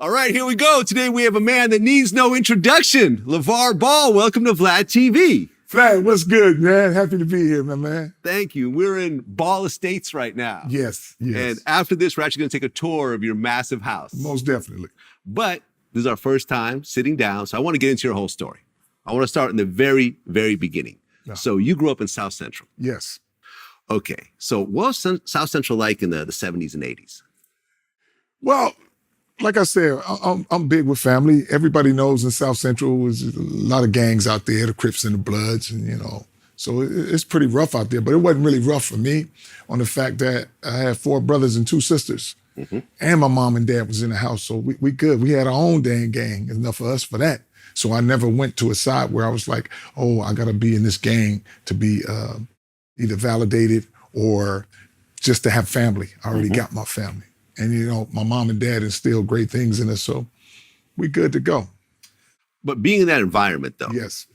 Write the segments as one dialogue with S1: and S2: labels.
S1: All right, here we go. Today we have a man that needs no introduction. LaVar Ball, welcome to Vlad TV.
S2: Vlad, what's good, man? Happy to be here, my man.
S1: Thank you. We're in Ball Estates right now.
S2: Yes.
S1: And after this, we're actually going to take a tour of your massive house.
S2: Most definitely.
S1: But this is our first time sitting down, so I want to get into your whole story. I want to start in the very, very beginning.
S2: Yeah.
S1: So you grew up in South Central.
S2: Yes.
S1: Okay. So what was South Central like in the 70s and 80s?
S2: Well, like I said, I'm big with family. Everybody knows in South Central was a lot of gangs out there, the Crips and the Bloods, and so it's pretty rough out there. But it wasn't really rough for me on the fact that I had 4 brothers and 2 sisters, and my mom and dad was in the house, so we good. We had our own dang gang, enough for us for that. So I never went to a side where I was like, oh, I gotta be in this gang to be either validated or just to have family. I already got my family. And, my mom and dad instilled great things in us, so we good to go.
S1: But being in that environment, though.
S2: Yes.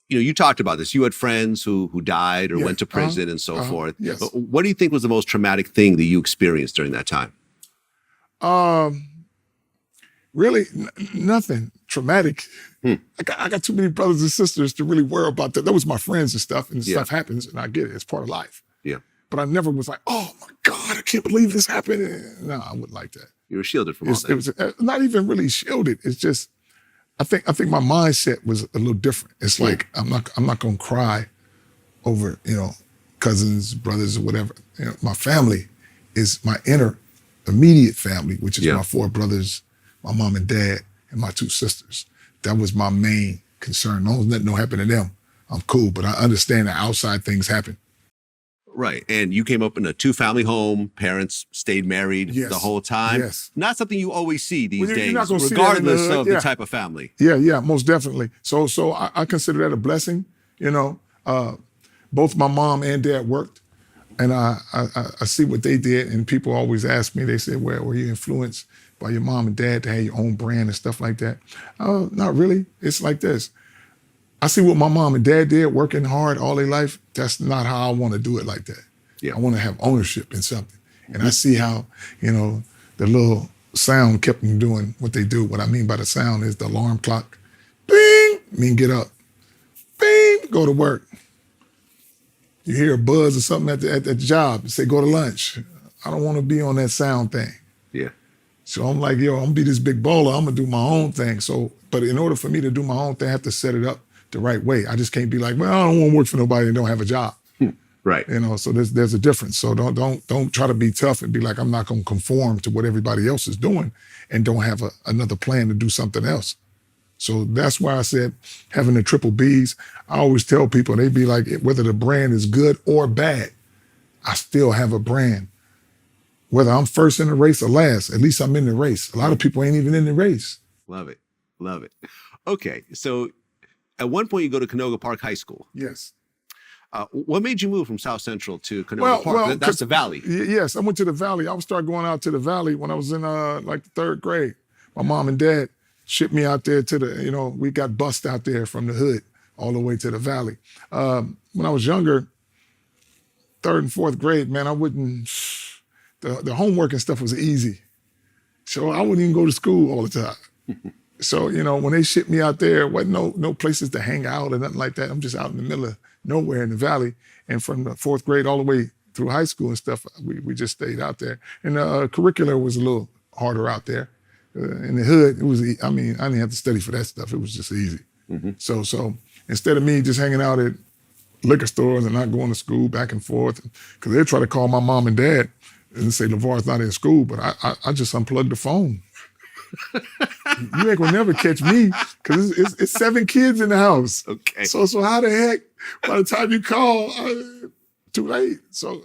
S1: You talked about this. You had friends who died or went to prison and so forth.
S2: Yes.
S1: But what do you think was the most traumatic thing that you experienced during that time?
S2: Really, nothing traumatic. I got too many brothers and sisters to really worry about that. That was my friends and stuff, and stuff happens, and I get it. It's part of life.
S1: Yeah.
S2: But I never was like, oh my God, I can't believe this happened. No, I wouldn't like that.
S1: You were shielded from all that.
S2: It was not even really shielded. It's just, I think my mindset was a little different. It's like, I'm not gonna cry over, cousins, brothers, or whatever. My family is my immediate family, which is my 4 brothers, my mom and dad, and my 2 sisters. That was my main concern. No, nothing happen to them. I'm cool, but I understand that outside things happen.
S1: Right. And you came up in a 2-family home. Parents stayed married the whole time.
S2: Yes.
S1: Not something you always see these days,
S2: not gonna
S1: regardless
S2: see that in the hood.
S1: of the type of family.
S2: Yeah, most definitely. So I consider that a blessing. Both my mom and dad worked, and I see what they did. And people always ask me, they say, well, were you influenced by your mom and dad to have your own brand and stuff like that? Not really. It's like this. I see what my mom and dad did, working hard all their life. That's not how I want to do it like that.
S1: Yeah.
S2: I want to have ownership in something. And I see how, the little sound kept them doing what they do. What I mean by the sound is the alarm clock. Bing, mean get up. Bing, go to work. You hear a buzz or something at the job, say go to lunch. I don't want to be on that sound thing.
S1: Yeah.
S2: So I'm like, I'm gonna be this big baller. I'm gonna do my own thing. So, but in order for me to do my own thing, I have to set it up the right way. I just can't be like, well, I don't want to work for nobody and don't have a job.
S1: Right.
S2: So there's a difference. So don't try to be tough and be like, I'm not going to conform to what everybody else is doing and don't have another plan to do something else. So that's why I said having the triple Bs, I always tell people, they be like, whether the brand is good or bad, I still have a brand. Whether I'm first in the race or last, at least I'm in the race. A lot of people ain't even in the race.
S1: Love it. Love it. Okay. So at one point you go to Canoga Park High School.
S2: Yes.
S1: What made you move from South Central to Canoga Park? That's the Valley.
S2: Yes, I went to the Valley. I started going out to the Valley when I was in the 3rd grade. My mom and dad shipped me out there to we got bused out there from the hood all the way to the Valley. When I was younger, 3rd and 4th grade, man, I wouldn't, the homework and stuff was easy. So I wouldn't even go to school all the time. So, when they shipped me out there, wasn't no places to hang out or nothing like that. I'm just out in the middle of nowhere in the Valley. And from the 4th grade all the way through high school and stuff, we just stayed out there. And the curricular was a little harder out there. In the hood, I didn't have to study for that stuff. It was just easy. So instead of me just hanging out at liquor stores and not going to school back and forth, because they'd try to call my mom and dad and say, LaVar's not in school, but I just unplugged the phone. You ain't gonna never catch me because it's 7 kids in the house.
S1: Okay.
S2: So how the heck, by the time you call, too late. So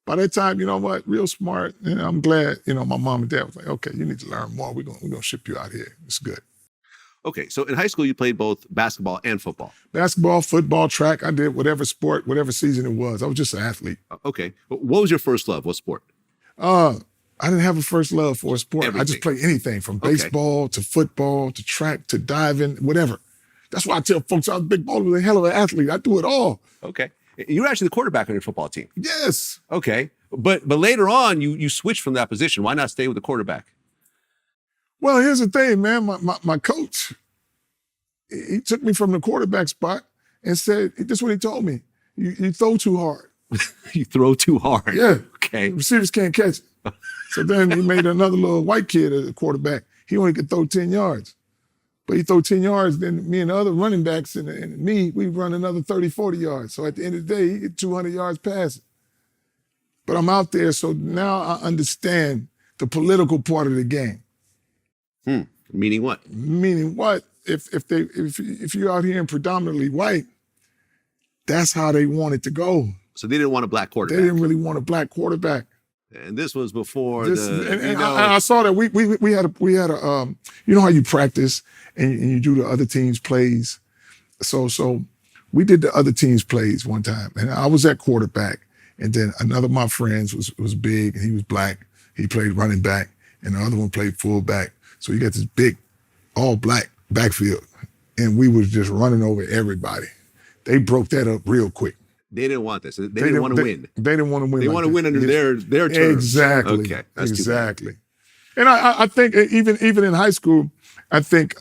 S2: by that time, you know what, real smart. And I'm glad, my mom and dad was like, okay, you need to learn more. We're gonna ship you out here. It's good.
S1: Okay, so in high school, you played both basketball and football.
S2: Basketball, football, track. I did whatever sport, whatever season it was. I was just an athlete.
S1: Okay. What was your first love? What sport?
S2: I didn't have a first love for a sport.
S1: Everything.
S2: I just play anything from baseball to football to track to diving, whatever. That's why I tell folks I was a big baller, was a hell of an athlete. I do it all.
S1: Okay. You were actually the quarterback on your football team.
S2: Yes.
S1: Okay. But later on, you switched from that position. Why not stay with the quarterback?
S2: Well, here's the thing, man. My coach, he took me from the quarterback spot and said, this is what he told me. You throw too hard.
S1: You throw too hard.
S2: Yeah.
S1: Okay.
S2: The receivers can't catch it. So then he made another little white kid a quarterback. He only could throw 10 yards. But he throw 10 yards, then me and the other running backs and me, we run another 30, 40 yards. So at the end of the day, he get 200 yards passing. But I'm out there, so now I understand the political part of the game.
S1: Meaning what?
S2: Meaning what? If you're out here and predominantly white, that's how they want it to go.
S1: So they didn't want a black quarterback.
S2: They didn't really want a black quarterback.
S1: And this was before
S2: I saw that we had a you know how you practice and you do the other team's plays. So we did the other team's plays one time, and I was at quarterback, and then another of my friends was big and he was black. He played running back, and the other one played fullback. So you got this big, all black backfield, and we was just running over everybody. They broke that up real quick.
S1: They didn't want this. They didn't want to win.
S2: They didn't want to win.
S1: They want to win under their terms.
S2: Exactly.
S1: Okay. That's
S2: exactly. And I think even in high school, I think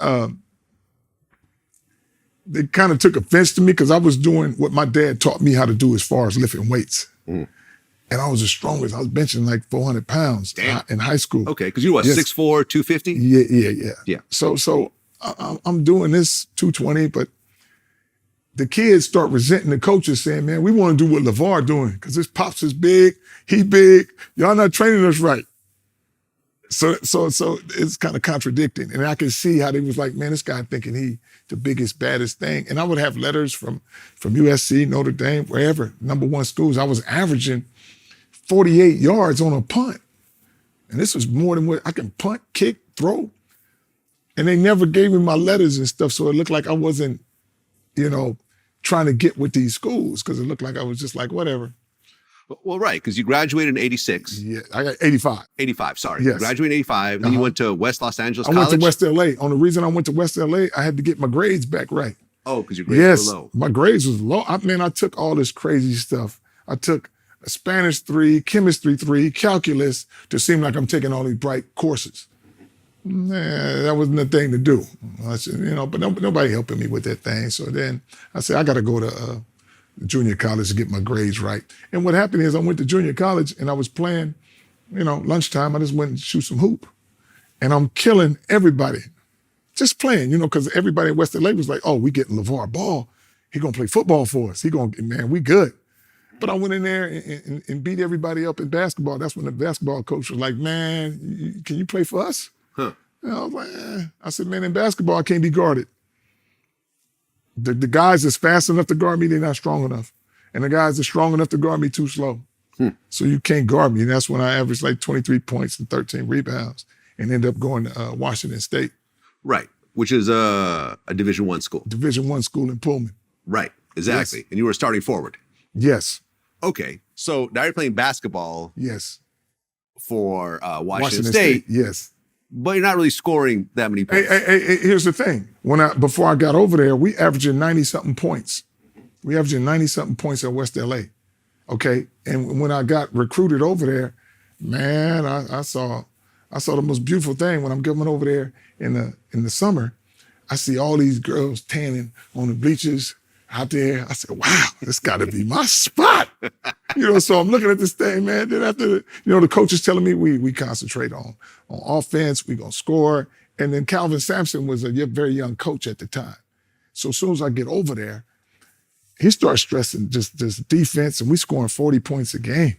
S2: they kind of took offense to me because I was doing what my dad taught me how to do as far as lifting weights. And I was the strongest. I was benching like 400 pounds in high school.
S1: Okay, because you were 6'4", 250?
S2: Yeah. So I'm doing this 220, but the kids start resenting the coaches saying, man, we want to do what LaVar doing because his pops is big, he big, y'all not training us right. So it's kind of contradicting. And I can see how they was like, man, this guy thinking he the biggest, baddest thing. And I would have letters from USC, Notre Dame, wherever, #1 schools. I was averaging 48 yards on a punt. And this was more than what I can punt, kick, throw. And they never gave me my letters and stuff. So it looked like I wasn't, trying to get with these schools because it looked like I was just like, whatever.
S1: Well, right, because you graduated in 86.
S2: Yeah, I got 85.
S1: 85, sorry.
S2: Yes.
S1: You graduated in 85, then you went to West Los Angeles College?
S2: I went to West LA. On the reason I went to West LA, I had to get my grades back right.
S1: Oh, because your grades were low.
S2: My grades was low. I took all this crazy stuff. I took a Spanish 3, chemistry 3, calculus to seem like I'm taking all these bright courses. Nah, that wasn't the thing to do. I said, but nobody helping me with that thing. So then I said, I got to go to junior college to get my grades right. And what happened is I went to junior college and I was playing, lunchtime, I just went and shoot some hoop. And I'm killing everybody. Just playing, because everybody in West LA was like, oh, we getting LaVar Ball. He gonna play football for us. Man, we good. But I went in there and beat everybody up in basketball. That's when the basketball coach was like, man, can you play for us?
S1: Huh.
S2: And I was like, I said, man, in basketball, I can't be guarded. The guys that's fast enough to guard me, they're not strong enough. And the guys that's strong enough to guard me too slow. So you can't guard me. And that's when I averaged like 23 points and 13 rebounds and ended up going to Washington State.
S1: Right, which is a Division I school.
S2: Division I school in Pullman.
S1: Right, exactly.
S2: Yes.
S1: And you were starting forward.
S2: Yes.
S1: Okay, so now you're playing basketball.
S2: Yes.
S1: For Washington State.
S2: Yes.
S1: But you're not really scoring that many points.
S2: Hey, here's the thing. Before I got over there, we averaging 90-something points. We averaging 90-something points at West LA. Okay. And when I got recruited over there, man, I saw the most beautiful thing when I'm going over there in the summer. I see all these girls tanning on the bleachers out there. I said, wow, this gotta be my spot. So I'm looking at this thing, man. Then after the coach is telling me we concentrate on offense, we gonna score. And then Calvin Sampson was a very young coach at the time. So as soon as I get over there, he starts stressing just defense, and we scoring 40 points a game.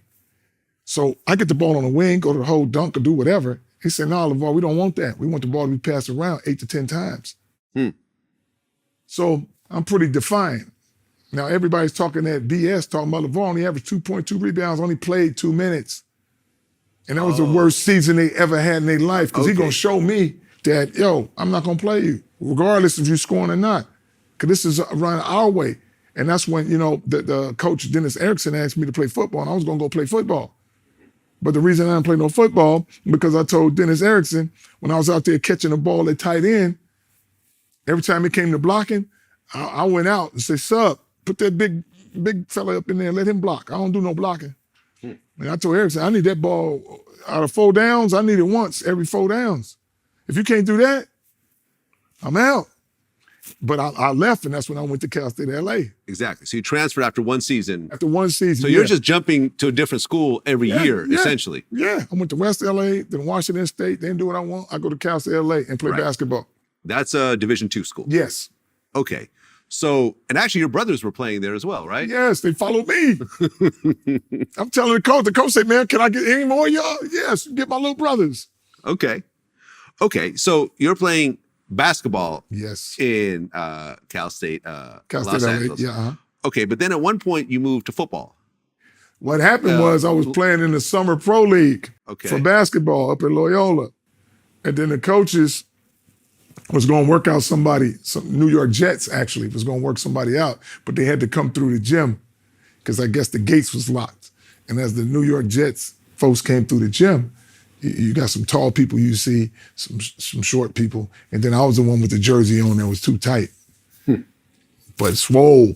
S2: So I get the ball on the wing, go to the hole, dunk, or do whatever. He said, no, LaVar, we don't want that. We want the ball to be passed around 8 to 10 times. So I'm pretty defiant. Now everybody's talking that BS, talking about LaVar only averaged 2.2 rebounds, only played 2 minutes. And that was the worst season they ever had in their life because he's going to show me that, yo, I'm not going to play you, regardless if you're scoring or not, because this is running our way. And that's when, the coach, Dennis Erickson, asked me to play football, and I was going to go play football. But the reason I didn't play no football, because I told Dennis Erickson, when I was out there catching the ball at tight end, every time it came to blocking, I went out and said, sub, put that big fella up in there and let him block. I don't do no blocking. And I told Erickson, I need that ball out of 4 downs. I need it once every 4 downs. If you can't do that, I'm out. But I left, and that's when I went to Cal State LA.
S1: Exactly. So you transferred after one season.
S2: After one season.
S1: So you're just jumping to a different school every year, essentially.
S2: Yeah. I went to West LA, then Washington State, then do what I want. I go to Cal State LA and play basketball.
S1: That's a Division II school.
S2: Yes.
S1: Okay. So, and actually your brothers were playing there as well, right?
S2: Yes, they followed me. I'm telling the coach said, man, can I get any more of y'all? Yes, get my little brothers.
S1: Okay. Okay. So you're playing basketball in Cal State, Los Angeles.
S2: Yeah.
S1: Okay, but then at one point you moved to football.
S2: What happened was I was playing in the summer pro league for basketball up at Loyola. And then the coaches was going to work out somebody, some New York Jets actually was going to work somebody out, but they had to come through the gym because I guess the gates was locked. And as the New York Jets folks came through the gym, you got some tall people you see, some short people, and then I was the one with the jersey on that was too tight. But swole.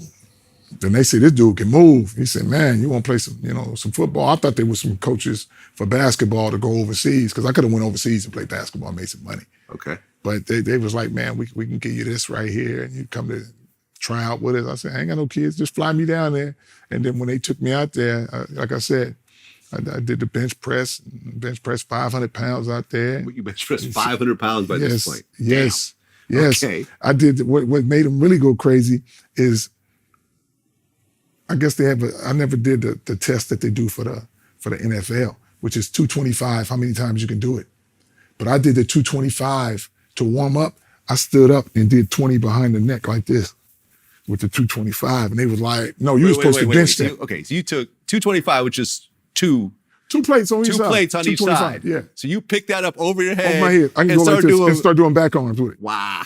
S2: Then they said, this dude can move. He said, man, you want to play some football? I thought there was some coaches for basketball to go overseas because I could have went overseas and played basketball and made some money.
S1: Okay. But
S2: they was like, man, we can give you this right here and you come to try out with us. I said, I ain't got no kids, just fly me down there. And then when they took me out there, like I said, I did the bench press 500 pounds out there.
S1: You bench press 500 pounds by this point?
S2: Yes.
S1: Damn.
S2: Yes.
S1: Okay.
S2: I did, what made them really go crazy is, I guess I never did the test that they do for the NFL, which is 225, how many times you can do it. But I did the 225 to warm up. I stood up and did 20 behind the neck like this with the 225. And they was like, no, you were supposed to bench that.
S1: So you took 225, which is two
S2: plates on each side.
S1: 2 plates on each side.
S2: Yeah.
S1: So you picked that up over your head.
S2: Over my head. I can go like this and start doing back arms with it.
S1: Wow.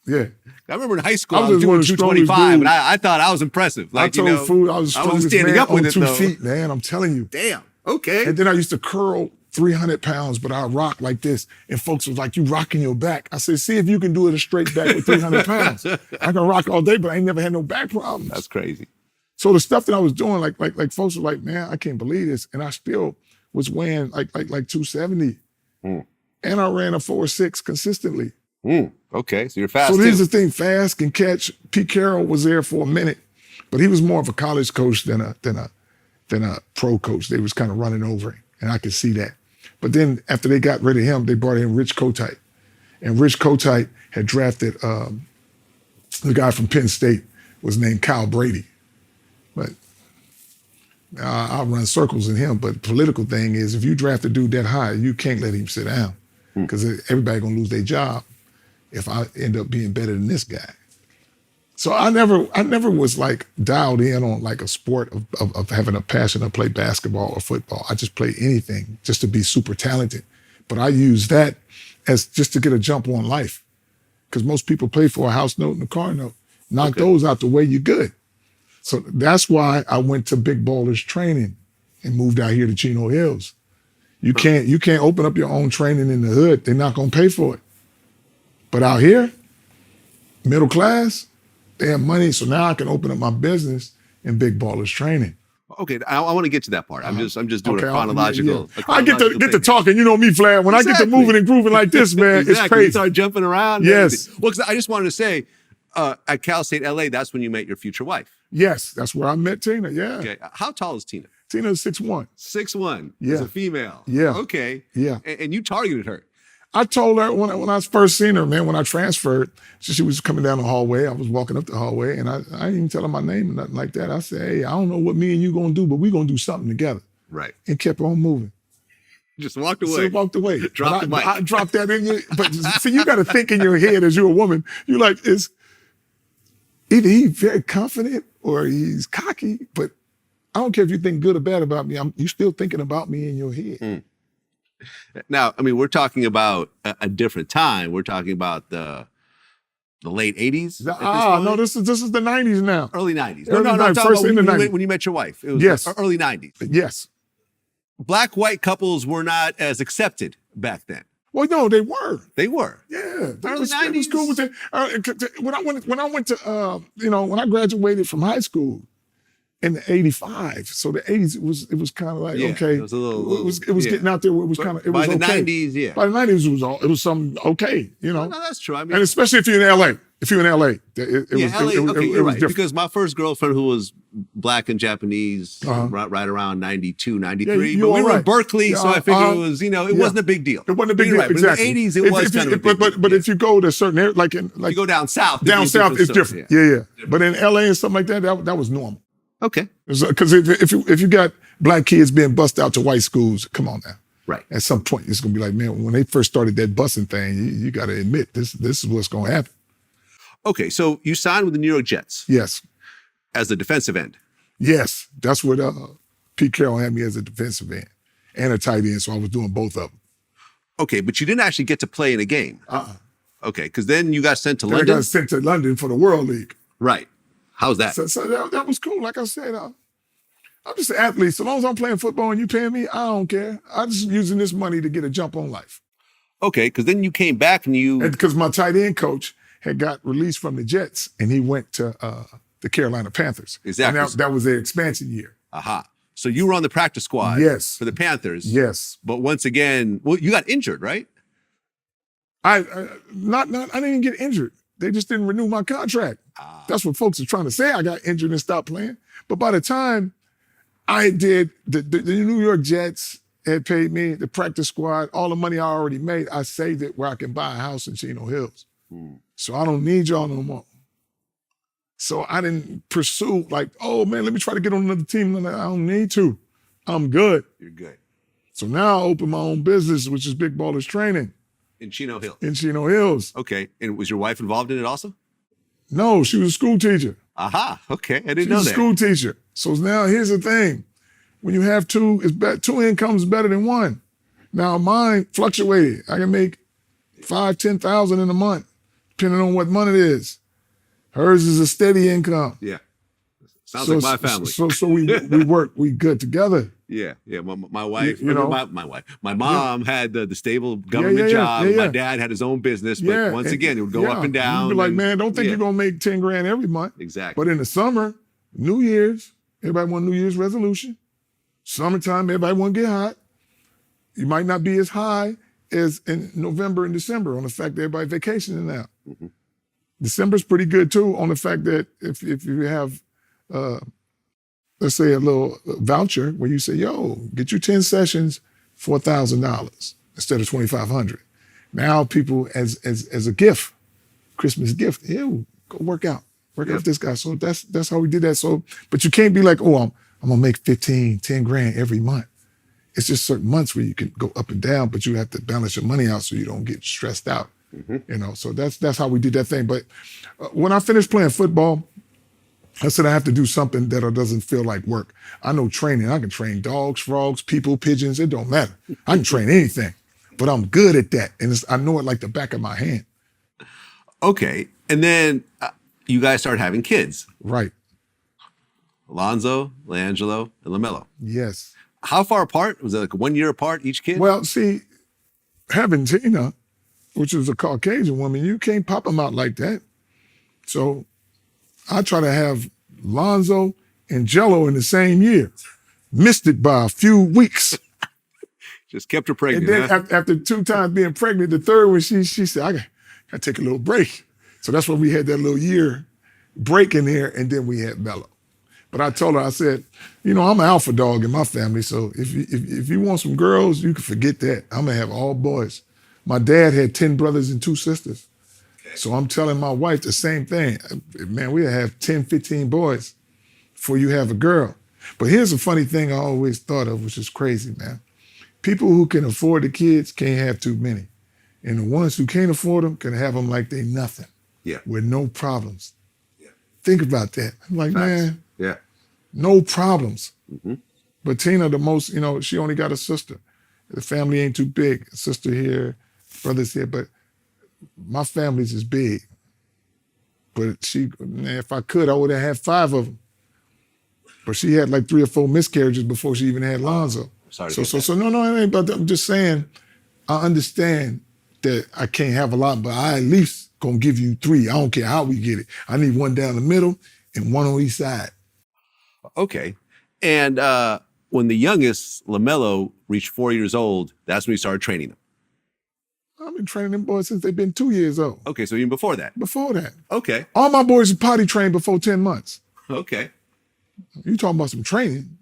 S2: Yeah.
S1: I remember in high school I was doing 225, and I thought I was impressive. Like,
S2: I told Food I was the strongest
S1: standing
S2: man
S1: up with
S2: on
S1: it,
S2: 2
S1: though.
S2: feet, man. I'm telling you.
S1: Damn. Okay.
S2: And then I used to curl 300 pounds, but I rock like this. And folks was like, you rocking your back. I said, see if you can do it a straight back with 300 pounds. I can rock all day, but I ain't never had no back problems.
S1: That's crazy.
S2: So the stuff that I was doing, like folks were like, man, I can't believe this. And I still was weighing like 270. And I ran a 4.6 consistently.
S1: Okay, so you're fast.
S2: So these are things, fast, can catch. Pete Carroll was there for a minute, but he was more of a college coach than a pro coach. They was kind of running over him, and I could see that. But then after they got rid of him, they brought in Rich Kotite. And Rich Kotite had drafted the guy from Penn State was named Kyle Brady. But I'll run circles in him. But the political thing is if you draft a dude that high, you can't let him sit down because everybody going to lose their job if I end up being better than this guy. So I never was like dialed in on like a sport of having a passion to play basketball or football. I just played anything just to be super talented. But I use that as just to get a jump on life. Because most people play for a house note and a car note. Knock those out the way, you're good. So that's why I went to Big Ballers Training and moved out here to Chino Hills. You can't open up your own training in the hood. They're not gonna pay for it. But out here, middle class, they have money, so now I can open up my business in Big Ballers Training.
S1: Okay, I want to get to that part. I'm just doing a chronological.
S2: I get to talking. You know me, Vlad. When I get to moving and grooving like this, man, it's crazy.
S1: You start jumping around.
S2: Yes.
S1: Well, because I just wanted to say, at Cal State LA, that's when you met your future wife.
S2: Yes, that's where I met Tina. Yeah.
S1: Okay. How tall is Tina?
S2: Tina's 6'1".
S1: 6'1".
S2: Yeah.
S1: As a female.
S2: Yeah.
S1: Okay.
S2: Yeah.
S1: And you targeted her.
S2: I told her when I first seen her, man, when I transferred, she was coming down the hallway. I was walking up the hallway, and I didn't even tell her my name or nothing like that. I said, hey, I don't know what me and you gonna do, but we gonna do something together.
S1: Right.
S2: And kept on moving.
S1: Just walked away.
S2: So walked away.
S1: Dropped the mic.
S2: I dropped that in you. But see, you got to think in your head as you're a woman. You're like, it's either he's very confident or he's cocky, but I don't care if you think good or bad about me. You're still thinking about me in your head.
S1: Now, I mean, we're talking about a different time. We're talking about the late 80s.
S2: No, this is the 90s now.
S1: Early 90s.
S2: No,
S1: I'm talking
S2: first in the 90s.
S1: When you met your wife. It was early 90s.
S2: Yes.
S1: Black-white couples were not as accepted back then.
S2: Well, no, they were.
S1: They were.
S2: Yeah.
S1: Early 90s.
S2: It was cool with when I went to, when I graduated from high school, in the 85. So the 80s, it was kind of like,
S1: Yeah,
S2: okay.
S1: it was a little-
S2: it was
S1: yeah.
S2: getting out there where it was kind of, it was
S1: By the
S2: okay.
S1: 90s, yeah.
S2: By the 90s, it was something okay, you know.
S1: No, that's true. I mean,
S2: And especially if you're in LA. If you're in LA, it
S1: yeah,
S2: was,
S1: LA,
S2: it
S1: okay,
S2: was
S1: you're right.
S2: different.
S1: Because my first girlfriend, who was black and Japanese,
S2: Uh-huh.
S1: right around 92, 93.
S2: Yeah, you're
S1: but we
S2: all
S1: were in
S2: right.
S1: Berkeley,
S2: Yeah,
S1: so I figured
S2: uh-huh.
S1: it was, you know, it
S2: Yeah.
S1: wasn't a big deal.
S2: It wasn't a big
S1: You're
S2: deal,
S1: right, but
S2: exactly.
S1: in the 80s, it was kind of a big deal.
S2: But
S1: Yeah.
S2: if you go to certain areas, like
S1: you go down south,
S2: down south, it's
S1: story.
S2: different. Yeah. But in LA and something like that was normal.
S1: Okay.
S2: Because if you got black kids being bussed out to white schools, come on now.
S1: Right.
S2: At some point, it's gonna be like, man, when they first started that busing thing, you got to admit this is what's gonna happen.
S1: Okay, so you signed with the New York Jets
S2: Yes,
S1: as a defensive end.
S2: yes, that's what Pete Carroll had me as a defensive end and a tight end, so I was doing both of them.
S1: Okay, but you didn't actually get to play in a game. Okay, because then you got sent to
S2: Then I
S1: London.
S2: got sent to London for the World League.
S1: Right. How's that?
S2: So that was cool. Like I said, I'm just an athlete. So long as I'm playing football and you paying me, I don't care. I'm just using this money to get a jump on life.
S1: Okay, because then you came back and you...
S2: Because my tight end coach had got released from the Jets and he went to the Carolina Panthers.
S1: Exactly.
S2: And that was their expansion year.
S1: Aha. So you were on the practice squad
S2: Yes.
S1: for the Panthers.
S2: Yes.
S1: But once again, well, you got injured, right?
S2: I didn't get injured. They just didn't renew my contract. That's what folks are trying to say. I got injured and stopped playing. But by the time I did, the New York Jets had paid me, the practice squad, all the money I already made, I saved it where I can buy a house in Chino Hills. So I don't need y'all no more. So I didn't pursue like, oh man, let me try to get on another team. I don't need to. I'm good.
S1: You're good.
S2: So now I open my own business, which is Big Ballers Training.
S1: In Chino Hills.
S2: In Chino Hills.
S1: Okay. And was your wife involved in it also?
S2: No, she was a school teacher.
S1: Aha. Okay. I didn't
S2: She
S1: know
S2: was a
S1: that.
S2: school teacher. So now here's the thing. When you have two incomes is better than one. Now mine fluctuated. I can make $5,000, $10,000 in a month, depending on what month it is. Hers is a steady income.
S1: Yeah. Sounds like my family.
S2: So we work, we good together.
S1: Yeah. My wife, my mom had the stable government job. My dad had his own business, but once again, it would go up and down.
S2: You'd be like, man, don't think you're gonna make 10 grand every month.
S1: Exactly.
S2: But in the summer, New Year's, everybody want New Year's resolution. Summertime, everybody want to get hot. You might not be as high as in November and December on the fact that everybody vacationing now.
S1: Mm-hmm.
S2: December's pretty good too on the fact that if you have, let's say a little voucher where you say, yo, get you 10 sessions, $4,000 instead of $2,500. Now people as a gift, Christmas gift, go work out with this guy. So that's how we did that. So, but you can't be like, oh, I'm gonna make 10 grand every month. It's just certain months where you can go up and down, but you have to balance your money out so you don't get stressed out. You know, so that's how we did that thing. But when I finished playing football, I said I have to do something that doesn't feel like work. I know training. I can train dogs, frogs, people, pigeons. It don't matter. I can train anything, but I'm good at that, and I know it like the back of my hand.
S1: Okay, and then you guys started having kids,
S2: right?
S1: Lonzo, LiAngelo, and LaMelo.
S2: Yes.
S1: How far apart? Was it like 1 year apart each kid?
S2: Well, see, having Tina, which is a Caucasian woman, you can't pop them out like that. So I try to have Lonzo and Jello in the same year. Missed it by a few weeks.
S1: Just kept her pregnant.
S2: And then after 2 times being pregnant, the third one, she said, I got to take a little break. So that's when we had that little year break in there, and then we had Melo. But I told her, I said, you know, I'm an alpha dog in my family, so if you want some girls, you can forget that. I'm going to have all boys. My dad had 10 brothers and 2 sisters. So I'm telling my wife the same thing. Man, we'll have 10, 15 boys before you have a girl. But here's a funny thing I always thought of, which is crazy, man. People who can afford the kids can't have too many. And the ones who can't afford them can have them like they nothing.
S1: Yeah.
S2: With no problems.
S1: Yeah.
S2: Think about that. I'm like, man,
S1: yeah,
S2: no problems.
S1: Mm-hmm.
S2: But Tina, the most, you know, she only got a sister. The family ain't too big. A sister here, brothers here, but my family's is big. But man, if I could, I would have had 5 of them. But she had like 3 or 4 miscarriages before she even had Lonzo.
S1: Sorry.
S2: So no, it ain't about that. I'm just saying, I understand that I can't have a lot, but I at least gonna give you 3. I don't care how we get it. I need 1 down the middle and 1 on each side.
S1: Okay. And when the youngest, LaMelo, reached 4 years old, that's when you started training them.
S2: I've been training them boys since they've been 2 years old.
S1: Okay, so even before that.
S2: Before that.
S1: Okay.
S2: All my boys are potty trained before 10 months.
S1: Okay.
S2: You talking about some training.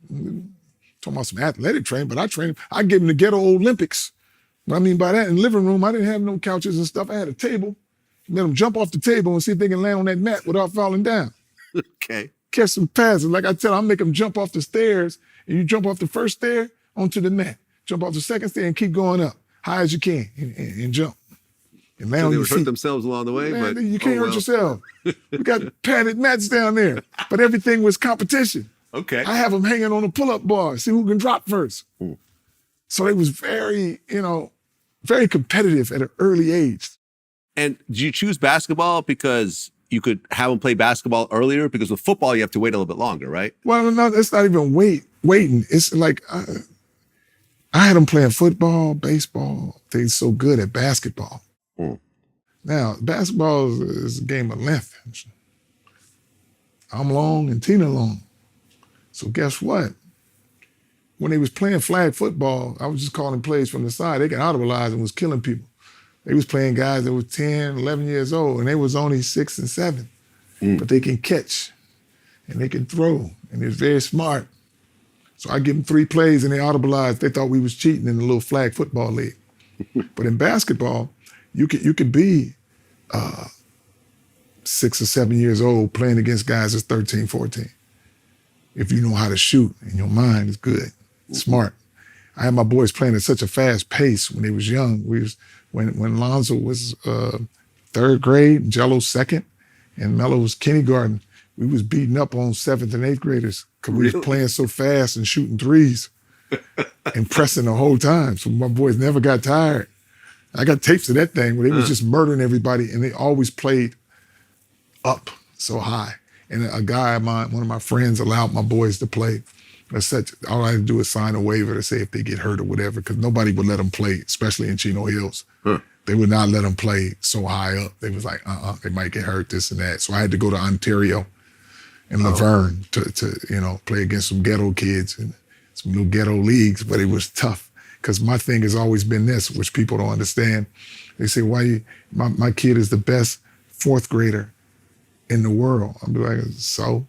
S2: Talking about some athletic training, but I gave them the ghetto Olympics. What I mean by that, in the living room, I didn't have no couches and stuff. I had a table. Let them jump off the table and see if they can land on that mat without falling down.
S1: Okay.
S2: Catch some passes. Like I tell them, I make them jump off the stairs, and you jump off the first stair onto the mat. Jump off the second stair and keep going up, high as you can, and jump. And land
S1: So
S2: on
S1: they
S2: your
S1: would
S2: feet.
S1: hurt themselves along the way,
S2: Man,
S1: but
S2: you can't hurt yourself. We got padded mats down there, but everything was competition.
S1: Okay.
S2: I have them hanging on a pull-up bar, see who can drop first. So they was very, very competitive at an early age.
S1: And did you choose basketball because you could have them play basketball earlier? Because with football, you have to wait a little bit longer, right?
S2: Well, no, it's not even waiting. It's like I had them playing football, baseball. They're so good at basketball. Now, basketball is a game of length. I'm long and Tina long. So guess what? When they was playing flag football, I was just calling plays from the side. They got audibilized and was killing people. They was playing guys that were 10, 11 years old, and they was only 6 and 7. But they can catch, and they can throw, and they're very smart. So I give them 3 plays, and they audibilized. They thought we was cheating in the little flag football league. But in basketball, you could be 6 or 7 years old playing against guys that's 13, 14. If you know how to shoot and your mind is good, smart. I had my boys playing at such a fast pace when they was young. When Lonzo was 3rd grade, Jello 2nd, and Melo was kindergarten, we was beating up on 7th and 8th graders because we was playing so fast and shooting threes and pressing the whole time. So my boys never got tired. I got tapes of that thing where they was just murdering everybody, and they always played up so high. And a guy of mine, one of my friends, allowed my boys to play. All I had to do is sign a waiver to say if they get hurt or whatever, because nobody would let them play, especially in Chino Hills. They would not let them play so high up. They was like, they might get hurt, this and that. So I had to go to Ontario and Laverne to play against some ghetto kids and some little ghetto leagues, but it was tough. Because my thing has always been this, which people don't understand. They say, my kid is the best 4th grader in the world. I'm like, so?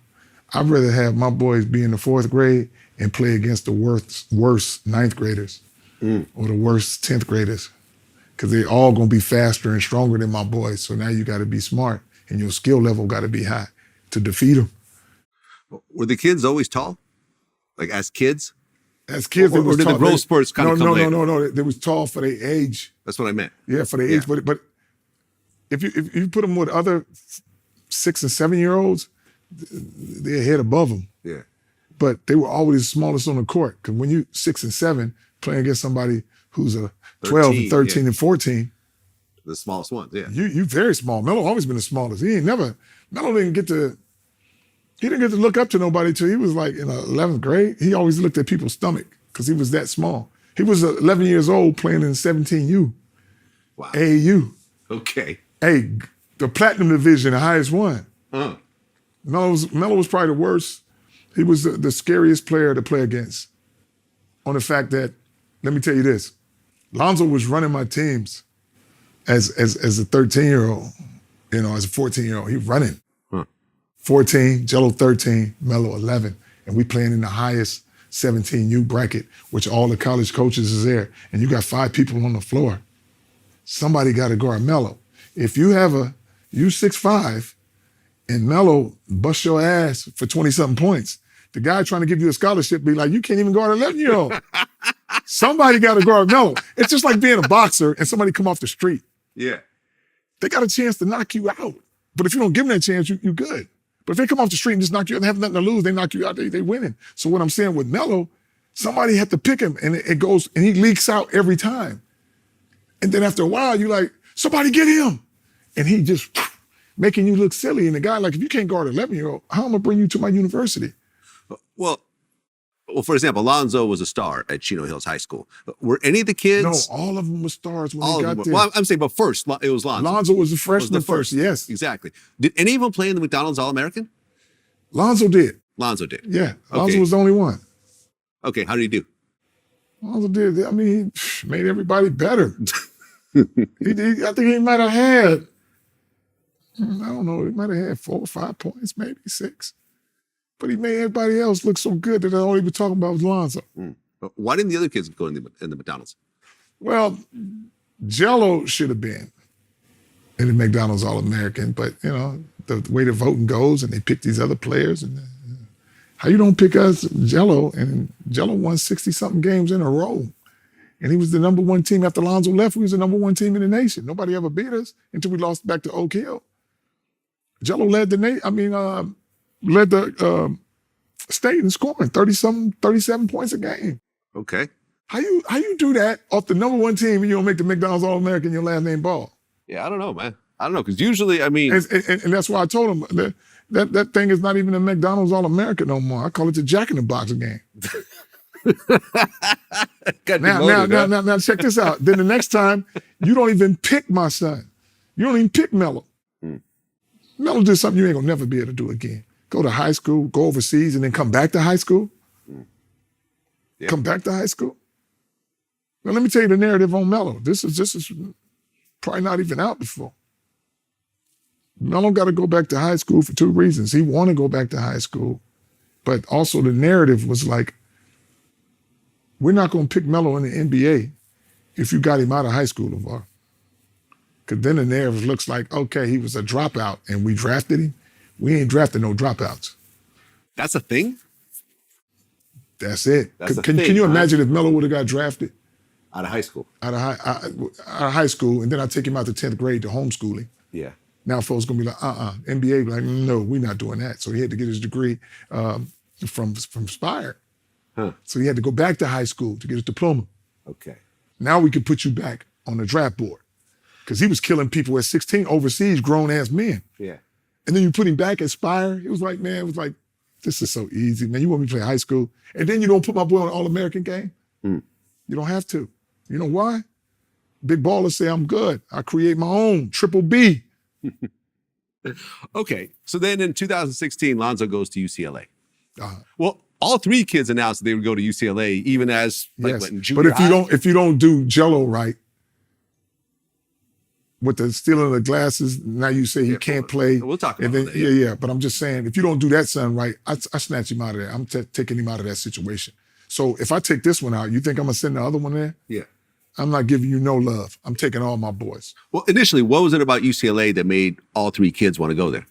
S2: I'd rather have my boys be in the 4th grade and play against the worst 9th graders or the worst 10th graders, because they're all going to be faster and stronger than my boys. So now you got to be smart, and your skill level got to be high to defeat them.
S1: Were the kids always tall? Like as kids?
S2: As kids,
S1: or did the growth spurts kind of come later?
S2: No. They was tall for their age.
S1: That's what I meant.
S2: Yeah, for their age. But if you put them with other 6 and 7 year olds, they're head above them.
S1: Yeah.
S2: But they were always the smallest on the court. Because when you 6 and 7 playing against somebody who's a 12 and 13 and 14.
S1: The smallest ones, yeah.
S2: You very small. Melo always been the smallest. Melo didn't get to look up to nobody till he was like in 11th grade. He always looked at people's stomach because he was that small. He was 11 years old playing in 17U.
S1: Wow.
S2: AAU.
S1: Okay.
S2: Hey, the platinum division, the highest one.
S1: Uh-huh.
S2: Melo was probably the worst. He was the scariest player to play against. On the fact that, let me tell you this, Lonzo was running my teams as a 13-year-old, as a 14-year-old. He running. 14, Jello 13, Melo 11. And we playing in the highest 17U bracket, which all the college coaches is there. And you got 5 people on the floor. Somebody got to guard Melo. If you have you 6'5", and Melo bust your ass for 20-something points, the guy trying to give you a scholarship be like, you can't even guard an 11-year-old. Somebody got to guard Melo. It's just like being a boxer and somebody come off the street.
S1: Yeah.
S2: They got a chance to knock you out. But if you don't give them that chance, you're good. But if they come off the street and just knock you out, they have nothing to lose, they knock you out, they winning. So what I'm saying with Melo, somebody had to pick him, and it goes, and he leaks out every time. And then after a while, you're like, somebody get him. And he just making you look silly. And the guy, like, if you can't guard an 11-year-old, how am I gonna bring you to my university?
S1: Well, for example, Lonzo was a star at Chino Hills High School. Were any of the kids?
S2: No, all of them were stars when they got there.
S1: Well, I'm saying, but first, it was Lonzo.
S2: Lonzo was the freshman
S1: first,
S2: yes.
S1: Exactly. Did any of them play in the McDonald's All-American?
S2: Lonzo did.
S1: Lonzo did.
S2: Yeah, Lonzo was the only one.
S1: Okay, how did he do?
S2: Lonzo did. I mean, he made everybody better. I think he might have had, I don't know, he might have had 4 or 5 points, maybe 6. But he made everybody else look so good that all he was talking about was Lonzo.
S1: Why didn't the other kids go in the McDonald's?
S2: Well, Jello should have been in the McDonald's All-American, but, you know, the way the voting goes and they pick these other players. And how you don't pick us, Jello? And Jello won 60-something games in a row. And he was the number 1 team after Lonzo left. We was the number 1 team in the nation. Nobody ever beat us until we lost back to Oak Hill. Jello led the state in scoring 37 points a game.
S1: Okay.
S2: How you do that off the number 1 team and you don't make the McDonald's All-American your last name Ball?
S1: Yeah, I don't know, man. I don't know, because usually, I mean...
S2: And that's why I told him that thing is not even a McDonald's All-American no more. I call it the Jack in the Box game. Now, check this out. Then the next time, you don't even pick my son. You don't even pick Melo. Melo did something you ain't gonna never be able to do again. Go to high school, go overseas, and then come back to high school. Yeah. Come back to high school. Now let me tell you the narrative on Melo. This is probably not even out before. Melo got to go back to high school for 2 reasons. He want to go back to high school, but also the narrative was like, we're not going to pick Melo in the NBA if you got him out of high school, LaVar. Because then the narrative looks like, okay, he was a dropout and we drafted him. We ain't drafted no dropouts.
S1: That's a thing?
S2: That's it. Can you imagine if Melo would have got drafted?
S1: Out of high school.
S2: Out of high school, and then I take him out to 10th grade to homeschooling.
S1: Yeah.
S2: Now folks gonna be like, NBA be like, no, we're not doing that. So he had to get his degree from Spire. So he had to go back to high school to get his diploma.
S1: Okay.
S2: Now we can put you back on the draft board. Because he was killing people at 16 overseas, grown-ass men. Yeah. And then you put him back at Spire. It was like, this is so easy, man. You want me to play high school? And then you don't put my boy on an All-American game? You don't have to. You know why? Big ballers say I'm good. I create my own triple B.
S1: Okay. So then in 2016, Lonzo goes to UCLA. Well, all 3 kids announced that they would go to UCLA, even as in junior high.
S2: But if you don't do Jello right, with the stealing of the glasses, now you say he can't play.
S1: We'll talk about that.
S2: Yeah. But I'm just saying, if you don't do that son right, I snatch him out of there. I'm taking him out of that situation. So if I take this one out, you think I'm going to send the other one there? Yeah. I'm not giving you no love. I'm taking all my boys.
S1: Well, initially, what was it about UCLA that made all 3 kids want to go there?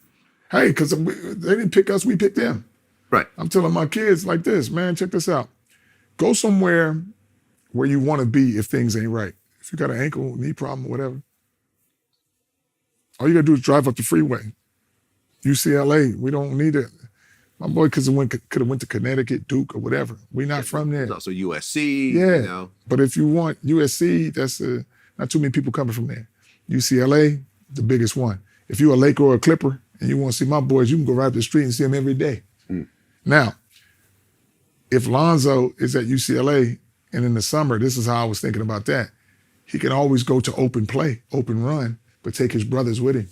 S2: Hey, because they didn't pick us, we picked them.
S1: Right.
S2: I'm telling my kids like this, man, check this out. Go somewhere where you want to be if things ain't right. If you got an ankle, knee problem, or whatever, all you got to do is drive up the freeway. UCLA, we don't need it. My boy could have went to Connecticut, Duke, or whatever. We're not from there.
S1: There's also USC.
S2: Yeah,
S1: you know.
S2: But if you want USC, that's not too many people coming from there. UCLA, the biggest one. If you're a Laker or a Clipper and you want to see my boys, you can go right up the street and see them every day. Now, if Lonzo is at UCLA and in the summer, this is how I was thinking about that. He can always go to open play, open run, but take his brothers with him.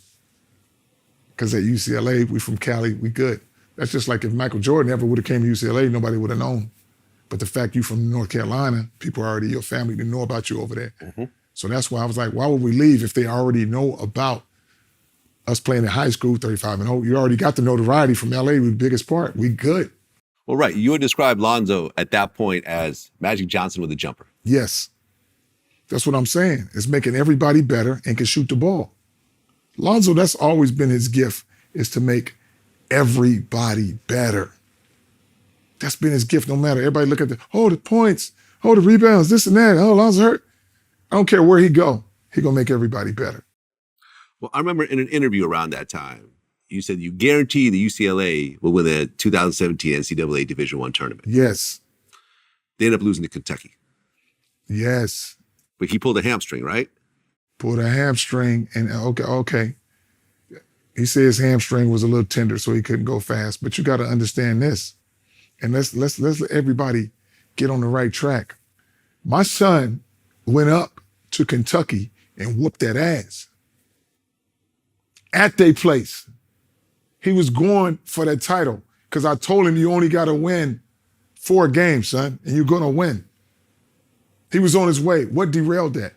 S2: Because at UCLA, we from Cali, we good. That's just like if Michael Jordan ever would have came to UCLA, nobody would have known. But the fact you from North Carolina, people already, your family didn't know about you over there. So that's why I was like, why would we leave if they already know about us playing in high school, 35-0? You already got the notoriety from LA, we the biggest part. We good.
S1: Well, right. You would describe Lonzo at that point as Magic Johnson with a jumper.
S2: Yes. That's what I'm saying. It's making everybody better and can shoot the ball. Lonzo, that's always been his gift, is to make everybody better. That's been his gift, no matter. Everybody look at the points, the rebounds, this and that. Oh, Lonzo hurt. I don't care where he go. He gonna make everybody better.
S1: Well, I remember in an interview around that time, you said you guarantee the UCLA will win the 2017 NCAA Division I tournament.
S2: Yes.
S1: They ended up losing to Kentucky.
S2: Yes.
S1: But he pulled a hamstring, right?
S2: Pulled a hamstring, and okay. He said his hamstring was a little tender, so he couldn't go fast. But you got to understand this, and let's let everybody get on the right track. My son went up to Kentucky and whooped that ass at their place. He was going for that title. Because I told him you only got to win 4 games, son, and you're going to win. He was on his way. What derailed that?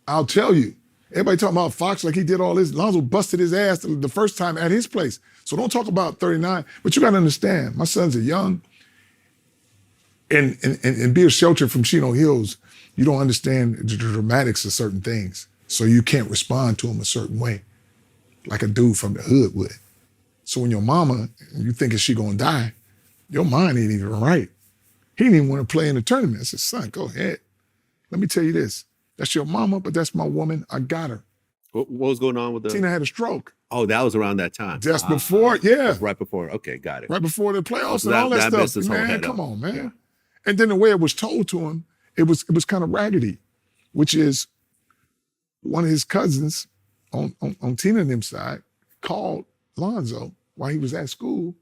S2: I'll tell you. Everybody talking about Fox like he did all this. Lonzo busted his ass the first time at his place. So don't talk about 39. But you got to understand, my sons are young. And being sheltered from Chino Hills, you don't understand the dramatics of certain things. So you can't respond to them a certain way, like a dude from the hood would. So when your mama, you thinking she gonna die, your mind ain't even right. He didn't even want to play in the tournament. I said, son, go ahead. Let me tell you this. That's your mama, but that's my woman. I got her.
S1: What was going on with the...
S2: Tina had a stroke.
S1: Oh, that was around that time.
S2: Just before, yeah.
S1: Right before. Okay, got it.
S2: Right before the playoffs and all that stuff. Man, come on, man. Yeah. And then the way it was told to him, it was kind of raggedy, which is one of his cousins on Tina and them side called Lonzo while he was at school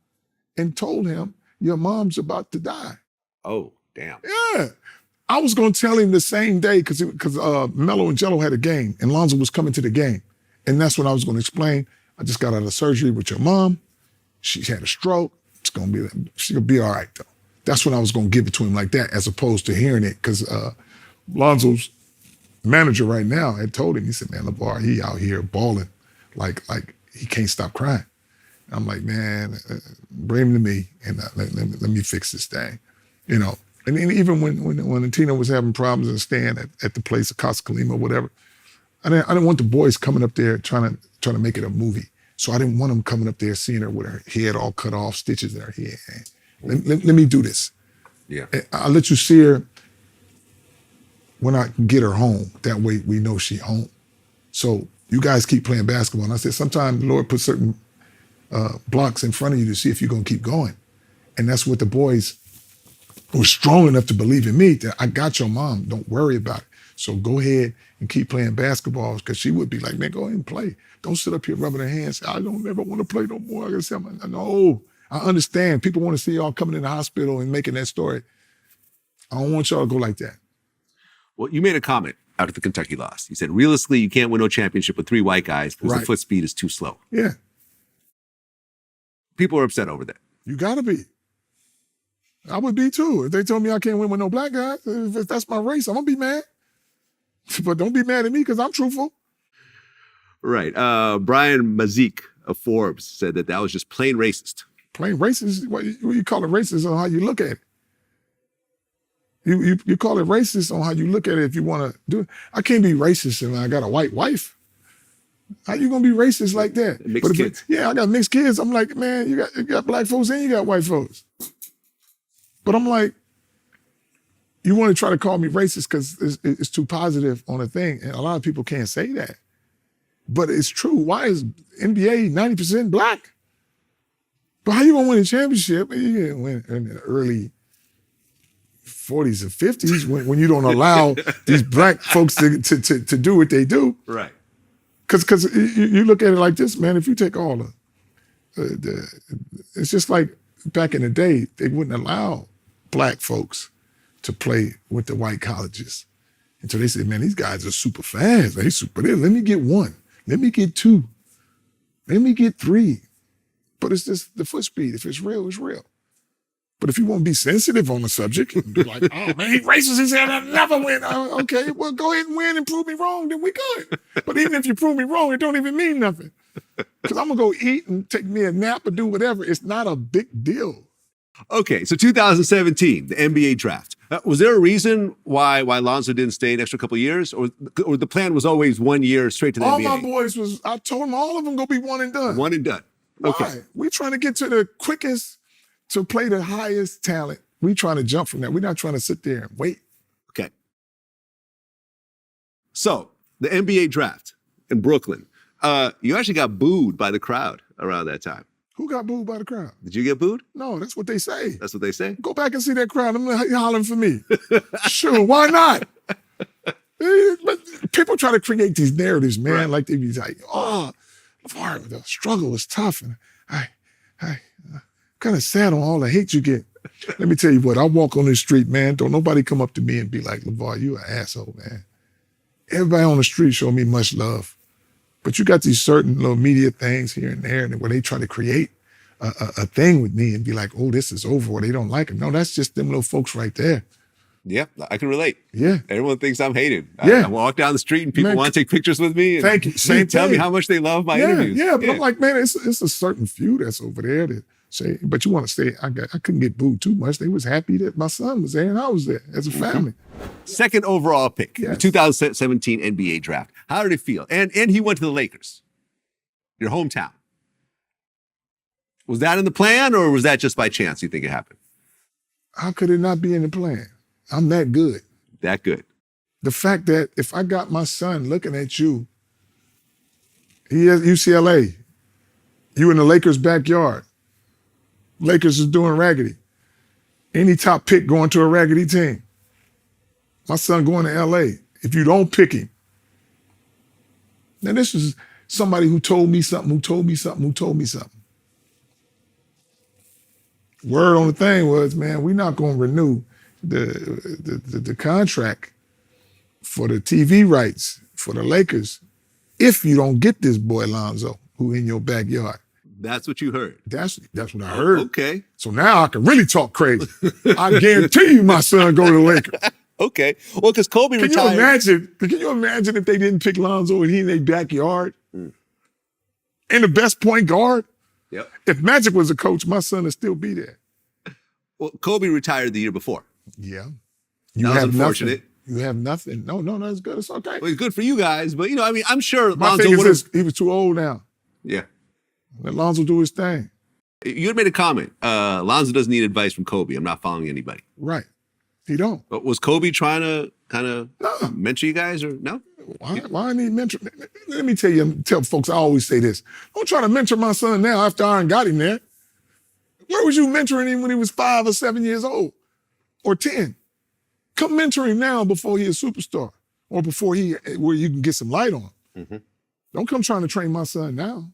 S2: and told him, your mom's about to die.
S1: Oh, damn.
S2: Yeah. I was going to tell him the same day because Melo and Jello had a game and Lonzo was coming to the game. And that's when I was going to explain, I just got out of surgery with your mom. She had a stroke. She's going to be all right, though. That's when I was going to give it to him like that as opposed to hearing it because Lonzo's manager right now had told him, he said, man, LaVar, he out here balling like he can't stop crying. I'm like, man, bring him to me and let me fix this thing, you know. And even when Tina was having problems and staying at the place of Casa Kalima or whatever, I didn't want the boys coming up there trying to make it a movie. So I didn't want them coming up there seeing her with her head all cut off, stitches in her head. Let me do this.
S1: Yeah,
S2: I'll let you see her when I get her home. That way we know she's home. So you guys keep playing basketball. And I said, sometimes the Lord puts certain blocks in front of you to see if you're going to keep going. And that's what the boys were strong enough to believe in me, that I got your mom. Don't worry about it. So go ahead and keep playing basketball, because she would be like, man, go ahead and play. Don't sit up here rubbing her hands. I don't ever want to play no more. I gotta say, no, I understand. People want to see y'all coming in the hospital and making that story. I don't want y'all to go like that.
S1: Well, you made a comment after the Kentucky loss. You said, realistically, you can't win no championship with 3 white guys because the foot speed is too slow.
S2: Yeah.
S1: People are upset over that.
S2: You gotta be. I would be too. If they told me I can't win with no black guys, if that's my race, I'm gonna be mad. But don't be mad at me because I'm truthful.
S1: Right. Brian Mazik of Forbes said that was just plain racist.
S2: Plain racist? What you call it racist on how you look at it. You call it racist on how you look at it if you want to do it. I can't be racist and I got a white wife. How you gonna be racist like that?
S1: Mixed kids.
S2: I got mixed kids. I'm like, man, you got black folks and you got white folks. But I'm like, you want to try to call me racist because it's too positive on a thing. And a lot of people can't say that. But it's true. Why is NBA 90% black? But how you going to win a championship? You can win in the early 40s and 50s when you don't allow these black folks to do what they do.
S1: Right.
S2: Because you look at it like this, man, if you take all it's just like back in the day, they wouldn't allow black folks to play with the white colleges. And so they said, man, these guys are super fast. They super there. Let me get 1. Let me get 2. Let me get 3. But it's just the foot speed. If it's real, it's real. But if you want to be sensitive on the subject and be like, oh, man, he's racist, he said I'll never win. Okay, well, go ahead and win and prove me wrong, then we good. But even if you prove me wrong, it don't even mean nothing. Because I'm going to go eat and take me a nap or do whatever. It's not a big deal.
S1: Okay, so 2017, the NBA draft. Was there a reason why Lonzo didn't stay an extra couple of years? Or the plan was always 1 year straight to the NBA?
S2: All my boys I told them all of them going to be one and done.
S1: One and done.
S2: Okay. Why? We're trying to get to the quickest to play the highest talent. We're trying to jump from that. We're not trying to sit there and wait.
S1: Okay. So, the NBA draft in Brooklyn. You actually got booed by the crowd around that time.
S2: Who got booed by the crowd?
S1: Did you get booed?
S2: No, that's what they say.
S1: That's what they say?
S2: Go back and see that crowd. I'm hollering for me. Sure, why not? But people try to create these narratives, man. Right. Like they be like, oh, LaVar, the struggle is tough. And I kind of sad on all the hate you get. Let me tell you what, I walk on the street, man. Don't nobody come up to me and be like, LaVar, you an asshole, man. Everybody on the street show me much love. But you got these certain little media things here and there where they try to create a thing with me and be like, oh, this is over, or they don't like it. No, that's just them little folks right there.
S1: Yeah, I can relate.
S2: Yeah.
S1: Everyone thinks I'm hated.
S2: Yeah.
S1: I walk down the street and people
S2: Man,
S1: want to take pictures with me. And
S2: thank you. Same
S1: tell me
S2: thing.
S1: how much they love my
S2: Yeah,
S1: interviews.
S2: yeah, but I'm like, man, it's a certain few that's over there that say, but you want to stay. I couldn't get booed too much. They was happy that my son was there and I was there as a family.
S1: Second overall pick,
S2: Yes.
S1: the 2017 NBA draft. How did it feel? And he went to the Lakers, your hometown. Was that in the plan, or was that just by chance you think it happened?
S2: How could it not be in the plan? I'm that good.
S1: That good.
S2: The fact that if I got my son looking at you, he is UCLA, you in the Lakers' backyard. Lakers is doing raggedy. Any top pick going to a raggedy team. My son going to LA. If you don't pick him. Now this was somebody who told me something, who told me something, who told me something. Word on the thing was, man, we're not going to renew the contract for the TV rights for the Lakers if you don't get this boy Lonzo, who in your backyard.
S1: That's what you heard.
S2: That's what I heard.
S1: Okay.
S2: So now I can really talk crazy. I guarantee you my son go to the Lakers.
S1: Okay. Well, because Kobe
S2: Can
S1: retired.
S2: you imagine if they didn't pick Lonzo and he in their backyard? And the best point guard?
S1: Yep.
S2: If Magic was a coach, my son would still be there.
S1: Well, Kobe retired the year before.
S2: Yeah.
S1: That was unfortunate.
S2: You have nothing. No, that's good. It's okay.
S1: Well, it's good for you guys, but I'm sure
S2: My
S1: Lonzo
S2: thing is
S1: would have.
S2: this, he was too old now.
S1: Yeah.
S2: Let Lonzo do his thing.
S1: You had made a comment. Lonzo doesn't need advice from Kobe. I'm not following anybody.
S2: Right. He don't.
S1: But was Kobe trying to kind of
S2: No.
S1: mentor you guys, or no?
S2: Why I need mentor? Let me tell folks, I always say this. Don't try to mentor my son now after I got him there. Where was you mentoring him when he was 5 or 7 years old? Or 10? Come mentor him now before he's a superstar. Or before where you can get some light on him.
S1: Mm-hmm.
S2: Don't come trying to train my son now.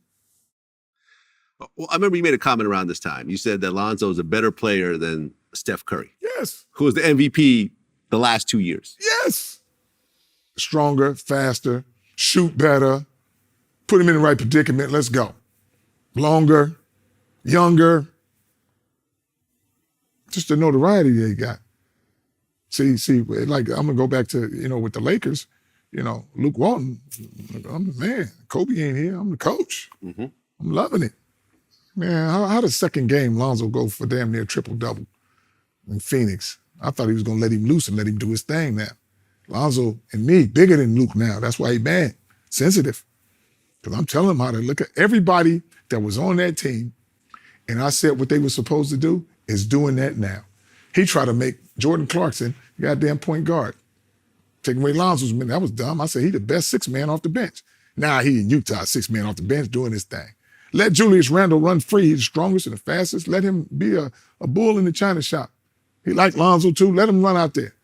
S1: Well, I remember you made a comment around this time. You said that Lonzo is a better player than Steph Curry,
S2: Yes.
S1: who was the MVP the last 2 years.
S2: Yes. Stronger, faster, shoot better, put him in the right predicament. Let's go. Longer, younger. Just the notoriety they got. See, like I'm gonna go back to, with the Lakers, Luke Walton, I'm the man. Kobe ain't here. I'm the coach.
S1: Mm-hmm.
S2: I'm loving it. Man, how the second game Lonzo go for damn near triple-double in Phoenix? I thought he was gonna let him loose and let him do his thing now. Lonzo and me, bigger than Luke now. That's why he mad, sensitive. Because I'm telling him how to look at everybody that was on that team, and I said what they were supposed to do is doing that now. He tried to make Jordan Clarkson goddamn point guard. Taking away Lonzo's minute. That was dumb. I said he the best 6-man off the bench. Now he in Utah, 6-man off the bench doing his thing. Let Julius Randle run free. He's the strongest and the fastest. Let him be a bull in the china shop. He like Lonzo too. Let him run out there.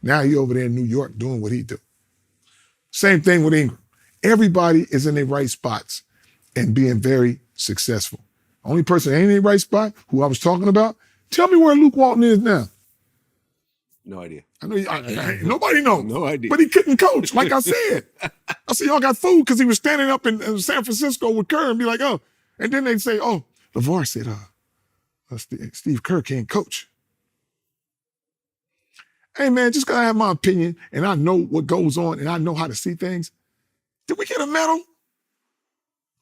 S2: Now he over there in New York doing what he do. Same thing with Ingram. Everybody is in their right spots and being very successful. Only person that ain't in the right spot, who I was talking about, tell me where Luke Walton is now.
S1: No idea.
S2: I know nobody knows.
S1: No idea.
S2: But he couldn't coach, like I said. I said, y'all got food because he was standing up in San Francisco with Kerr and be like, oh. And then they'd say, oh, LaVar said, Steve Kerr can't coach. Hey, man, just because I have my opinion and I know what goes on and I know how to see things. Did we get a medal?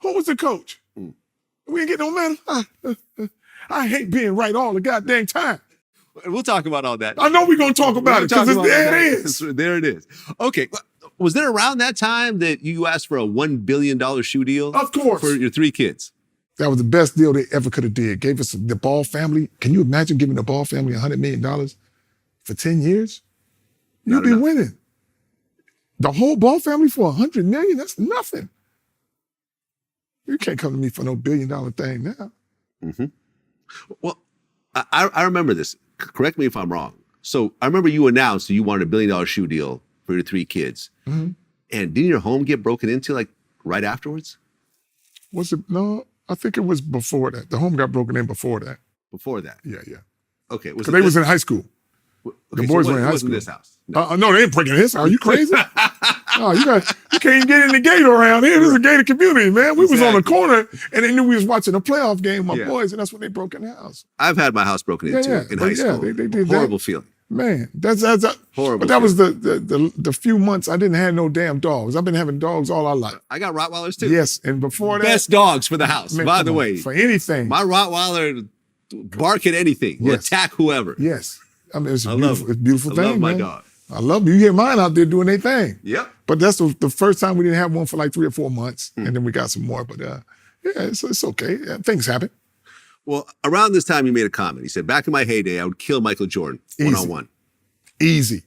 S2: Who was the coach? We didn't get no medal? I hate being right all the goddamn time.
S1: We'll talk about all that.
S2: I know we're going to talk about it because there it is.
S1: There it is. Okay. Was there around that time that you asked for a $1 billion shoe deal?
S2: Of course.
S1: For your 3 kids?
S2: That was the best deal they ever could have did. Gave us the Ball family. Can you imagine giving the Ball family $100 million for 10 years? You'd be winning. The whole Ball family for $100 million? That's nothing. You can't come to me for no $1 billion thing now.
S1: Mm-hmm. Well, I remember this. Correct me if I'm wrong. So I remember you announced that you wanted $1 billion shoe deal for your 3 kids. Mm-hmm. And didn't your home get broken into like right afterwards?
S2: Was it? No, I think it was before that. The home got broken in before that.
S1: Before that?
S2: Yeah.
S1: Okay.
S2: Because they was in high school.
S1: Okay,
S2: the boys were in high
S1: wasn't
S2: school.
S1: This house? No.
S2: No, they ain't breaking his house. Are you crazy? Oh, you can't even get in the gate around here. This is a gated community, man. We was on the corner and they knew we was watching a playoff game with my boys, and that's when they broke in the house.
S1: I've had my house broken into in high school.
S2: They did
S1: Horrible feeling.
S2: Man, that's
S1: Horrible.
S2: But that was the few months I didn't have no damn dogs. I've been having dogs all our life.
S1: I got Rottweilers too.
S2: Yes, and before that,
S1: best dogs for the house.
S2: Man,
S1: by the way,
S2: for anything,
S1: my Rottweiler bark at anything. Will attack whoever.
S2: Yes, I mean it's a beautiful thing.
S1: I love my
S2: man.
S1: dog.
S2: I love you. You hear mine out there doing their thing.
S1: Yep.
S2: But that's the first time we didn't have one for like 3 or 4 months, and then we got some more. But it's okay. Things happen.
S1: Well, around this time, you made a comment. He said, "Back in my heyday, I would kill Michael Jordan one-on-one."
S2: Easy.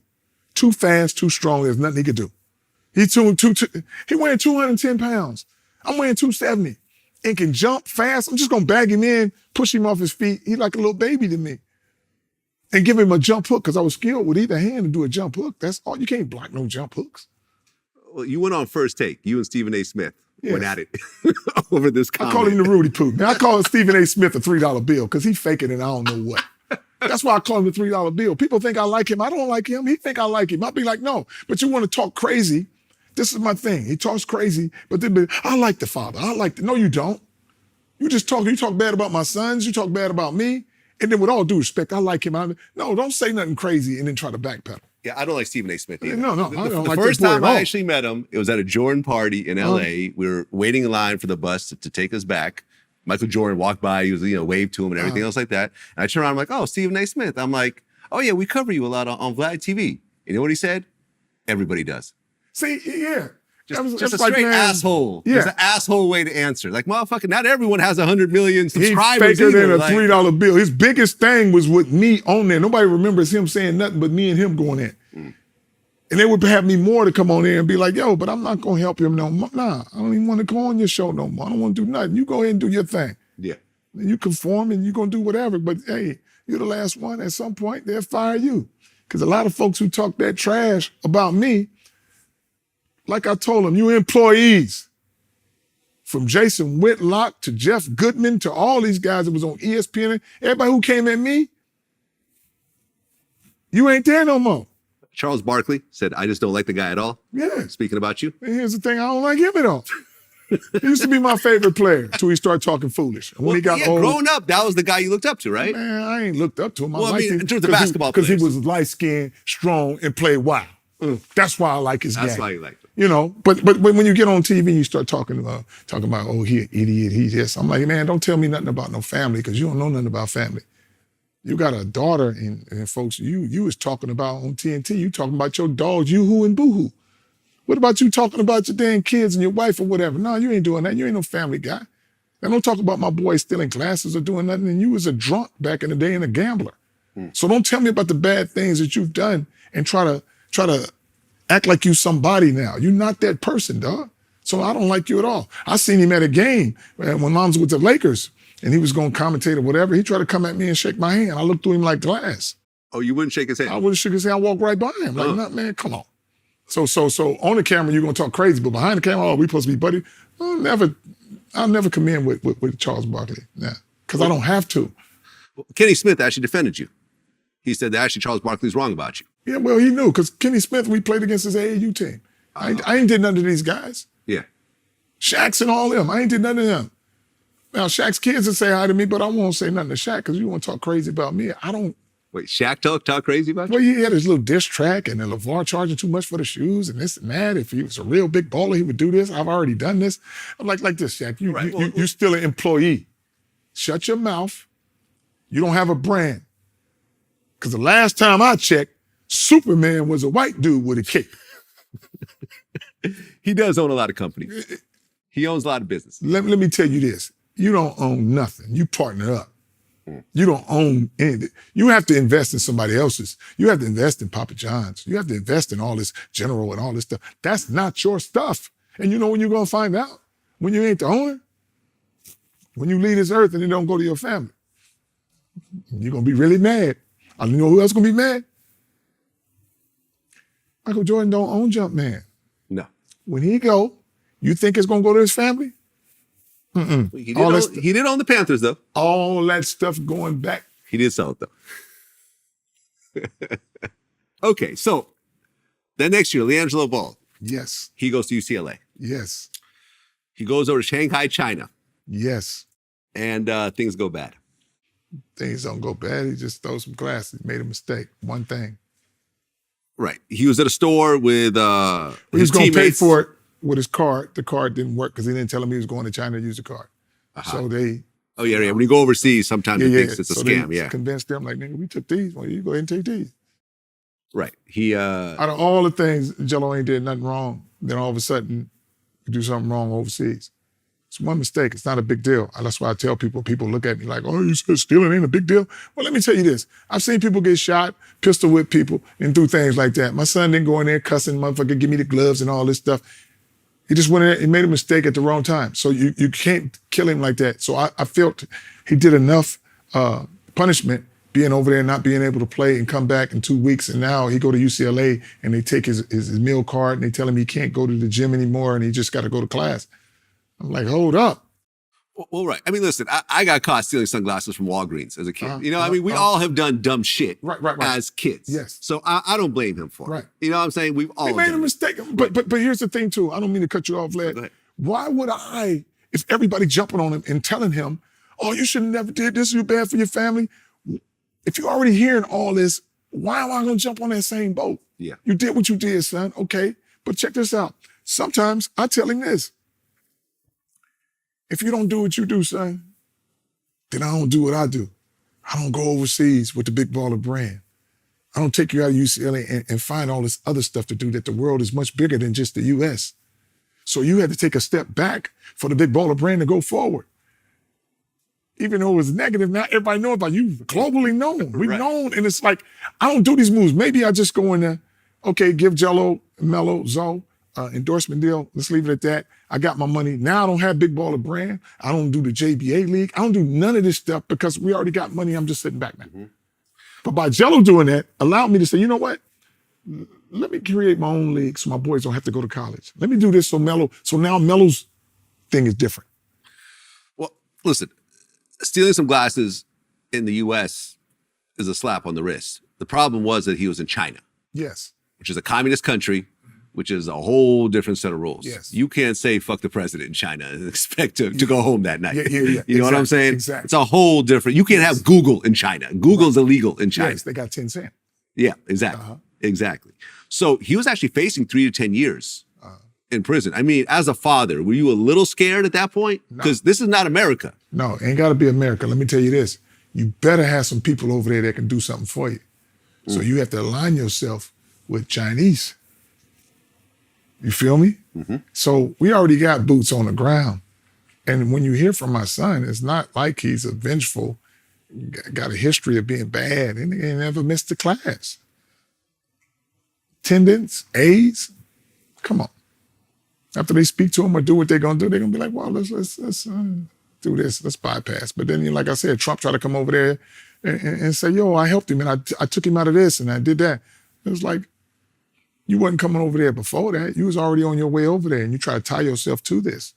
S2: Too fast, too strong. There's nothing he could do. He weighing 210 pounds. I'm weighing 270 and can jump fast. I'm just going to bag him in, push him off his feet. He's like a little baby to me. And give him a jump hook because I was skilled with either hand to do a jump hook. That's all. You can't block no jump hooks.
S1: Well, you went on First Take. You and Stephen A. Smith went at it over this comment.
S2: I call him the Rudy Poo. Now, I call Stephen A. Smith a $3 bill because he faking it and I don't know what. That's why I call him the $3 bill. People think I like him. I don't like him. He think I like him. I'll be like, no. But you want to talk crazy. This is my thing. He talks crazy, but then I like the father. No, you don't. You talk bad about my sons. You talk bad about me. And then with all due respect, I like him. No, don't say nothing crazy and then try to backpedal.
S1: Yeah, I don't like Stephen A. Smith either.
S2: No, I don't like
S1: the first
S2: that boy
S1: time
S2: at all.
S1: I actually met him, it was at a Jordan party in LA. We were waiting in line for the bus to take us back. Michael Jordan walked by, he was, waved to him and everything else like that. And I turned around, I'm like, oh, Stephen A. Smith. I'm like, oh yeah, we cover you a lot on Vlad TV. You know what he said? Everybody does.
S2: See, yeah.
S1: Just a straight asshole. Yeah. There's an asshole way to answer. Like, motherfucker, not everyone has 100 million subscribers.
S2: He's faker than a $3 bill. His biggest thing was with me on there. Nobody remembers him saying nothing but me and him going in. And they would have me more to come on there and be like, yo, but I'm not going to help him no more. Nah, I don't even want to go on your show no more. I don't want to do nothing. You go ahead and do your thing.
S1: Yeah.
S2: You conform and you're going to do whatever. But hey, you're the last one. At some point, they'll fire you. Because a lot of folks who talk that trash about me, like I told them, you employees. From Jason Whitlock to Jeff Goodman to all these guys that was on ESPN, everybody who came at me, you ain't there no more.
S1: Charles Barkley said, I just don't like the guy at all.
S2: Yeah.
S1: Speaking about you.
S2: And here's the thing, I don't like him at all. He used to be my favorite player until he started talking foolish. And when he got old,
S1: growing up, that was the guy you looked up to, right?
S2: Man, I ain't looked up to him.
S1: Well, I mean, in terms of basketball players.
S2: Because he was light-skinned, strong, and played wild. That's why I like his game.
S1: That's why you liked him.
S2: But when you get on TV, you start talking about, oh, he an idiot, he this. I'm like, man, don't tell me nothing about no family because you don't know nothing about family. You got a daughter, and folks, you was talking about on TNT, you talking about your dogs, Yoo-hoo and Boo-hoo. What about you talking about your damn kids and your wife or whatever? No, you ain't doing that. You ain't no family guy. And don't talk about my boy stealing glasses or doing nothing. And you was a drunk back in the day and a gambler. So don't tell me about the bad things that you've done and try to act like you somebody now. You're not that person, dog. So I don't like you at all. I seen him at a game when Lonzo was with the Lakers and he was going to commentate or whatever. He tried to come at me and shake my hand. I looked through him like glass.
S1: Oh, you wouldn't shake his hand?
S2: I wouldn't shake his hand. I walked right by him. Like, nah, man, come on. So on the camera, you're going to talk crazy, but behind the camera, we supposed to be buddy. I'll never come in with Charles Barkley. Nah, because I don't have to.
S1: Well, Kenny Smith actually defended you. He said that actually Charles Barkley's wrong about you.
S2: Yeah, well, he knew, because Kenny Smith, we played against his AAU team. I ain't did nothing to these guys.
S1: Yeah.
S2: Shaq's and all them. I ain't did nothing to them. Now, Shaq's kids will say hi to me, but I won't say nothing to Shaq because you want to talk crazy about me. I don't.
S1: Wait, Shaq talk crazy about you?
S2: Well, he had his little diss track and then LaVar charging too much for the shoes and this and that. If he was a real big baller, he would do this. I've already done this. I'm like this, Shaq. You're still an employee. Shut your mouth. You don't have a brand. Because the last time I checked, Superman was a white dude with a cape.
S1: He does own a lot of companies. He owns a lot of business.
S2: Let me tell you this. You don't own nothing. You partner up. You don't own anything. You have to invest in somebody else's. You have to invest in Papa John's. You have to invest in all this General and all this stuff. That's not your stuff. And you know when you're going to find out? When you ain't the owner? When you leave this earth and it don't go to your family. You're going to be really mad. I know who else going to be mad? Michael Jordan don't own Jumpman.
S1: No.
S2: When he go, you think it's going to go to his family?
S1: He did own the Panthers, though.
S2: All that stuff going back.
S1: He did sell it, though. Okay, so then next year, LiAngelo Ball
S2: Yes.
S1: He goes to UCLA.
S2: Yes.
S1: He goes over to Shanghai, China,
S2: Yes.
S1: and things go bad.
S2: Things don't go bad. He just throws some glasses. Made a mistake. One thing.
S1: Right. He was at a store with
S2: He was
S1: his
S2: going to pay
S1: teammates.
S2: for it with his card. The card didn't work because he didn't tell him he was going to China to use the card. So they...
S1: Oh, yeah, yeah. When you go overseas, sometimes it thinks it's a
S2: so
S1: scam,
S2: they
S1: yeah.
S2: convinced them, like, nigga, we took these. Well, you go ahead and take these.
S1: Right. He
S2: Out of all the things, Jello ain't did nothing wrong. Then all of a sudden, you do something wrong overseas. It's one mistake. It's not a big deal. That's why I tell people look at me like, oh, you said stealing ain't a big deal. Well, let me tell you this. I've seen people get shot, pistol whip people, and do things like that. My son didn't go in there cussing, motherfucker, give me the gloves and all this stuff. He just went in there, he made a mistake at the wrong time. So you can't kill him like that. So I felt he did enough punishment being over there, not being able to play and come back in 2 weeks. And now he go to UCLA and they take his meal card and they tell him he can't go to the gym anymore and he just got to go to class. I'm like, hold up.
S1: Well, right. I mean, listen, I got caught stealing sunglasses from Walgreens as a kid. I mean, we all have done dumb shit as kids.
S2: Yes.
S1: So I don't blame him for it.
S2: Right.
S1: You know what I'm saying? We've all
S2: He made a
S1: done it.
S2: mistake. But here's the thing, too. I don't mean to cut you off, Vlad.
S1: Go ahead.
S2: Why would I, if everybody jumping on him and telling him, oh, you should have never did this, you're bad for your family. If you're already hearing all this, why am I going to jump on that same boat?
S1: Yeah.
S2: You did what you did, son. Okay. But check this out. Sometimes I tell him this. If you don't do what you do, son, then I don't do what I do. I don't go overseas with the big baller brand. I don't take you out of UCLA and find all this other stuff to do, that the world is much bigger than just the US. So you had to take a step back for the big baller brand to go forward. Even though it was negative, now everybody knows about you, globally known. We're known, and it's like, I don't do these moves. Maybe I just go in there, okay, give Jello, Melo, Zoe, endorsement deal. Let's leave it at that. I got my money. Now I don't have big baller brand. I don't do the JBA league. I don't do none of this stuff because we already got money. I'm just sitting back now. But by Jello doing that, allowed me to say, you know what? Let me create my own league so my boys don't have to go to college. Let me do this so now Melo's thing is different.
S1: Well, listen, stealing some glasses in the U.S. is a slap on the wrist. The problem was that he was in China.
S2: Yes.
S1: Which is a communist country, which is a whole different set of rules.
S2: Yes.
S1: You can't say fuck the president in China and expect to go home that night.
S2: Yeah.
S1: You know what I'm saying?
S2: Exactly.
S1: It's a whole different, you can't have Google in China. Google's illegal in China.
S2: Yes, they got 10 cents.
S1: Yeah, exactly. Exactly. So he was actually facing 3 to 10 years in prison. I mean, as a father, were you a little scared at that point? Because this is not America.
S2: No, ain't got to be America. Let me tell you this. You better have some people over there that can do something for you. So you have to align yourself with Chinese. You feel me? So we already got boots on the ground. And when you hear from my son, it's not like he's a vengeful, got a history of being bad, and he ain't never missed a class. Attendance, A's, come on. After they speak to him or do what they're gonna do, they're gonna be like, well, let's do this, let's bypass. But then, like I said, Trump tried to come over there and say, yo, I helped him and I took him out of this and I did that. It was like, you wasn't coming over there before that. You was already on your way over there and you try to tie yourself to this.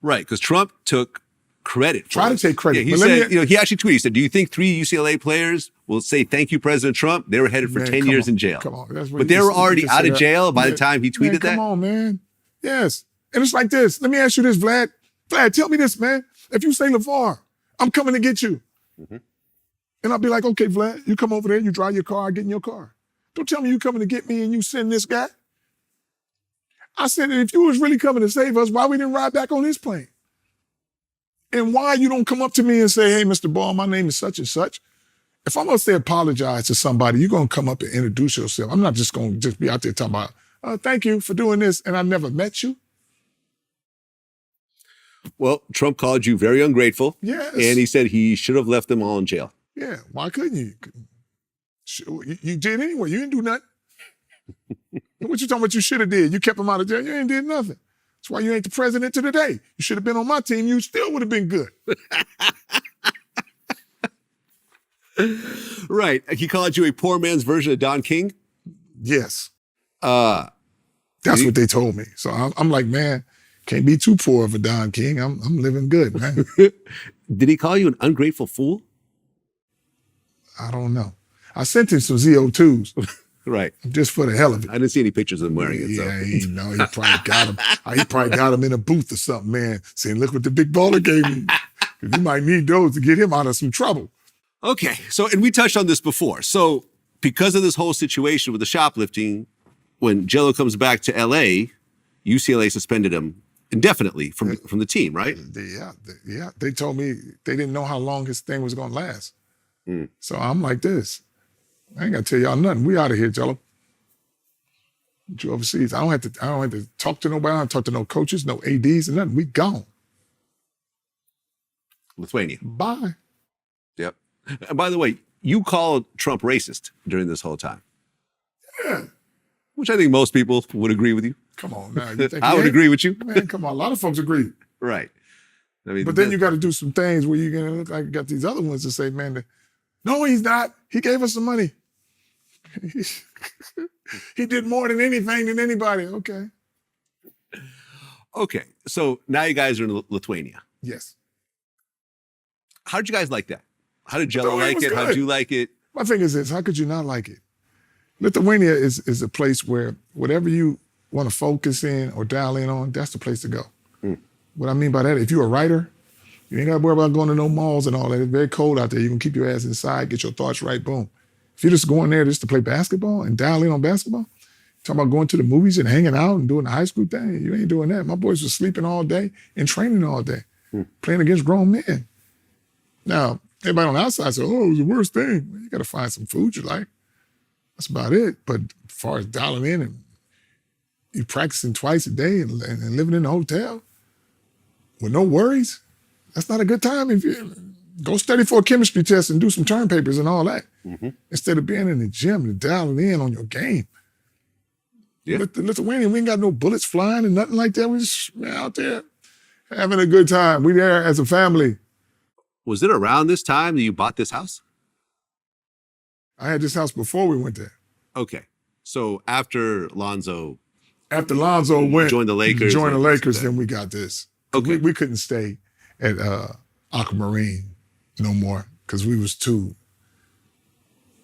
S1: Right, because Trump took credit.
S2: Try to take credit.
S1: Yeah, he said, he actually tweeted, he said, do you think 3 UCLA players will say, thank you, President Trump? They were headed for 10 years in jail.
S2: Come on.
S1: But they were already out of jail by the time he tweeted that?
S2: Come on, man. Yes. And it's like this. Let me ask you this, Vlad. Vlad, tell me this, man. If you say, LaVar, I'm coming to get you. And I'll be like, okay, Vlad, you come over there, you drive your car, I get in your car. Don't tell me you coming to get me and you send this guy. I said, if you was really coming to save us, why we didn't ride back on this plane? And why you don't come up to me and say, hey, Mr. Ball, my name is such and such. If I'm going to say apologize to somebody, you're going to come up and introduce yourself. I'm not just going to just be out there talking about, thank you for doing this, and I never met you.
S1: Well, Trump called you very ungrateful.
S2: Yes.
S1: And he said he should have left them all in jail.
S2: Yeah, why couldn't you? You did anyway. You didn't do nothing. What you talking about you should have did? You kept him out of jail. You ain't did nothing. That's why you ain't the president to today. You should have been on my team. You still would have been good.
S1: Right. He called you a poor man's version of Don King?
S2: Yes. That's what they told me. So I'm like, man, can't be too poor of a Don King. I'm living good, man.
S1: Did he call you an ungrateful fool?
S2: I don't know. I sent him some ZO2s.
S1: Right.
S2: just for the hell of it.
S1: I didn't see any pictures of him wearing it.
S2: Yeah,
S1: So.
S2: he probably got him. He probably got him in a booth or something, man. Saying, look what the big baller gave me. 'Cause you might need those to get him out of some trouble.
S1: Okay. So, and we touched on this before. So because of this whole situation with the shoplifting, when Jello comes back to LA, UCLA suspended him indefinitely from the team, right?
S2: Yeah. They told me they didn't know how long his thing was going to last. So I'm like this. I ain't got to tell y'all nothing. We out of here, Jello. You overseas. I don't have to talk to nobody. I don't talk to no coaches, no ADs, and nothing. We gone.
S1: Lithuania.
S2: Bye.
S1: Yep. And by the way, you called Trump racist during this whole time.
S2: Yeah.
S1: Which I think most people would agree with you.
S2: Come on now. You think
S1: I would agree with you.
S2: Man, come on. A lot of folks agree.
S1: Right. I mean,
S2: But then you got to do some things where you're going to look like you got these other ones to say, man, no, he's not. He gave us some money. He did more than anything than anybody. Okay.
S1: Okay. So now you guys are in Lithuania.
S2: Yes.
S1: How did you guys like that? How did Jello
S2: Lithuania
S1: like
S2: was
S1: it? How
S2: good.
S1: did you like it?
S2: My thing is this. How could you not like it? Lithuania is a place where whatever you want to focus in or dial in on, that's the place to go. What I mean by that, if you're a writer, you ain't got to worry about going to no malls and all that. It's very cold out there. You can keep your ass inside, get your thoughts right, boom. If you're just going there just to play basketball and dial in on basketball, talking about going to the movies and hanging out and doing the high school thing, you ain't doing that. My boys were sleeping all day and training all day, playing against grown men. Now, everybody on the outside says, oh, it was the worst thing. Well, you got to find some food you like. That's about it. But as far as dialing in and you practicing twice a day and living in a hotel with no worries, that's not a good time. If you go study for a chemistry test and do some term papers and all that, instead of being in the gym and dialing in on your game.
S1: Yeah.
S2: Lithuania, we ain't got no bullets flying and nothing like that. We just out there having a good time. We there as a family.
S1: Was it around this time that you bought this house?
S2: I had this house before we went there.
S1: Okay. So after Lonzo
S2: went,
S1: joined the Lakers,
S2: then we got this.
S1: Okay.
S2: We couldn't stay at Aquamarine no more because we was too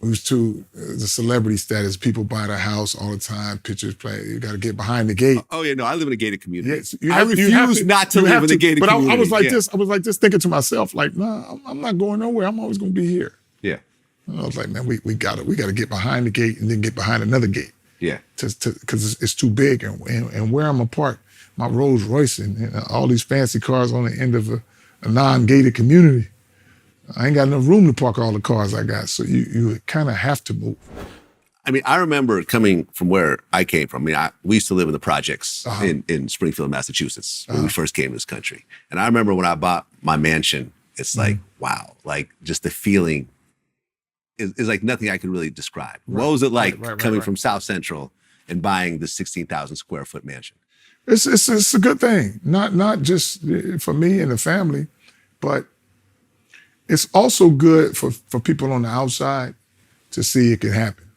S2: the celebrity status. People buy the house all the time, pictures play. You got to get behind the gate.
S1: Oh yeah, no, I live in a gated community.
S2: Yes,
S1: I refuse not to live in a gated community.
S2: But I was like this. I was like this, thinking to myself, like, nah, I'm not going nowhere. I'm always going to be here.
S1: Yeah.
S2: And I was like, man, we got to get behind the gate and then get behind another gate.
S1: Yeah.
S2: Because it's too big, and where I'm parked, my Rolls Royce and all these fancy cars on the end of a non-gated community. I ain't got enough room to park all the cars I got, so you kind of have to move.
S1: I mean, I remember coming from where I came from. I mean, we used to live in the projects in Springfield, Massachusetts, when we first came to this country. And I remember when I bought my mansion, it's like, wow, like just the feeling is like nothing I could really describe. Right. What was it like coming from South Central and buying the 16,000 square foot mansion?
S2: It's a good thing, not just for me and the family, but it's also good for people on the outside to see it can happen.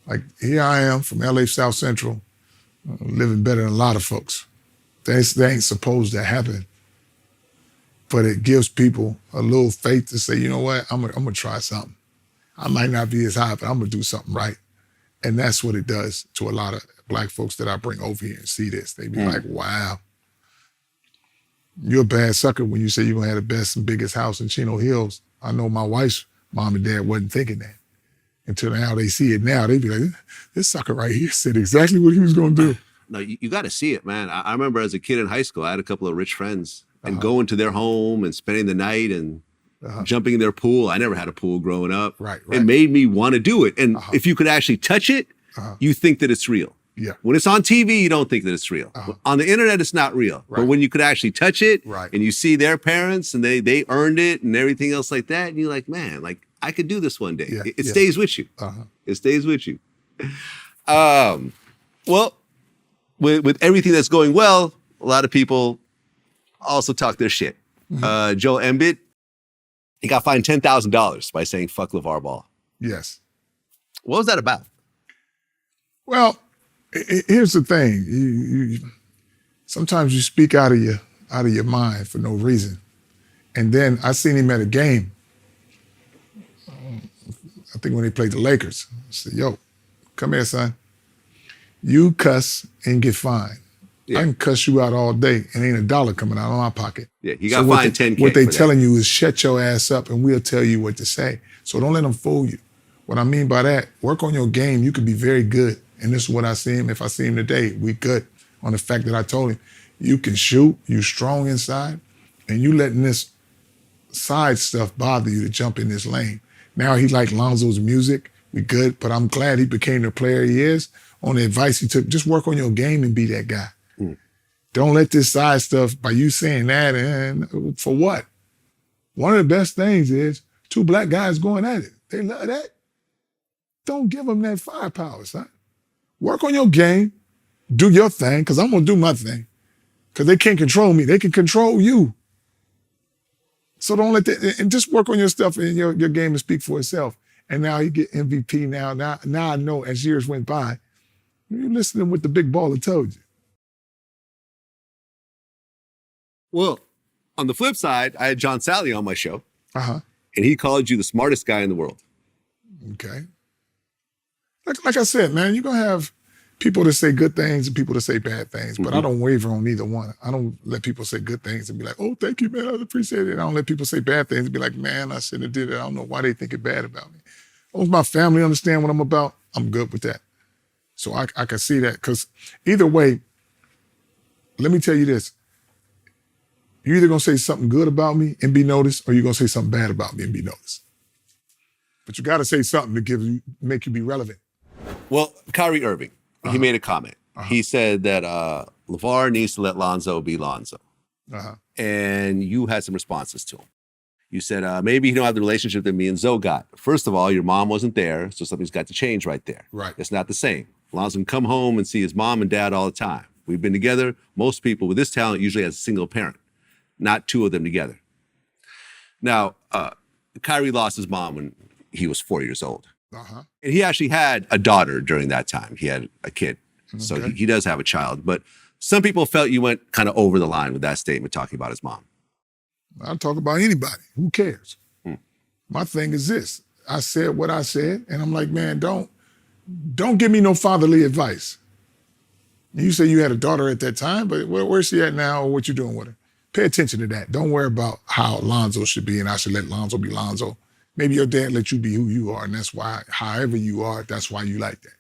S2: Like here I am from LA South Central, living better than a lot of folks. That ain't supposed to happen, but it gives people a little faith to say, you know what, I'm gonna try something. I might not be as high, but I'm gonna do something right. And that's what it does to a lot of Black folks that I bring over here and see this. They be like, wow, you're a bad sucker when you say you're gonna have the best and biggest house in Chino Hills. I know my wife's mom and dad wasn't thinking that. Until now they see it now, they be like, this sucker right here said exactly what he was gonna do.
S1: No, you got to see it, man. I remember as a kid in high school, I had a couple of rich friends and going to their home and spending the night and jumping in their pool. I never had a pool growing up.
S2: Right.
S1: It made me want to do it. And if you could actually touch it, you think that it's real.
S2: Yeah.
S1: When it's on TV, you don't think that it's real. On the internet, it's not real.
S2: Right.
S1: But when you could actually touch it
S2: and
S1: you see their parents and they earned it and everything else like that, and you're like, man, like I could do this one day.
S2: Yeah.
S1: It stays with you. It stays with you. Well, with everything that's going well, a lot of people also talk their shit. Joel Embiid, he got fined $10,000 by saying fuck LaVar Ball.
S2: Yes.
S1: What was that about?
S2: Well, here's the thing. You sometimes you speak out of your mind for no reason. And then I seen him at a game. I think when they played the Lakers. I said, yo, come here, son. You cuss and get fined.
S1: Yeah.
S2: I can cuss you out all day and ain't a dollar coming out of my pocket.
S1: Yeah, you got fined 10K.
S2: What they
S1: for that.
S2: telling you is shut your ass up and we'll tell you what to say. So don't let them fool you. What I mean by that, work on your game. You can be very good. And this is what I see him. If I see him today, we good on the fact that I told him, you can shoot, you strong inside, and you letting this side stuff bother you to jump in this lane. Now he like Lonzo's music. We good, but I'm glad he became the player he is. On the advice he took, just work on your game and be that guy. Don't let this side stuff, by you saying that, and for what? One of the best things is 2 black guys going at it. They love that. Don't give them that firepower, son. Work on your game, do your thing, because I'm going to do my thing. Because they can't control me. They can control you. So don't let that, and just work on your stuff and your game to speak for itself. And now he get MVP now. Now I know as years went by, you're listening what the big baller told you.
S1: Well, on the flip side, I had John Sally on my show.
S2: Uh-huh.
S1: And he called you the smartest guy in the world.
S2: Okay. Like I said, man, you're going to have people that say good things and people that say bad things, but I don't waver on either one. I don't let people say good things and be like, oh, thank you, man, I appreciate it. I don't let people say bad things and be like, man, I shouldn't have did it. I don't know why they think it bad about me. As long as my family understand what I'm about, I'm good with that. So I can see that, because either way, let me tell you this. You're either going to say something good about me and be noticed, or you're going to say something bad about me and be noticed. But you got to say something to make you be relevant.
S1: Well, Kyrie Irving, he made a comment. He said that LaVar needs to let Lonzo be Lonzo. And you had some responses to him. You said, maybe you don't have the relationship that me and Zoe got. First of all, your mom wasn't there, so something's got to change right there.
S2: Right.
S1: It's not the same. Lonzo can come home and see his mom and dad all the time. We've been together. Most people with this talent usually has a single parent, not 2 of them together. Now, Kyrie lost his mom when he was 4 years old. And he actually had a daughter during that time. He had a kid. So he does have a child. But some people felt you went kind of over the line with that statement talking about his mom.
S2: I'll talk about anybody. Who cares? My thing is this. I said what I said, and I'm like, man, don't give me no fatherly advice. You say you had a daughter at that time, but where's she at now, or what you doing with her? Pay attention to that. Don't worry about how Lonzo should be, and I should let Lonzo be Lonzo. Maybe your dad let you be who you are, and that's why, however you are, that's why you like that.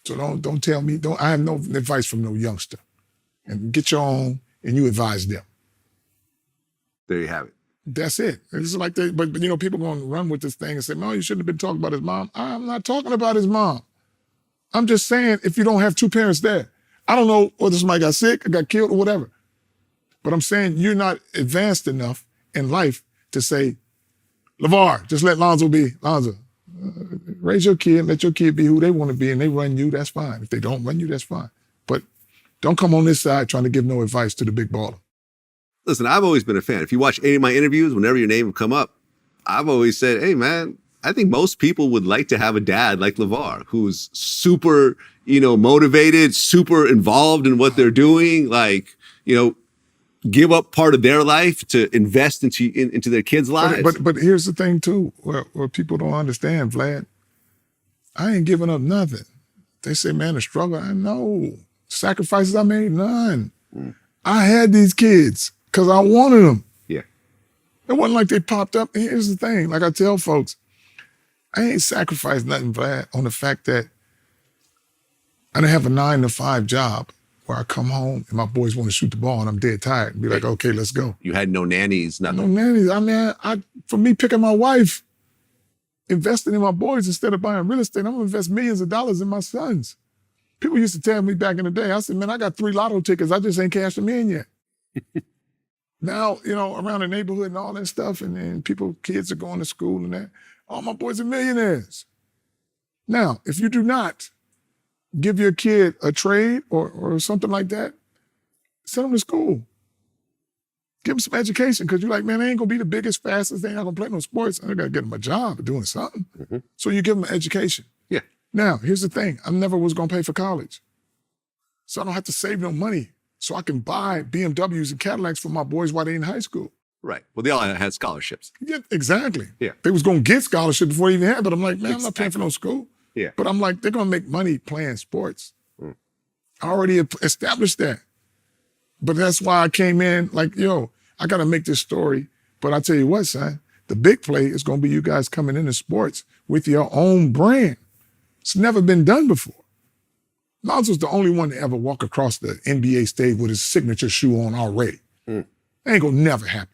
S2: So don't tell me, I have no advice from no youngster. And get your own, and you advise them.
S1: There you have it.
S2: That's it. It's like but you know, people going to run with this thing and say, no, you shouldn't have been talking about his mom. I'm not talking about his mom. I'm just saying, if you don't have 2 parents there, I don't know whether somebody got sick or got killed or whatever. But I'm saying you're not advanced enough in life to say, LaVar, just let Lonzo be Lonzo. Raise your kid, let your kid be who they want to be, and they run you, that's fine. If they don't run you, that's fine. But don't come on this side trying to give no advice to the big baller.
S1: Listen, I've always been a fan. If you watch any of my interviews, whenever your name would come up, I've always said, hey, man, I think most people would like to have a dad like LaVar, who's super, motivated, super involved in what they're doing, give up part of their life to invest into their kids' lives.
S2: But here's the thing, too, where people don't understand, Vlad. I ain't giving up nothing. They say, man, the struggle, I know. Sacrifices I made, none. I had these kids because I wanted them.
S1: Yeah.
S2: It wasn't like they popped up. And here's the thing, like I tell folks, I ain't sacrificed nothing, Vlad, on the fact that I didn't have a 9-to-5 job where I come home and my boys want to shoot the ball and I'm dead tired and be like, okay, let's go.
S1: You had no nannies, nothing.
S2: No nannies. I mean, for me picking my wife, investing in my boys instead of buying real estate, I'm gonna invest millions of dollars in my sons. People used to tell me back in the day, I said, man, I got 3 lotto tickets. I just ain't cashed them in yet. Now, around the neighborhood and all that stuff, and kids are going to school and that, all my boys are millionaires. Now, if you do not give your kid a trade or something like that, send them to school. Give them some education, because you're like, man, they ain't gonna be the biggest, fastest, they ain't not gonna play no sports. I gotta get them a job or doing something. So you give them an education.
S1: Yeah.
S2: Now, here's the thing. I never was gonna pay for college. So I don't have to save no money so I can buy BMWs and Cadillacs for my boys while they're in high school.
S1: Right. Well, they all had scholarships.
S2: Yeah, exactly.
S1: Yeah.
S2: They was gonna get scholarships before they even had, but I'm like, man, I'm not paying for no school.
S1: Yeah.
S2: But I'm like, they're gonna make money playing sports. I already established that. But that's why I came in like, yo, I gotta make this story. But I tell you what, son, the big play is gonna be you guys coming into sports with your own brand. It's never been done before. Lonzo's the only one to ever walk across the NBA stage with his signature shoe on already. That ain't gonna never happen.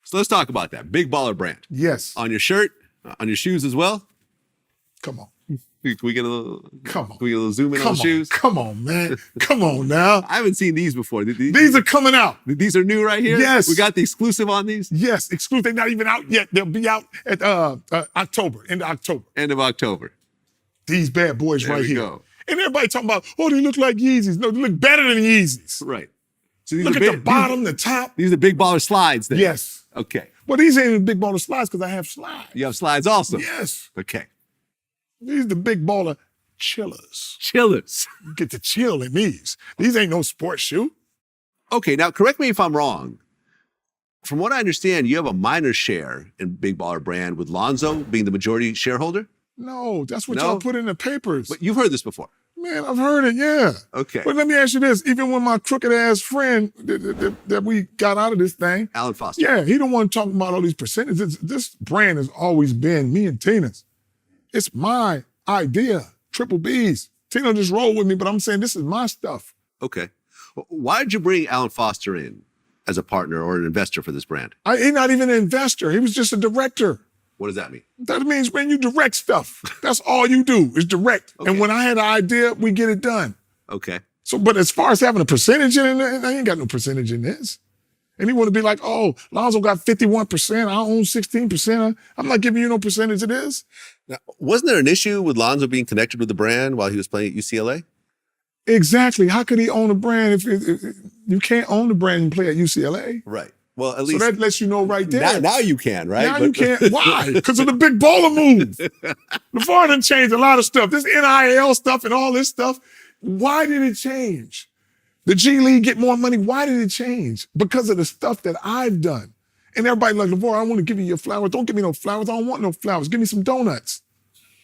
S1: So let's talk about that. Big baller brand.
S2: Yes.
S1: On your shirt, on your shoes as well.
S2: Come on.
S1: Can we get a little?
S2: Come on.
S1: Can we get a little zoom in on the shoes?
S2: Come on, man. Come on now.
S1: I haven't seen these before.
S2: These are coming out.
S1: These are new right here?
S2: Yes.
S1: We got the exclusive on these?
S2: Yes, exclusive. They're not even out yet. They'll be out at October, end of October.
S1: End of October.
S2: These bad boys
S1: There
S2: right
S1: we
S2: here.
S1: go.
S2: And everybody talking about, oh, they look like Yeezys. No, they look better than Yeezys.
S1: Right. So these
S2: Look
S1: are
S2: at the bottom, the top.
S1: These are big baller slides then?
S2: Yes.
S1: Okay.
S2: Well, these ain't even big baller slides because I have slides.
S1: You have slides also?
S2: Yes.
S1: Okay.
S2: These the big baller chillers.
S1: Chillers.
S2: You get to chill in these. These ain't no sports shoe.
S1: Okay, now correct me if I'm wrong. From what I understand, you have a minor share in Big Baller Brand with Lonzo being the majority shareholder?
S2: No, that's what
S1: No?
S2: y'all put in the papers.
S1: But you've heard this before.
S2: Man, I've heard it, yeah.
S1: Okay.
S2: But let me ask you this. Even when my crooked ass friend that we got out of this thing,
S1: Alan Foster.
S2: yeah, he don't want to talk about all these percentages. This brand has always been me and Tina's. It's my idea, Triple B's. Tina just rolled with me, but I'm saying this is my stuff.
S1: Okay. Why did you bring Alan Foster in as a partner or an investor for this brand?
S2: He's not even an investor. He was just a director.
S1: What does that mean?
S2: That means when you direct stuff, that's all you do is direct.
S1: Okay.
S2: And when I had an idea, we get it done.
S1: Okay.
S2: So, but as far as having a percentage in it, I ain't got no percentage in this. And he want to be like, oh, Lonzo got 51%, I own 16%. I'm not giving you no percentage of this.
S1: Now, wasn't there an issue with Lonzo being connected with the brand while he was playing at UCLA?
S2: Exactly. How could he own a brand if you can't own the brand and play at UCLA?
S1: Right. Well, at
S2: So
S1: least
S2: that lets you know right there.
S1: now you can, right?
S2: Now you can't. Why? Because of the big baller move. LaVar done changed a lot of stuff. This NIL stuff and all this stuff. Why did it change? The G League get more money. Why did it change? Because of the stuff that I've done. And everybody like, LaVar, I want to give you your flowers. Don't give me no flowers. I don't want no flowers. Give me some donuts.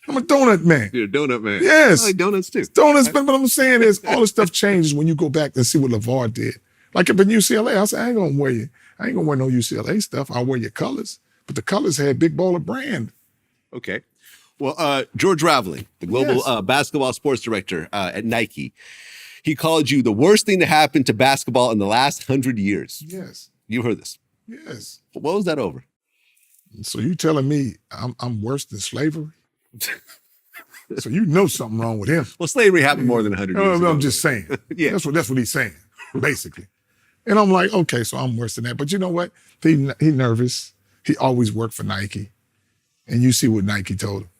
S2: I'm a donut man.
S1: You're a donut man.
S2: Yes.
S1: I like donuts too.
S2: Donuts, but what I'm saying is all this stuff changes when you go back and see what LaVar did. Like up in UCLA, I said, I ain't gonna wear no UCLA stuff. I'll wear your colors. But the colors had Big Baller Brand.
S1: Okay. Well, George Raveling, the global
S2: Yes.
S1: basketball sports director at Nike, he called you the worst thing to happen to basketball in the last 100 years.
S2: Yes.
S1: You heard this.
S2: Yes.
S1: What was that over?
S2: So you telling me I'm worse than slavery? So you know something wrong with him.
S1: Well, slavery happened more than 100 years ago.
S2: I'm just saying.
S1: Yeah.
S2: That's what he's saying, basically. And I'm like, okay, so I'm worse than that. But you know what? He nervous. He always worked for Nike. And you see what Nike told him.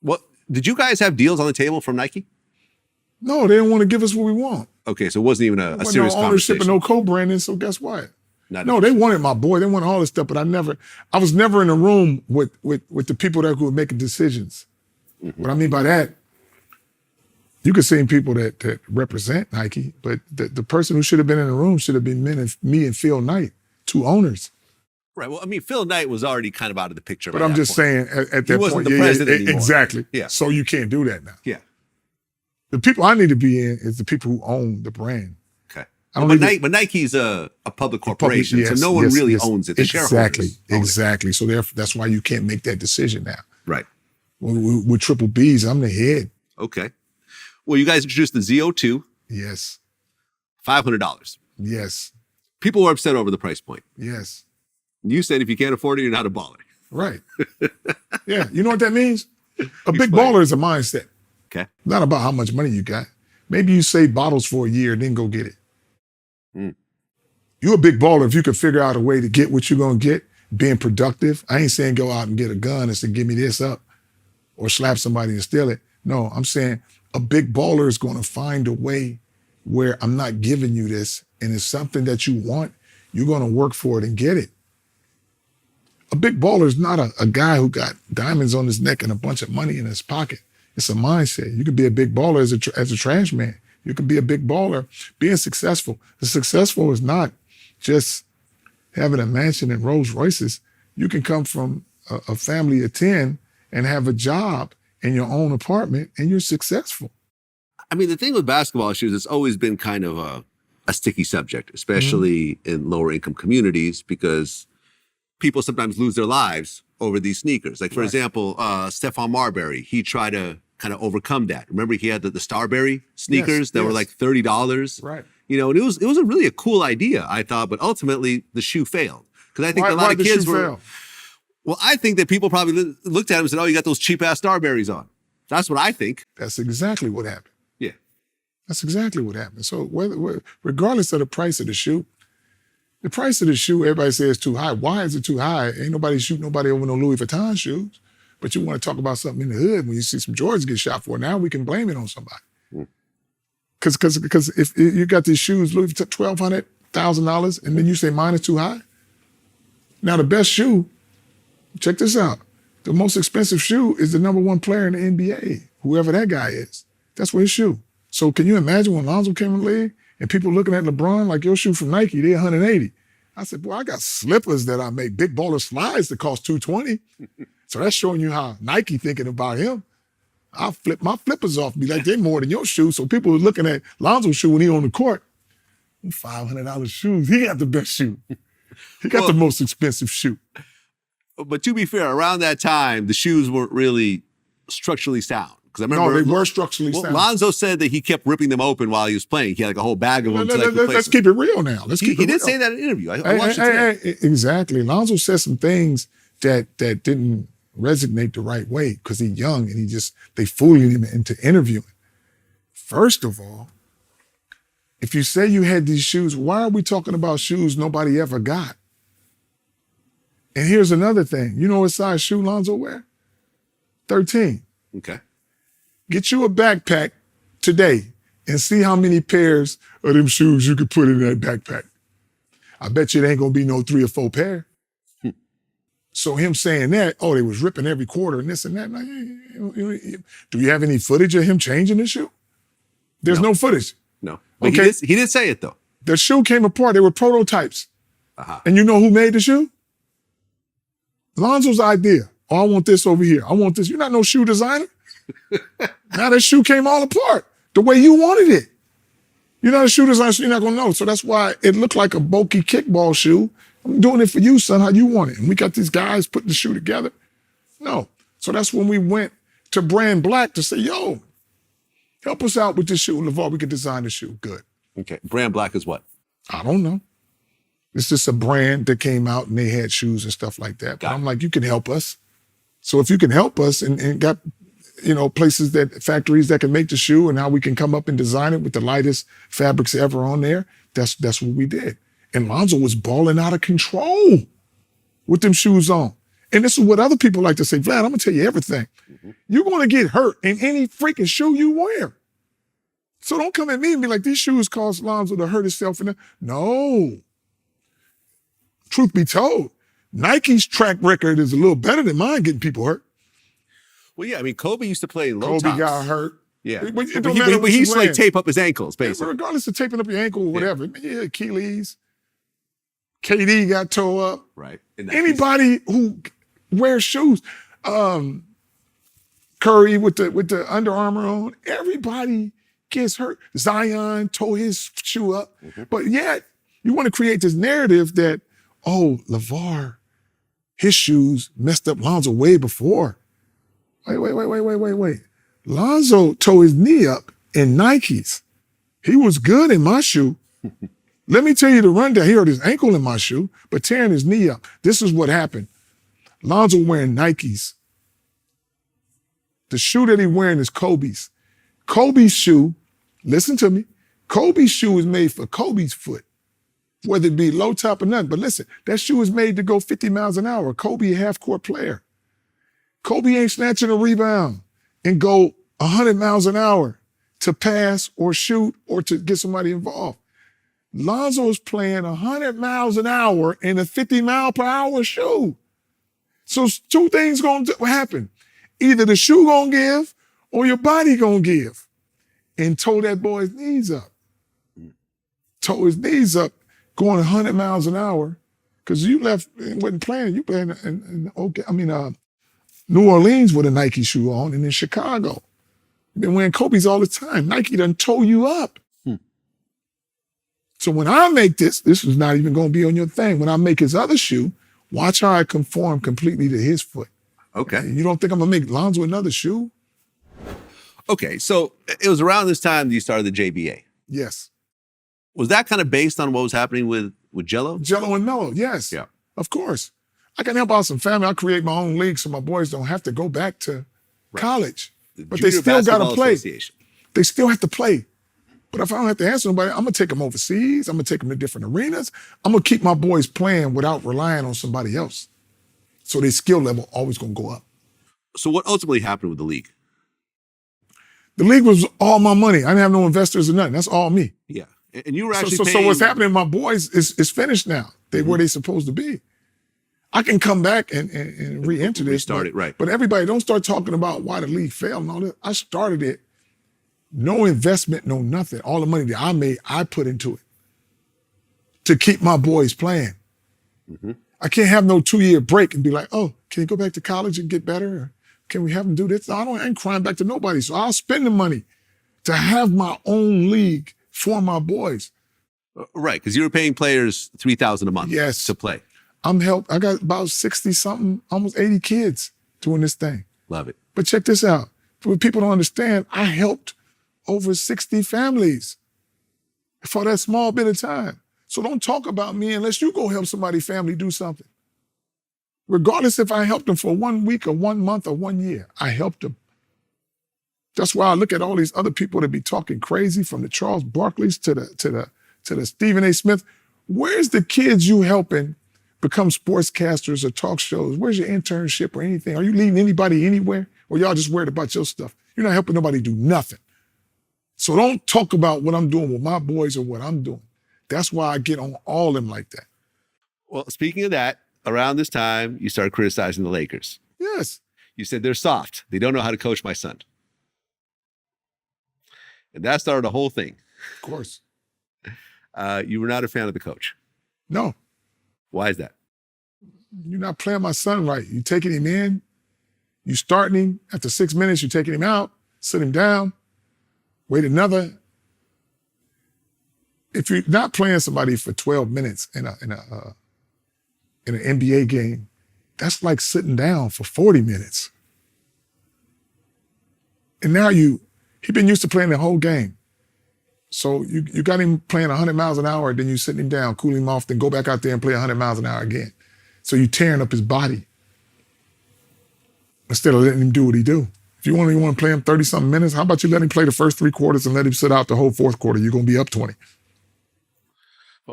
S1: What did you guys have deals on the table from Nike?
S2: No, they didn't want to give us what we want.
S1: Okay, so it wasn't even a serious
S2: no ownership
S1: conversation.
S2: and no co-branding, so guess what?
S1: Not
S2: No, they wanted my boy. They wanted all this stuff, but I was never in a room with the people that were making decisions.
S1: Mm-hmm.
S2: What I mean by that, you could see people that represent Nike, but the person who should have been in the room should have been me and Phil Knight, two owners.
S1: Right. Well, I mean, Phil Knight was already kind of out of the picture.
S2: But
S1: by
S2: I'm
S1: that
S2: just
S1: point.
S2: saying, at that
S1: wasn't
S2: point,
S1: the president anymore.
S2: exactly.
S1: Yeah.
S2: So you can't do that now.
S1: Yeah.
S2: The people I need to be in is the people who own the brand.
S1: Okay.
S2: I don't
S1: But,
S2: need to-
S1: but Nike's a public corporation,
S2: yes,
S1: so no one
S2: yes,
S1: really
S2: yes.
S1: owns it. The
S2: Exactly.
S1: shareholders own it.
S2: Exactly. So that's why you can't make that decision now.
S1: Right.
S2: With Triple B's, I'm the head.
S1: Okay. Well, you guys introduced the ZO2,
S2: Yes.
S1: $500.
S2: Yes.
S1: People were upset over the price point.
S2: Yes.
S1: You said if you can't afford it, you're not a baller.
S2: Right. Yeah. You know what that means? A big
S1: Explain.
S2: baller is a mindset.
S1: Okay.
S2: Not about how much money you got. Maybe you save bottles for a year and then go get it.
S1: Mm.
S2: You're a big baller if you can figure out a way to get what you're going to get, being productive. I ain't saying go out and get a gun and say, give me this up or slap somebody and steal it. No, I'm saying a big baller is going to find a way where I'm not giving you this and it's something that you want, you're going to work for it and get it. A big baller is not a guy who got diamonds on his neck and a bunch of money in his pocket. It's a mindset. You could be a big baller as a trash man. You could be a big baller being successful. The successful is not just having a mansion and Rolls Royces. You can come from a family of 10 and have a job in your own apartment and you're successful.
S1: I mean, the thing with basketball shoes, it's always been kind of a sticky subject, especially in lower income communities, because people sometimes lose their lives over these sneakers. Like, for example, Stephon Marbury, he tried to kind of overcome that. Remember, he had the Starberry sneakers that were like $30.
S2: Right.
S1: You know, and it was a cool idea, I thought, but ultimately the shoe failed. Because I think a lot of kids were. Fail? Well, I think that people probably looked at him and said, "Oh, you got those cheap ass Starberries on." That's what I think.
S2: That's exactly what happened.
S1: Yeah.
S2: That's exactly what happened. So regardless of the price of the shoe, everybody says is too high. Why is it too high? Ain't nobody shoot nobody over no Louis Vuitton shoes. But you want to talk about something in the hood when you see some Jordans get shot for, now we can blame it on somebody. Because if you got these shoes, Louis Vuitton, $1,200, $1,000, and then you say mine is too high. Now the best shoe, check this out. The most expensive shoe is the #1 player in the NBA, whoever that guy is. That's what his shoe. So can you imagine when Lonzo came in the league and people looking at LeBron like your shoe from Nike, they're 180. I said, boy, I got slippers that I make, big baller slides that cost $220. So that's showing you how Nike thinking about him. I'll flip my flippers off, be like, they're more than your shoes. So people were looking at Lonzo's shoe when he on the court. $500 shoes. He got the best shoe. He got the most expensive shoe.
S1: But to be fair, around that time, the shoes weren't really structurally sound. Because I remember,
S2: no, they were structurally sound.
S1: Lonzo said that he kept ripping them open while he was playing. He had like a whole bag of them.
S2: Let's keep it real now. He
S1: did say that in an interview. I watched it today.
S2: Exactly. Lonzo said some things that didn't resonate the right way because he's young and they fooled him into interviewing. First of all, if you say you had these shoes, why are we talking about shoes nobody ever got? And here's another thing. You know what size shoe Lonzo wear? 13.
S1: Okay.
S2: Get you a backpack today and see how many pairs of them shoes you could put in that backpack. I bet you it ain't gonna be no 3 or 4 pair. So him saying that, they was ripping every quarter and this and that. Like, do you have any footage of him changing the shoe? There's no footage.
S1: No. But okay. He did say it though.
S2: The shoe came apart. They were prototypes. And you know who made the shoe? Lonzo's idea. I want this over here. I want this. You're not no shoe designer. Now that shoe came all apart the way you wanted it. You're not a shoe designer, so you're not gonna know. So that's why it looked like a bulky kickball shoe. I'm doing it for you, son, how you want it. And we got these guys putting the shoe together. No. So that's when we went to Brand Black to say, yo, help us out with this shoe. LaVar, we can design the shoe. Good.
S1: Okay. Brand Black is what?
S2: I don't know. It's just a brand that came out and they had shoes and stuff like that. But I'm like, you can help us. So if you can help us and got, places factories that can make the shoe and how we can come up and design it with the lightest fabrics ever on there, that's what we did. And Lonzo was balling out of control with them shoes on. And this is what other people like to say, Vlad, I'm gonna tell you everything. You're gonna get hurt in any freaking shoe you wear. So don't come at me and be like, these shoes caused Lonzo to hurt himself. No. Truth be told, Nike's track record is a little better than mine getting people hurt.
S1: Well, yeah, I mean, Kobe used to play low tops.
S2: Kobe got hurt.
S1: Yeah. But he used to like tape up his ankles, basically.
S2: Regardless of taping up your ankle or whatever. Yeah, Achilles. KD got tore up.
S1: Right.
S2: Anybody who wears shoes, Curry with the Under Armour on, everybody gets hurt. Zion tore his shoe up. But yet, you want to create this narrative that, LaVar, his shoes messed up Lonzo way before. Wait. Lonzo tore his knee up in Nikes. He was good in my shoe. Let me tell you the rundown. He hurt his ankle in my shoe, but tearing his knee up. This is what happened. Lonzo wearing Nikes. The shoe that he wearing is Kobe's. Kobe's shoe, listen to me, Kobe's shoe is made for Kobe's foot, whether it be low top or nothing. But listen, that shoe is made to go 50 miles an hour. Kobe a half-court player. Kobe ain't snatching a rebound and go 100 miles an hour to pass or shoot or to get somebody involved. Lonzo is playing 100 miles an hour in a 50 mile per hour shoe. So 2 things gonna happen. Either the shoe gonna give or your body gonna give. And tore that boy's knees up. Tore his knees up going 100 miles an hour because you left and wasn't playing. You playing New Orleans with a Nike shoe on, and in Chicago, been wearing Kobe's all the time. Nike done tow you up. So when I make this is not even going to be on your thing. When I make his other shoe, watch how I conform completely to his foot.
S1: Okay.
S2: You don't think I'm going to make Lonzo another shoe?
S1: Okay. So it was around this time that you started the JBA.
S2: Yes.
S1: Was that kind of based on what was happening with Jello?
S2: Jello and Melo, yes.
S1: Yeah.
S2: Of course. I can help out some family. I create my own league so my boys don't have to go back to college. But they still got to play. They still have to play. But if I don't have to answer nobody, I'm going to take them overseas. I'm going to take them to different arenas. I'm going to keep my boys playing without relying on somebody else. So their skill level always going to go up.
S1: So what ultimately happened with the league?
S2: The league was all my money. I didn't have no investors or nothing. That's all me.
S1: Yeah. And you were actually
S2: So what's happening, my boys is finished now. They where they supposed to be. I can come back and re-enter this.
S1: Restart it, right.
S2: But everybody, don't start talking about why the league failed and all that. I started it. No investment, no nothing. All the money that I made, I put into it to keep my boys playing. I can't have no 2-year break and be like, oh, can you go back to college and get better? Or can we have them do this? I ain't crying back to nobody. So I'll spend the money to have my own league for my boys.
S1: Right, because you were paying players $3,000 a month to play.
S2: I got about 60 something, almost 80 kids doing this thing.
S1: Love it.
S2: But check this out. For people don't understand, I helped over 60 families for that small bit of time. So don't talk about me unless you go help somebody's family do something. Regardless if I helped them for 1 week or 1 month or 1 year, I helped them. That's why I look at all these other people that be talking crazy, from the Charles Barkleys to the Stephen A. Smith. Where's the kids you helping become sportscasters or talk shows? Where's your internship or anything? Are you leading anybody anywhere? Or y'all just worried about your stuff? You're not helping nobody do nothing. So don't talk about what I'm doing with my boys or what I'm doing. That's why I get on all them like that.
S1: Well, speaking of that, around this time, you started criticizing the Lakers.
S2: Yes.
S1: You said they're soft. They don't know how to coach my son. And that started a whole thing.
S2: Of course.
S1: You were not a fan of the coach.
S2: No.
S1: Why is that?
S2: You're not playing my son right. You taking him in, you starting him. After 6 minutes, you're taking him out, sit him down, wait another. If you're not playing somebody for 12 minutes in an NBA game, that's like sitting down for 40 minutes. And now he been used to playing the whole game. So you got him playing 100 miles an hour, then you sitting him down, cool him off, then go back out there and play 100 miles an hour again. So you tearing up his body instead of letting him do what he do. If you only want to play him 30-something minutes, how about you let him play the first 3 quarters and let him sit out the whole 4th quarter? You're going to be up 20.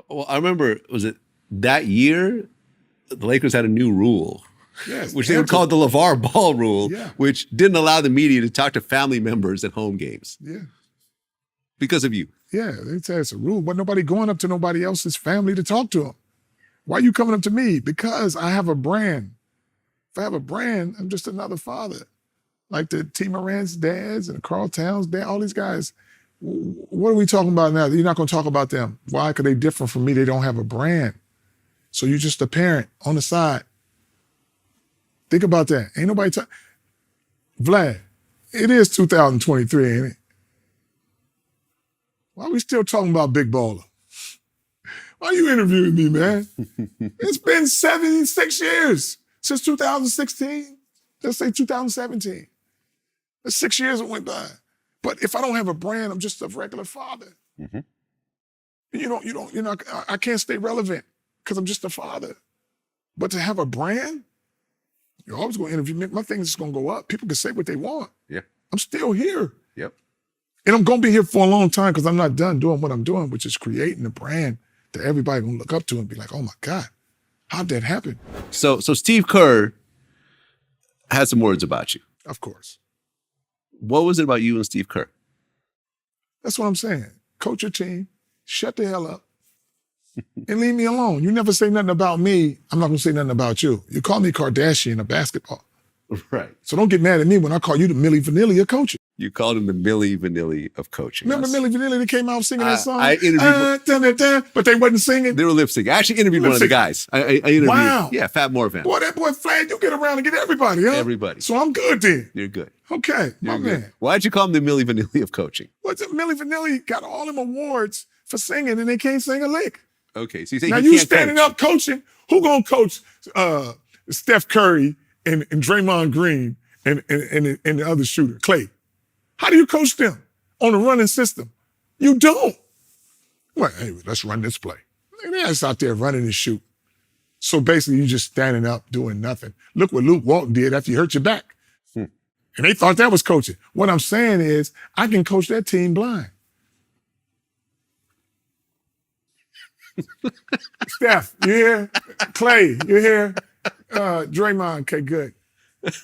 S1: Well, I remember, was it that year, the Lakers had a new rule, which they would call the LaVar Ball rule, which didn't allow the media to talk to family members at home games.
S2: Yeah.
S1: Because of you.
S2: Yeah, they say it's a rule, but nobody going up to nobody else's family to talk to them. Why are you coming up to me? Because I have a brand. If I have a brand, I'm just another father. Like the T. Moran's dads and Carl Towns dad, all these guys. What are we talking about now? You're not going to talk about them. Why? Because they're different from me. They don't have a brand. So you're just a parent on the side. Think about that. Ain't nobody talking. Vlad, it is 2023, ain't it? Why are we still talking about Big Baller? Why are you interviewing me, man? It's been 76 years since 2016. Let's say 2017. That's 6 years that went by. But if I don't have a brand, I'm just a regular father. I can't stay relevant because I'm just a father. But to have a brand, you're always going to interview me. My thing is just going to go up. People can say what they want.
S1: Yeah.
S2: I'm still here.
S1: Yep.
S2: And I'm going to be here for a long time because I'm not done doing what I'm doing, which is creating a brand that everybody going to look up to and be like, oh my God, how'd that happen?
S1: So Steve Kerr had some words about you.
S2: Of course.
S1: What was it about you and Steve Kerr?
S2: That's what I'm saying. Coach your team, shut the hell up, and leave me alone. You never say nothing about me, I'm not going to say nothing about you. You call me Kardashian of basketball.
S1: Right.
S2: So don't get mad at me when I call you the Milli Vanilli of coaching.
S1: You called him the Milli Vanilli of coaching.
S2: Remember
S1: Yes.
S2: Milli Vanilli that came out singing that song?
S1: I interviewed
S2: but they wasn't singing.
S1: They were lip syncing. I actually interviewed one of the guys. I interviewed.
S2: Wow.
S1: Yeah, Fat Morvan.
S2: Boy, that boy Flag, you get around and get everybody, huh?
S1: Everybody.
S2: So I'm good then.
S1: You're good.
S2: Okay,
S1: You're
S2: my
S1: good.
S2: man.
S1: Why'd you call him the Milli Vanilli of coaching?
S2: What's it? Milli Vanilli got all them awards for singing and they can't sing a lick.
S1: Okay, so you say
S2: Now
S1: he
S2: you
S1: can't
S2: standing
S1: coach.
S2: up coaching. Who gonna coach Steph Curry and Draymond Green and the other shooter, Clay? How do you coach them on a running system? You don't. Well, anyway, let's run this play. They're just out there running and shoot. So basically, you just standing up doing nothing. Look what Luke Walton did after you hurt your back. And they thought that was coaching. What I'm saying is, I can coach that team blind. Steph, you here? Clay, you here? Draymond, okay, good.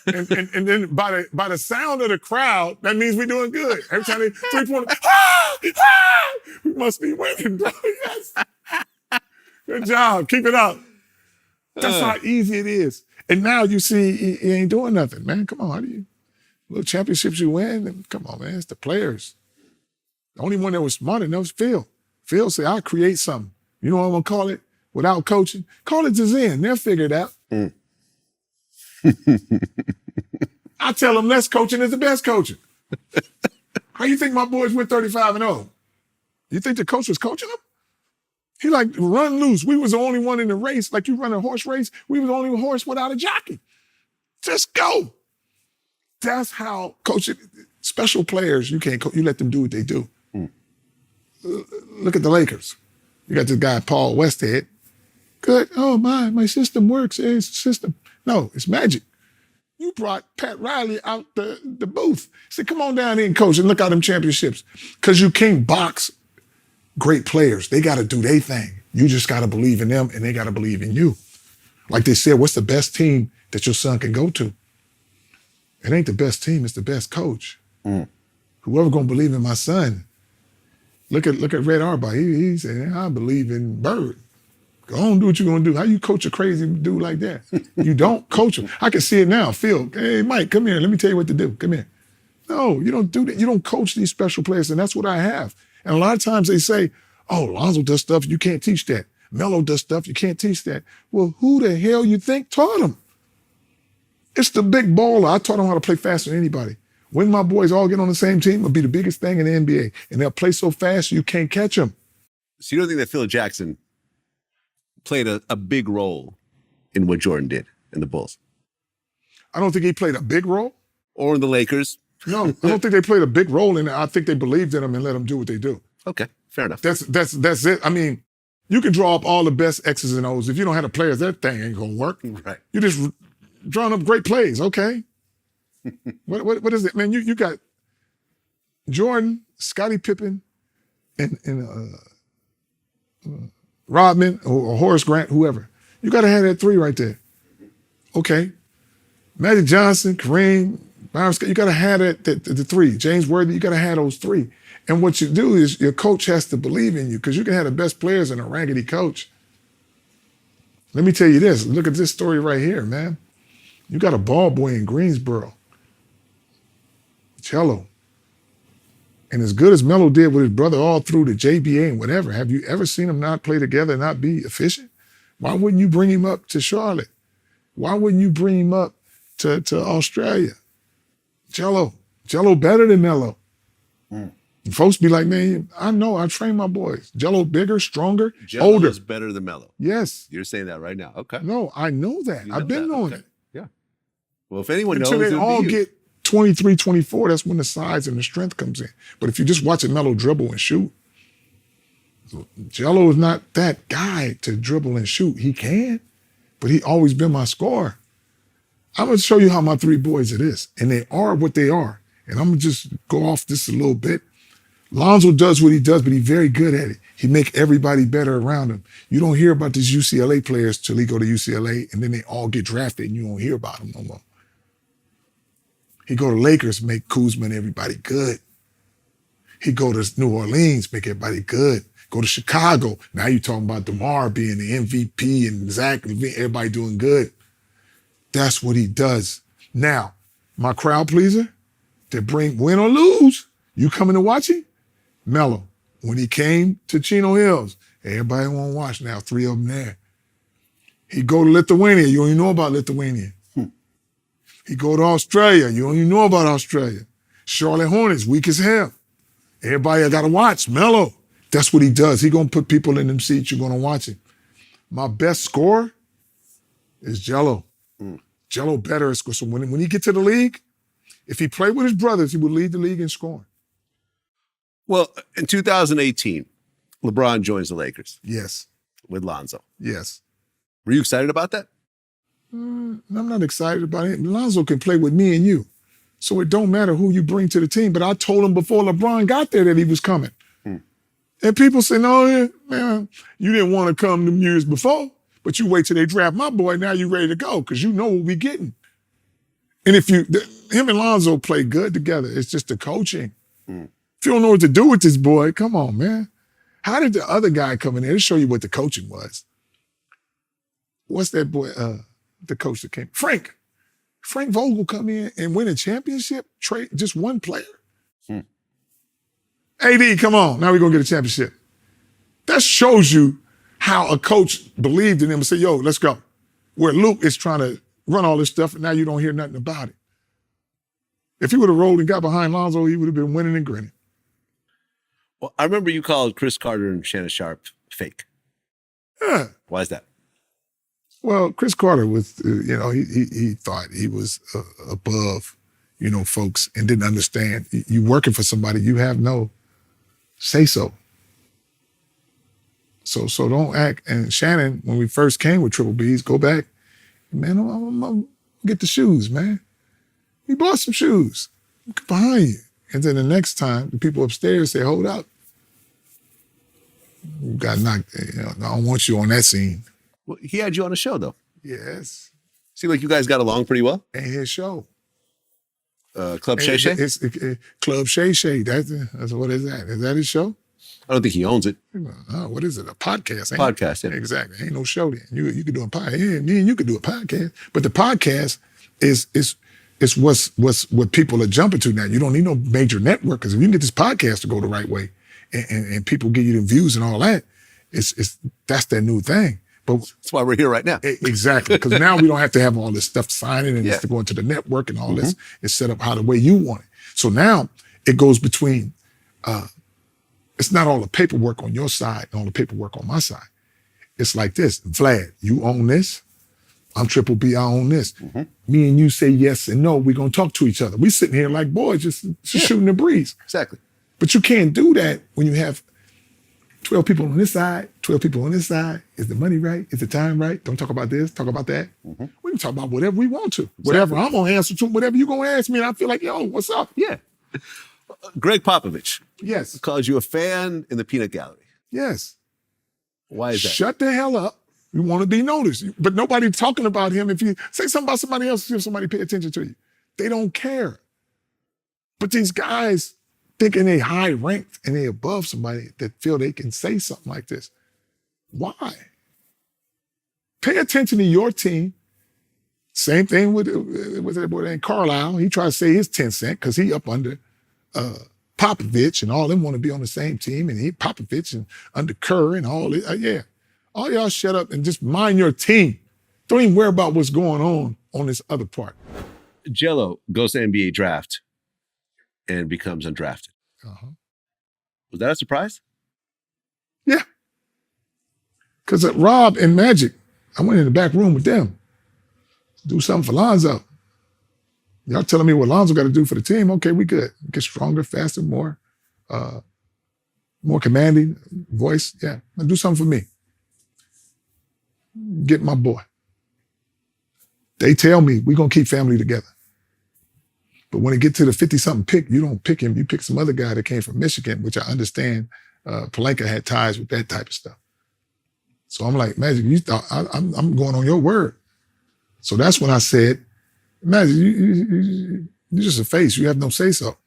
S2: And then by the sound of the crowd, that means we're doing good. Every time they 3-pointer, we must be winning, bro. Yes. Good job. Keep it up. That's how easy it is. And now you see he ain't doing nothing, man. Come on, how do you? Little championships you win, come on, man. It's the players. The only one that was smart enough was Phil. Phil said, I'll create something. You know what I'm going to call it? Without coaching? Call it Zen. They'll figure it out. I tell them less coaching is the best coaching. How you think my boys went 35-0? You think the coach was coaching them? He like, run loose. We was the only one in the race. Like you run a horse race, we was the only horse without a jockey. Just go. That's how coaching, special players, you can't coach, you let them do what they do. Look at the Lakers. You got this guy, Paul Westhead. Good. Oh, my system works. It's a system. No, it's magic. You brought Pat Riley out the booth. Said, come on down here and coach and look at them championships. Because you can't box great players. They got to do their thing. You just got to believe in them and they got to believe in you. Like they said, what's the best team that your son can go to? It ain't the best team, it's the best coach. Whoever gonna believe in my son, look at Red Auerbach. He said, I believe in Bird. Go on, do what you're gonna do. How you coach a crazy dude like that? You don't coach him. I can see it now. Phil, hey Mike, come here. Let me tell you what to do. Come here. No, you don't do that. You don't coach these special players, and that's what I have. And a lot of times they say, oh, Lonzo does stuff, you can't teach that. Melo does stuff, you can't teach that. Well, who the hell you think taught him? It's the big baller. I taught him how to play faster than anybody. When my boys all get on the same team, it'll be the biggest thing in the NBA. And they'll play so fast you can't catch them.
S1: So you don't think that Phil Jackson played a big role in what Jordan did in the Bulls?
S2: I don't think he played a big role.
S1: Or in the Lakers?
S2: No, I don't think they played a big role in it. I think they believed in him and let him do what they do.
S1: Okay, fair enough.
S2: That's it. I mean, you can draw up all the best X's and O's. If you don't have the players, that thing ain't gonna work.
S1: Right.
S2: You just drawing up great plays, okay? What is it, man? You got Jordan, Scottie Pippen, and Rodman or Horace Grant, whoever. You got to have that three right there. Okay. Magic Johnson, Kareem, Byron Scott, you got to have the three. James Worthy, you got to have those three. And what you do is your coach has to believe in you because you can have the best players and a raggedy coach. Let me tell you this. Look at this story right here, man. You got a ball boy in Greensboro, Cello. And as good as Melo did with his brother all through the JBA and whatever, have you ever seen them not play together and not be efficient? Why wouldn't you bring him up to Charlotte? Why wouldn't you bring him up to Australia? Cello better than Melo. And folks be like, man, I know, I train my boys. Jello bigger, stronger,
S1: Jello
S2: older.
S1: is better than Melo.
S2: Yes.
S1: You're saying that right now. Okay.
S2: No, I know that. I've been knowing it.
S1: Yeah. Well, if anyone knows,
S2: Until they
S1: it'd be
S2: all
S1: you.
S2: get 23, 24, that's when the size and the strength comes in. But if you just watch a Melo dribble and shoot, Jello is not that guy to dribble and shoot. He can, but he always been my scorer. I'm going to show you how my three boys it is. And they are what they are. And I'm going to just go off this a little bit. Lonzo does what he does, but he's very good at it. He make everybody better around him. You don't hear about these UCLA players till he go to UCLA, and then they all get drafted, and you don't hear about them no more. He go to Lakers, make Kuzma and everybody good. He go to New Orleans, make everybody good. Go to Chicago. Now you're talking about DeMar being the MVP and Zach, everybody doing good. That's what he does. Now, my crowd pleaser, to bring win or lose, you coming to watch him? Melo. When he came to Chino Hills, everybody want to watch now, 3 of them there. He go to Lithuania, you don't even know about Lithuania. He go to Australia, you don't even know about Australia. Charlotte Hornets, weak as hell. Everybody got to watch Melo. That's what he does. He gonna put people in them seats, you're gonna watch him. My best scorer is Jello. Jello better at score. So when he get to the league, if he played with his brothers, he would lead the league in scoring.
S1: Well, in 2018, LeBron joins the Lakers
S2: Yes.
S1: with Lonzo.
S2: Yes.
S1: Were you excited about that?
S2: I'm not excited about it. Lonzo can play with me and you. So it don't matter who you bring to the team. But I told him before LeBron got there that he was coming. And people say, no, man, you didn't want to come them years before, but you wait till they draft my boy, now you ready to go because you know what we getting. And if him and Lonzo play good together, it's just the coaching. If you don't know what to do with this boy, come on, man. How did the other guy come in there to show you what the coaching was? What's that boy, the coach that came? Frank Vogel come in and win a championship, trade just one player. AD, come on, now we're gonna get a championship. That shows you how a coach believed in him and said, yo, let's go. Where Luke is trying to run all this stuff and now you don't hear nothing about it. If he would have rolled and got behind Lonzo, he would have been winning and grinning.
S1: Well, I remember you called Chris Carter and Shannon Sharp fake.
S2: Yeah.
S1: Why is that?
S2: Well, Chris Carter was, he thought he was above, folks and didn't understand. You working for somebody, you have no say-so. So don't act. And Shannon, when we first came with Triple B's, go back, man, I'm gonna get the shoes, man. We bought some shoes. Look behind you. And then the next time, the people upstairs say, hold up. You got knocked, I don't want you on that scene.
S1: Well, he had you on a show, though.
S2: Yes.
S1: Seemed like you guys got along pretty well.
S2: Ain't his show.
S1: Club Shay Shay?
S2: It's Club Shay Shay. That's what is that? Is that his show?
S1: I don't think he owns it.
S2: Oh, what is it? A podcast?
S1: Podcast, yeah.
S2: Exactly. Ain't no show then. You could do a podcast. Yeah, me and you could do a podcast. But the podcast is what people are jumping to now. You don't need no major network because if you can get this podcast to go the right way and people give you the views and all that, that's their new thing. But
S1: that's why we're here right now.
S2: Exactly. Because now we don't have to have all this stuff signing and it's to go into the network and all this. It's set up how the way you want it. So now it goes between, it's not all the paperwork on your side and all the paperwork on my side. It's like this. Vlad, you own this. I'm Triple B, I own this. Me and you say yes and no, we're going to talk to each other. We sitting here like boys just shooting the breeze.
S1: Exactly. But
S2: you can't do that when you have 12 people on this side, 12 people on this side. Is the money right? Is the time right? Don't talk about this, talk about that. We can talk about whatever we want to. Exactly. Whatever I'm going to answer to, whatever you're going to ask me, and I feel like, yo, what's up?
S1: Yeah. Greg Popovich.
S2: Yes.
S1: Calls you a fan in the peanut gallery.
S2: Yes.
S1: Why is that?
S2: Shut the hell up. You want to be noticed. But nobody's talking about him. If you say something about somebody else, if somebody pay attention to you. They don't care. But these guys thinking they high ranked and they above somebody that feel they can say something like this. Why? Pay attention to your team. Same thing with that boy named Carlisle. He tried to say his 10 cents because he up under Popovich and all them want to be on the same team and he Popovich and under Kerr and all it. Yeah. All y'all shut up and just mind your team. Don't even worry about what's going on this other part.
S1: Jello goes to NBA draft and becomes undrafted. Was that a surprise?
S2: Yeah. Because Rob and Magic, I went in the back room with them. Do something for Lonzo. Y'all telling me what Lonzo got to do for the team? Okay, we good. Get stronger, faster, more commanding voice. Yeah, do something for me. Get my boy. They tell me we're going to keep family together. But when it get to the 50-something pick, you don't pick him. You pick some other guy that came from Michigan, which I understand Palenka had ties with that type of stuff. So I'm like, Magic, you thought I'm going on your word. So that's when I said, Magic, you're just a face. You have no say-so.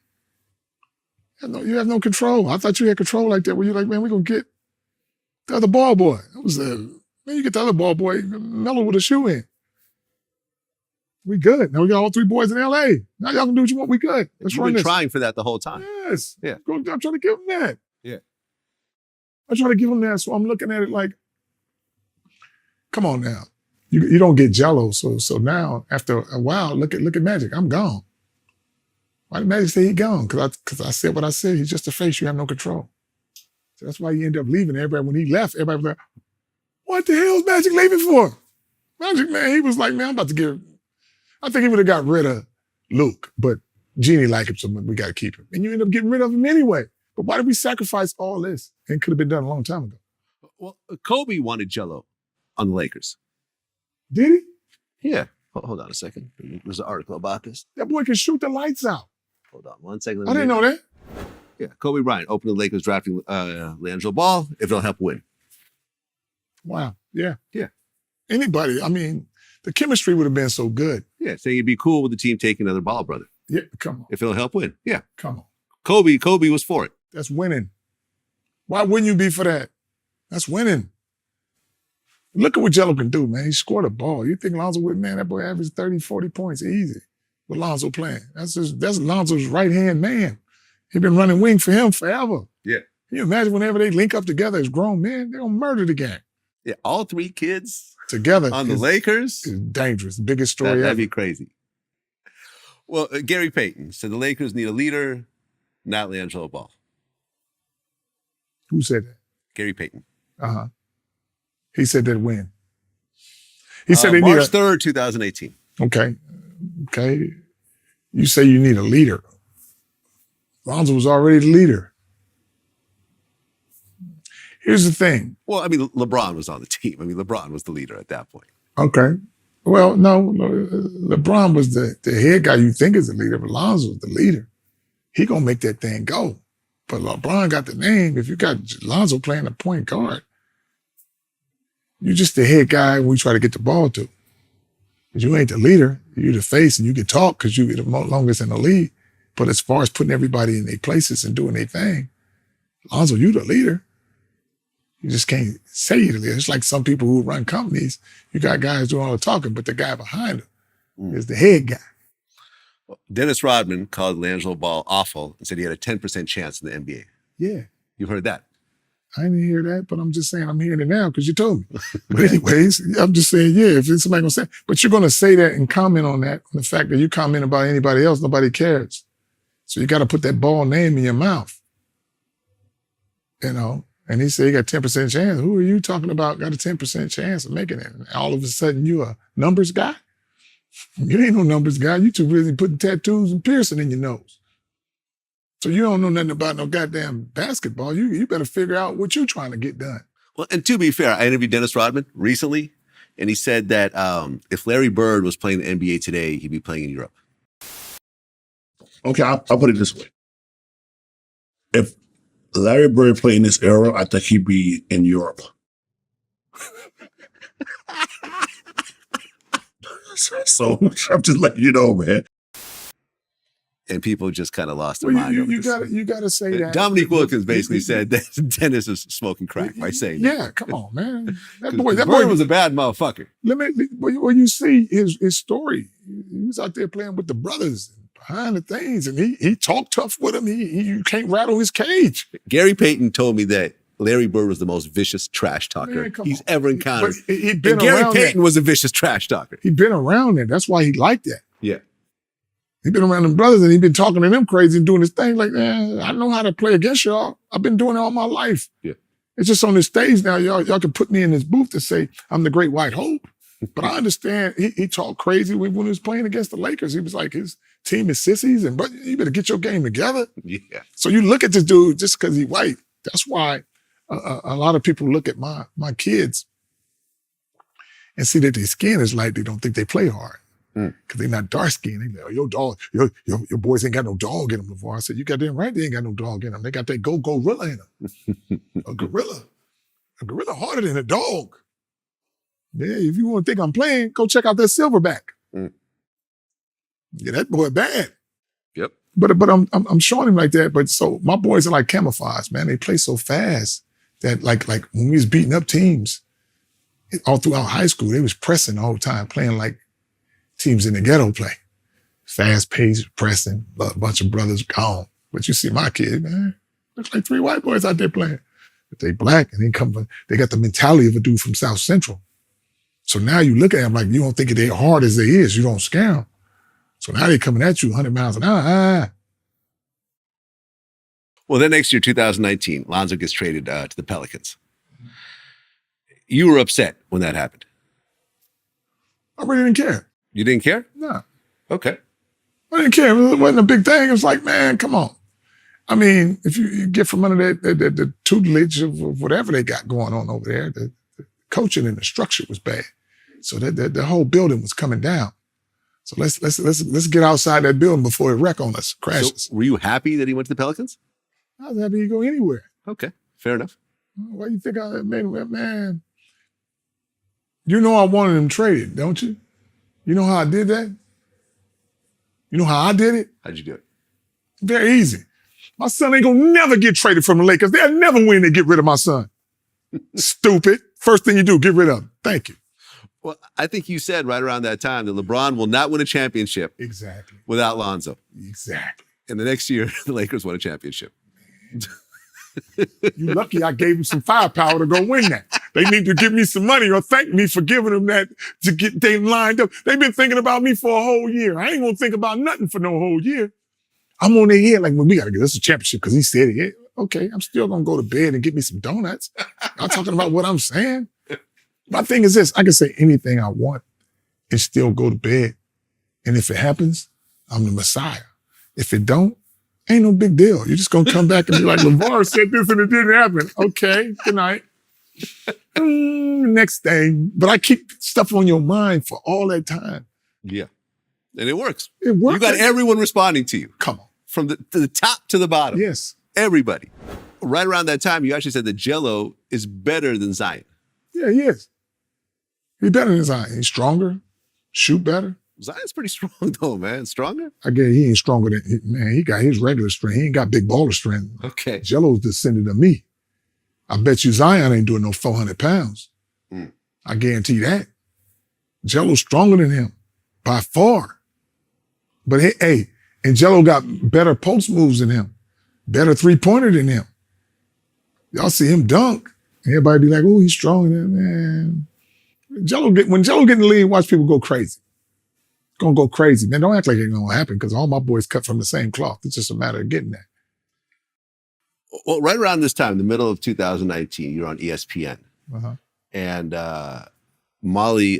S2: You have no control. I thought you had control like that where you're like, man, we're going to get the other ball boy. It was man, you get the other ball boy, Melo with a shoe in. We good. Now we got all 3 boys in LA. Now y'all can do what you want. We good. Let's
S1: You've
S2: run
S1: been
S2: this.
S1: trying for that the whole time.
S2: Yes.
S1: Yeah.
S2: I'm trying to give them that.
S1: Yeah.
S2: I'm trying to give them that. So I'm looking at it like, come on now. You don't get jello. So now after a while, look at Magic. I'm gone. Why did Magic say he gone? Because I said what I said. He's just a face. You have no control. So that's why he ended up leaving. Everybody, when he left, everybody was like, what the hell is Magic leaving for? Magic, man, he was like, man, I'm about to get, I think he would have got rid of Luke, but Jeannie liked him so much, we got to keep him. And you end up getting rid of him anyway. But why did we sacrifice all this? It could have been done a long time ago.
S1: Well, Kobe wanted jello on the Lakers.
S2: Did he?
S1: Yeah. Hold on a second. There's an article about this.
S2: That boy can shoot the lights out.
S1: Hold on 1 second.
S2: I didn't know that.
S1: Yeah. Kobe Bryant opened the Lakers drafting LiAngelo Ball if it'll help win.
S2: Wow. Yeah.
S1: Yeah.
S2: Anybody, I mean, the chemistry would have been so good.
S1: Yeah. Saying it'd be cool with the team taking another Ball brother.
S2: Yeah, come on.
S1: If it'll help win. Yeah.
S2: Come on.
S1: Kobe was for it.
S2: That's winning. Why wouldn't you be for that? That's winning. Look at what Jello can do, man. He scored a ball. You think Lonzo would, man, that boy averaged 30, 40 points easy with Lonzo playing. That's Lonzo's right-hand man. He's been running wing for him forever.
S1: Yeah.
S2: Can you imagine whenever they link up together as grown men, they're going to murder the game.
S1: Yeah. All 3 kids
S2: together
S1: on the Lakers.
S2: Is dangerous. The biggest story ever.
S1: That'd be crazy. Well, Gary Payton said the Lakers need a leader, not LiAngelo Ball.
S2: Who said that?
S1: Gary Payton.
S2: Uh-huh. He said that when? He said they
S1: March
S2: need
S1: 3rd, 2018.
S2: Okay. You say you need a leader. Lonzo was already the leader. Here's the thing.
S1: Well, I mean, LeBron was on the team. I mean, LeBron was the leader at that point.
S2: Okay. Well, no, LeBron was the head guy you think is the leader, but Lonzo was the leader. He gonna make that thing go. But LeBron got the name. If you got Lonzo playing the point guard, you're just the head guy when we try to get the ball to. But you ain't the leader. You're the face and you can talk because you're the longest in the league. But as far as putting everybody in their places and doing their thing, Lonzo, you the leader. You just can't say you're the leader. It's like some people who run companies. You got guys doing all the talking, but the guy behind them is the head guy.
S1: Well, Dennis Rodman called LiAngelo Ball awful and said he had a 10% chance in the NBA.
S2: Yeah.
S1: You've heard that?
S2: I didn't hear that, but I'm just saying I'm hearing it now because you told me. But anyways, I'm just saying, yeah, if somebody gonna say, but you're gonna say that and comment on that, on the fact that you comment about anybody else, nobody cares. So you got to put that Ball name in your mouth, you know. And he said he got 10% chance. Who are you talking about? Got a 10% chance of making it? And all of a sudden, you a numbers guy? You ain't no numbers guy. You too busy putting tattoos and piercing in your nose. So you don't know nothing about no goddamn basketball. You better figure out what you're trying to get done.
S1: Well, and to be fair, I interviewed Dennis Rodman recently, and he said that if Larry Bird was playing the NBA today, he'd be playing in Europe.
S3: Okay, I'll put it this way. If Larry Bird played in this era, I think he'd be in Europe. So I'm just letting you know, man.
S1: And people just kind of lost their
S2: Well,
S1: mind.
S2: you gotta say that.
S1: Dominique Wilkins basically said that Dennis is smoking crack by saying that.
S2: Yeah, come on, man. That
S1: Bird
S2: boy
S1: was a bad motherfucker.
S2: Well, you see his story. He was out there playing with the brothers behind the things, and he talked tough with him. You can't rattle his cage.
S1: Gary Payton told me that Larry Bird was the most vicious trash talker he's ever encountered.
S2: He'd been
S1: and Gary
S2: around
S1: Payton
S2: that.
S1: was a vicious trash talker.
S2: He'd been around that. That's why he liked that.
S1: Yeah.
S2: He'd been around them brothers and he'd been talking to them crazy and doing his thing like, I know how to play against y'all. I've been doing it all my life.
S1: Yeah.
S2: It's just on this stage now, y'all can put me in this booth to say I'm the great white hope. But I understand he talked crazy when he was playing against the Lakers. He was like, his team is sissies and but you better get your game together.
S1: Yeah.
S2: So you look at this dude just because he's white. That's why a lot of people look at my kids and see that their skin is light. They don't think they play hard. Because they're not dark skinned. They like, your boys ain't got no dog in them, LaVar. I said, you goddamn right they ain't got no dog in them. They got that gorilla in them. A gorilla harder than a dog. Yeah, if you want to think I'm playing, go check out that silverback. Yeah, that boy bad.
S1: Yep.
S2: But I'm showing him like that. But so my boys are like camouflage, man. They play so fast that like when we was beating up teams all throughout high school, they was pressing the whole time, playing like teams in the ghetto play. Fast-paced, pressing, a bunch of brothers gone. But you see my kid, man, looks like 3 white boys out there playing. But they black, and they got the mentality of a dude from South Central. So now you look at them like you don't think they're hard as they is. You don't scare them. So now they're coming at you 100 miles an hour.
S1: Well, then next year, 2019, Lonzo gets traded to the Pelicans. You were upset when that happened.
S2: I really didn't care.
S1: You didn't care?
S2: No.
S1: Okay.
S2: I didn't care. It wasn't a big thing. It was like, man, come on. I mean, if you get from under the tutelage of whatever they got going on over there, the coaching and the structure was bad. So the whole building was coming down. So let's get outside that building before it wreck on us, crashes.
S1: So were you happy that he went to the Pelicans?
S2: I was happy to go anywhere.
S1: Okay, fair enough.
S2: Why do you think I made him, man? You know I wanted him traded, don't you? You know how I did that? You know how I did it?
S1: How'd you do it?
S2: Very easy. My son ain't gonna never get traded from the Lakers. They'll never win to get rid of my son. Stupid. First thing you do, get rid of him. Thank you.
S1: Well, I think you said right around that time that LeBron will not win a championship
S2: Exactly.
S1: without Lonzo.
S2: Exactly.
S1: And the next year, the Lakers won a championship.
S2: You lucky I gave him some firepower to go win that. They need to give me some money or thank me for giving them that to get they lined up. They've been thinking about me for a whole year. I ain't gonna think about nothing for no whole year. I'm on their head like, well, we gotta get this a championship because he said it. Yeah, okay, I'm still gonna go to bed and get me some donuts. I'm talking about what I'm saying. My thing is this, I can say anything I want and still go to bed. And if it happens, I'm the Messiah. If it don't, ain't no big deal. You're just gonna come back and be like, LaVar said this and it didn't happen. Okay, good night. Next thing. But I keep stuff on your mind for all that time.
S1: Yeah. And it works.
S2: It works.
S1: You got everyone responding to you.
S2: Come on.
S1: From the top to the bottom.
S2: Yes.
S1: Everybody. Right around that time, you actually said that Jello is better than Zion.
S2: Yeah, he is. He's better than Zion. He's stronger, shoot better.
S1: Zion's pretty strong though, man. Stronger?
S2: I guess he ain't stronger than, man, he got his regular strength. He ain't got big baller strength.
S1: Okay.
S2: Jello's descended of me. I bet you Zion ain't doing no 400 pounds. I guarantee that. Jello's stronger than him by far. But hey, and Jello got better post moves than him, better three-pointer than him. Y'all see him dunk. Everybody be like, oh, he's stronger than man. When Jello get in the league, watch people go crazy. It's gonna go crazy. Man, don't act like it ain't gonna happen because all my boys cut from the same cloth. It's just a matter of getting that.
S1: Well, right around this time, the middle of 2019, you're on ESPN.
S2: Uh-huh.
S1: And Molly,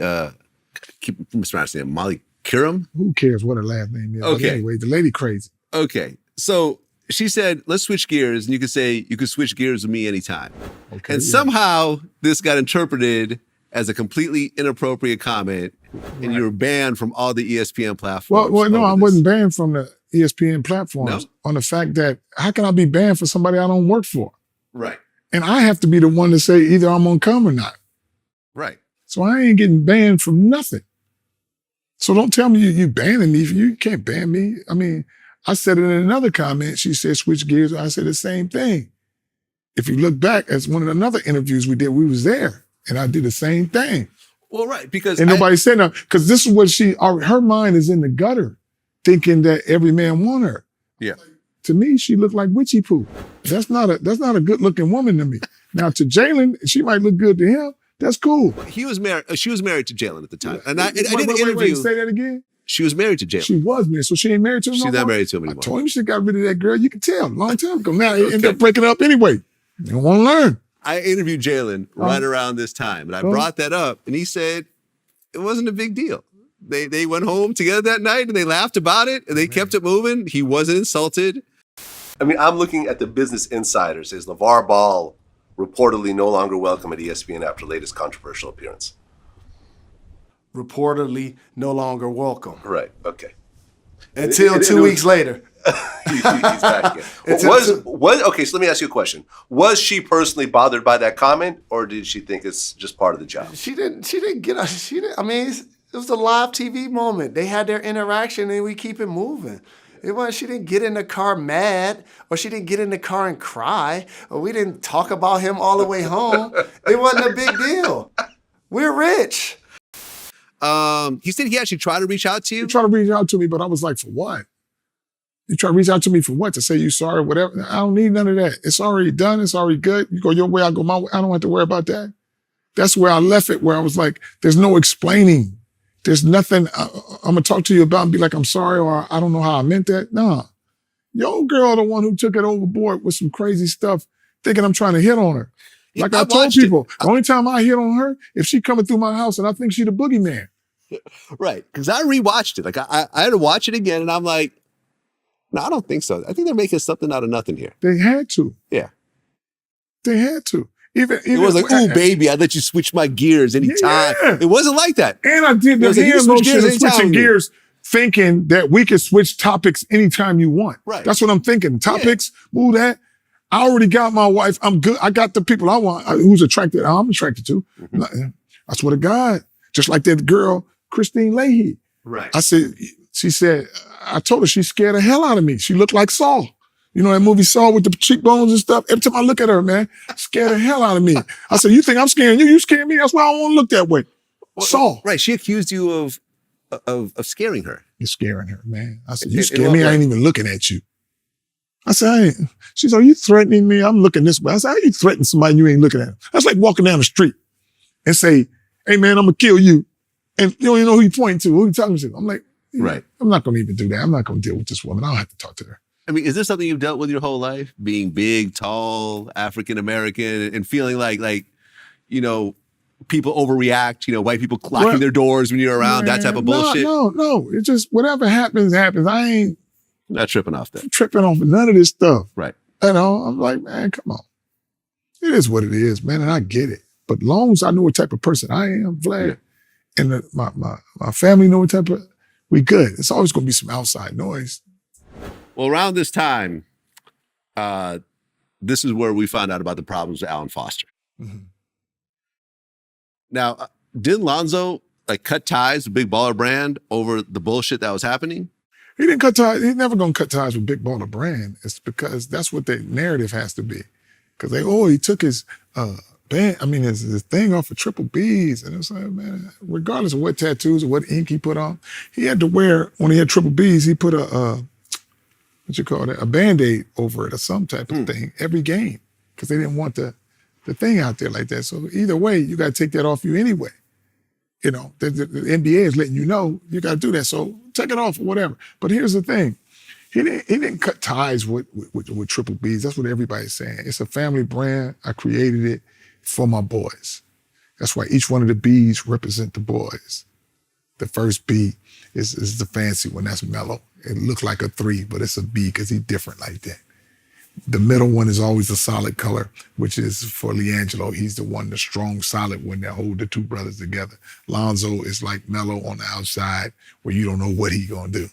S1: keep mispronouncing it, Molly Kiram?
S2: Who cares what her last name is?
S1: Okay.
S2: But anyway, the lady crazy.
S1: Okay. So she said, let's switch gears. And you could say, you could switch gears with me anytime.
S2: Okay,
S1: and somehow this got interpreted as a completely inappropriate comment. And you were banned from all the ESPN platforms.
S2: Well, no, I
S1: this.
S2: wasn't banned from the ESPN platforms on the fact that how can I be banned for somebody I don't work for?
S1: Right.
S2: And I have to be the one to say either I'm gonna come or not.
S1: Right.
S2: So I ain't getting banned from nothing. So don't tell me you banning me. You can't ban me. I mean, I said it in another comment. She said, switch gears. I said the same thing. If you look back at one of the other interviews we did, we was there and I did the same thing.
S1: Well, right. Because
S2: and nobody said nothing. Because this is what her mind is in the gutter, thinking that every man want her.
S1: Yeah.
S2: To me, she looked like witchy poo. That's not a good looking woman to me. Now to Jalen, she might look good to him. That's cool.
S1: He was married. She was married to Jalen at the time. And I did an
S2: Wait,
S1: interview.
S2: say that again?
S1: She was married to Jalen.
S2: She was married. So she ain't married to him
S1: She's
S2: no
S1: not
S2: more?
S1: married to him anymore.
S2: I told him she got rid of that girl. You can tell. Long time ago. Now they end up breaking up anyway. They don't want to learn.
S1: I interviewed Jalen right around this time. And I brought that up. And he said it wasn't a big deal. They went home together that night and they laughed about it. And they kept it moving. He wasn't insulted. I mean, I'm looking at the Business Insider. It says LaVar Ball reportedly no longer welcome at ESPN after latest controversial appearance.
S4: Reportedly no longer welcome.
S1: Right. Okay.
S4: Until 2 weeks later.
S1: He's back again. Okay, so let me ask you a question. Was she personally bothered by that comment, or did she think it's just part of the job?
S4: She didn't get us. I mean, it was a live TV moment. They had their interaction and we keep it moving. She didn't get in the car mad, or she didn't get in the car and cry, or we didn't talk about him all the way home. It wasn't a big deal. We're rich.
S1: He said he actually tried to reach out to you.
S2: He tried to reach out to me, but I was like, for what? You try to reach out to me for what? To say you sorry, whatever. I don't need none of that. It's already done. It's already good. You go your way, I go my way. I don't have to worry about that. That's where I left it, where I was like, there's no explaining. There's nothing I'm going to talk to you about and be like, I'm sorry, or I don't know how I meant that. Nah. Your girl, the one who took it overboard with some crazy stuff, thinking I'm trying to hit on her.
S1: Yeah,
S2: Like I told people, the only time I hit on her, if she coming through my house and I think she the boogeyman.
S1: Right. Because I rewatched it. Like I had to watch it again, and I'm like, no, I don't think so. I think they're making something out of nothing here.
S2: They had to.
S1: Yeah.
S2: They had to. Even
S1: it was like, ooh, baby, I let you switch my gears anytime.
S2: Yeah.
S1: It wasn't like that.
S2: And I did the hand motion of switching gears, thinking that we could switch topics anytime you want.
S1: Right.
S2: That's what I'm thinking. Topics, move that. I already got my wife. I'm good. I got the people I want, who's attracted, I'm attracted to. Mm-hmm. I swear to God. Just like that girl, Christine Leahy.
S1: Right.
S2: She said, I told her she scared the hell out of me. She looked like Saul. You know that movie Saul with the cheekbones and stuff? Every time I look at her, man, scared the hell out of me. I said, you think I'm scaring you? You scaring me? That's why I don't want to look that way. Well, Saul.
S1: Right. She accused you of scaring her.
S2: You're scaring her, man. I said, you scared me? I ain't even looking at you. I said, I ain't. She said, are you threatening me? I'm looking this way. I said, how you threatening somebody you ain't looking at? That's like walking down the street and say, hey, man, I'm going to kill you. And you don't even know who you pointing to, who you talking to. I'm like,
S1: right.
S2: I'm not going to even do that. I'm not going to deal with this woman. I don't have to talk to her.
S1: I mean, is this something you've dealt with your whole life? Being big, tall, African-American, and feeling like, you know, people overreact, you know, white people clocking their doors when you're around, that type of bullshit?
S2: No. It's just whatever happens. I ain't
S1: not tripping off that.
S2: Tripping off none of this stuff.
S1: Right.
S2: You know, I'm like, man, come on. It is what it is, man, and I get it. But long as I know what type of person I am, Vlad, and my family know what type of, we good. It's always going to be some outside noise.
S1: Well, around this time, this is where we found out about the problems with Alan Foster. Mm-hmm. Now, didn't Lonzo cut ties with Big Baller Brand over the bullshit that was happening?
S2: He didn't cut ties. He's never going to cut ties with Big Baller Brand. It's because that's what the narrative has to be. Because he took his his thing off of Triple B's. And it's like, man, regardless of what tattoos or what ink he put on, he had to wear, when he had Triple B's, he put a Band-Aid over it or some type of thing every game. Because they didn't want the thing out there like that. So either way, you got to take that off you anyway. You know, the NBA is letting you know you got to do that. So take it off or whatever. But here's the thing. He didn't cut ties with Triple B's. That's what everybody's saying. It's a family brand. I created it for my boys. That's why each one of the B's represent the boys. The first B is the fancy one. That's Melo. It looks like a 3, but it's a B because he's different like that. The middle one is always a solid color, which is for LiAngelo. He's the strong, solid one that hold the two brothers together. Lonzo is like Melo on the outside, where you don't know what he's gonna do.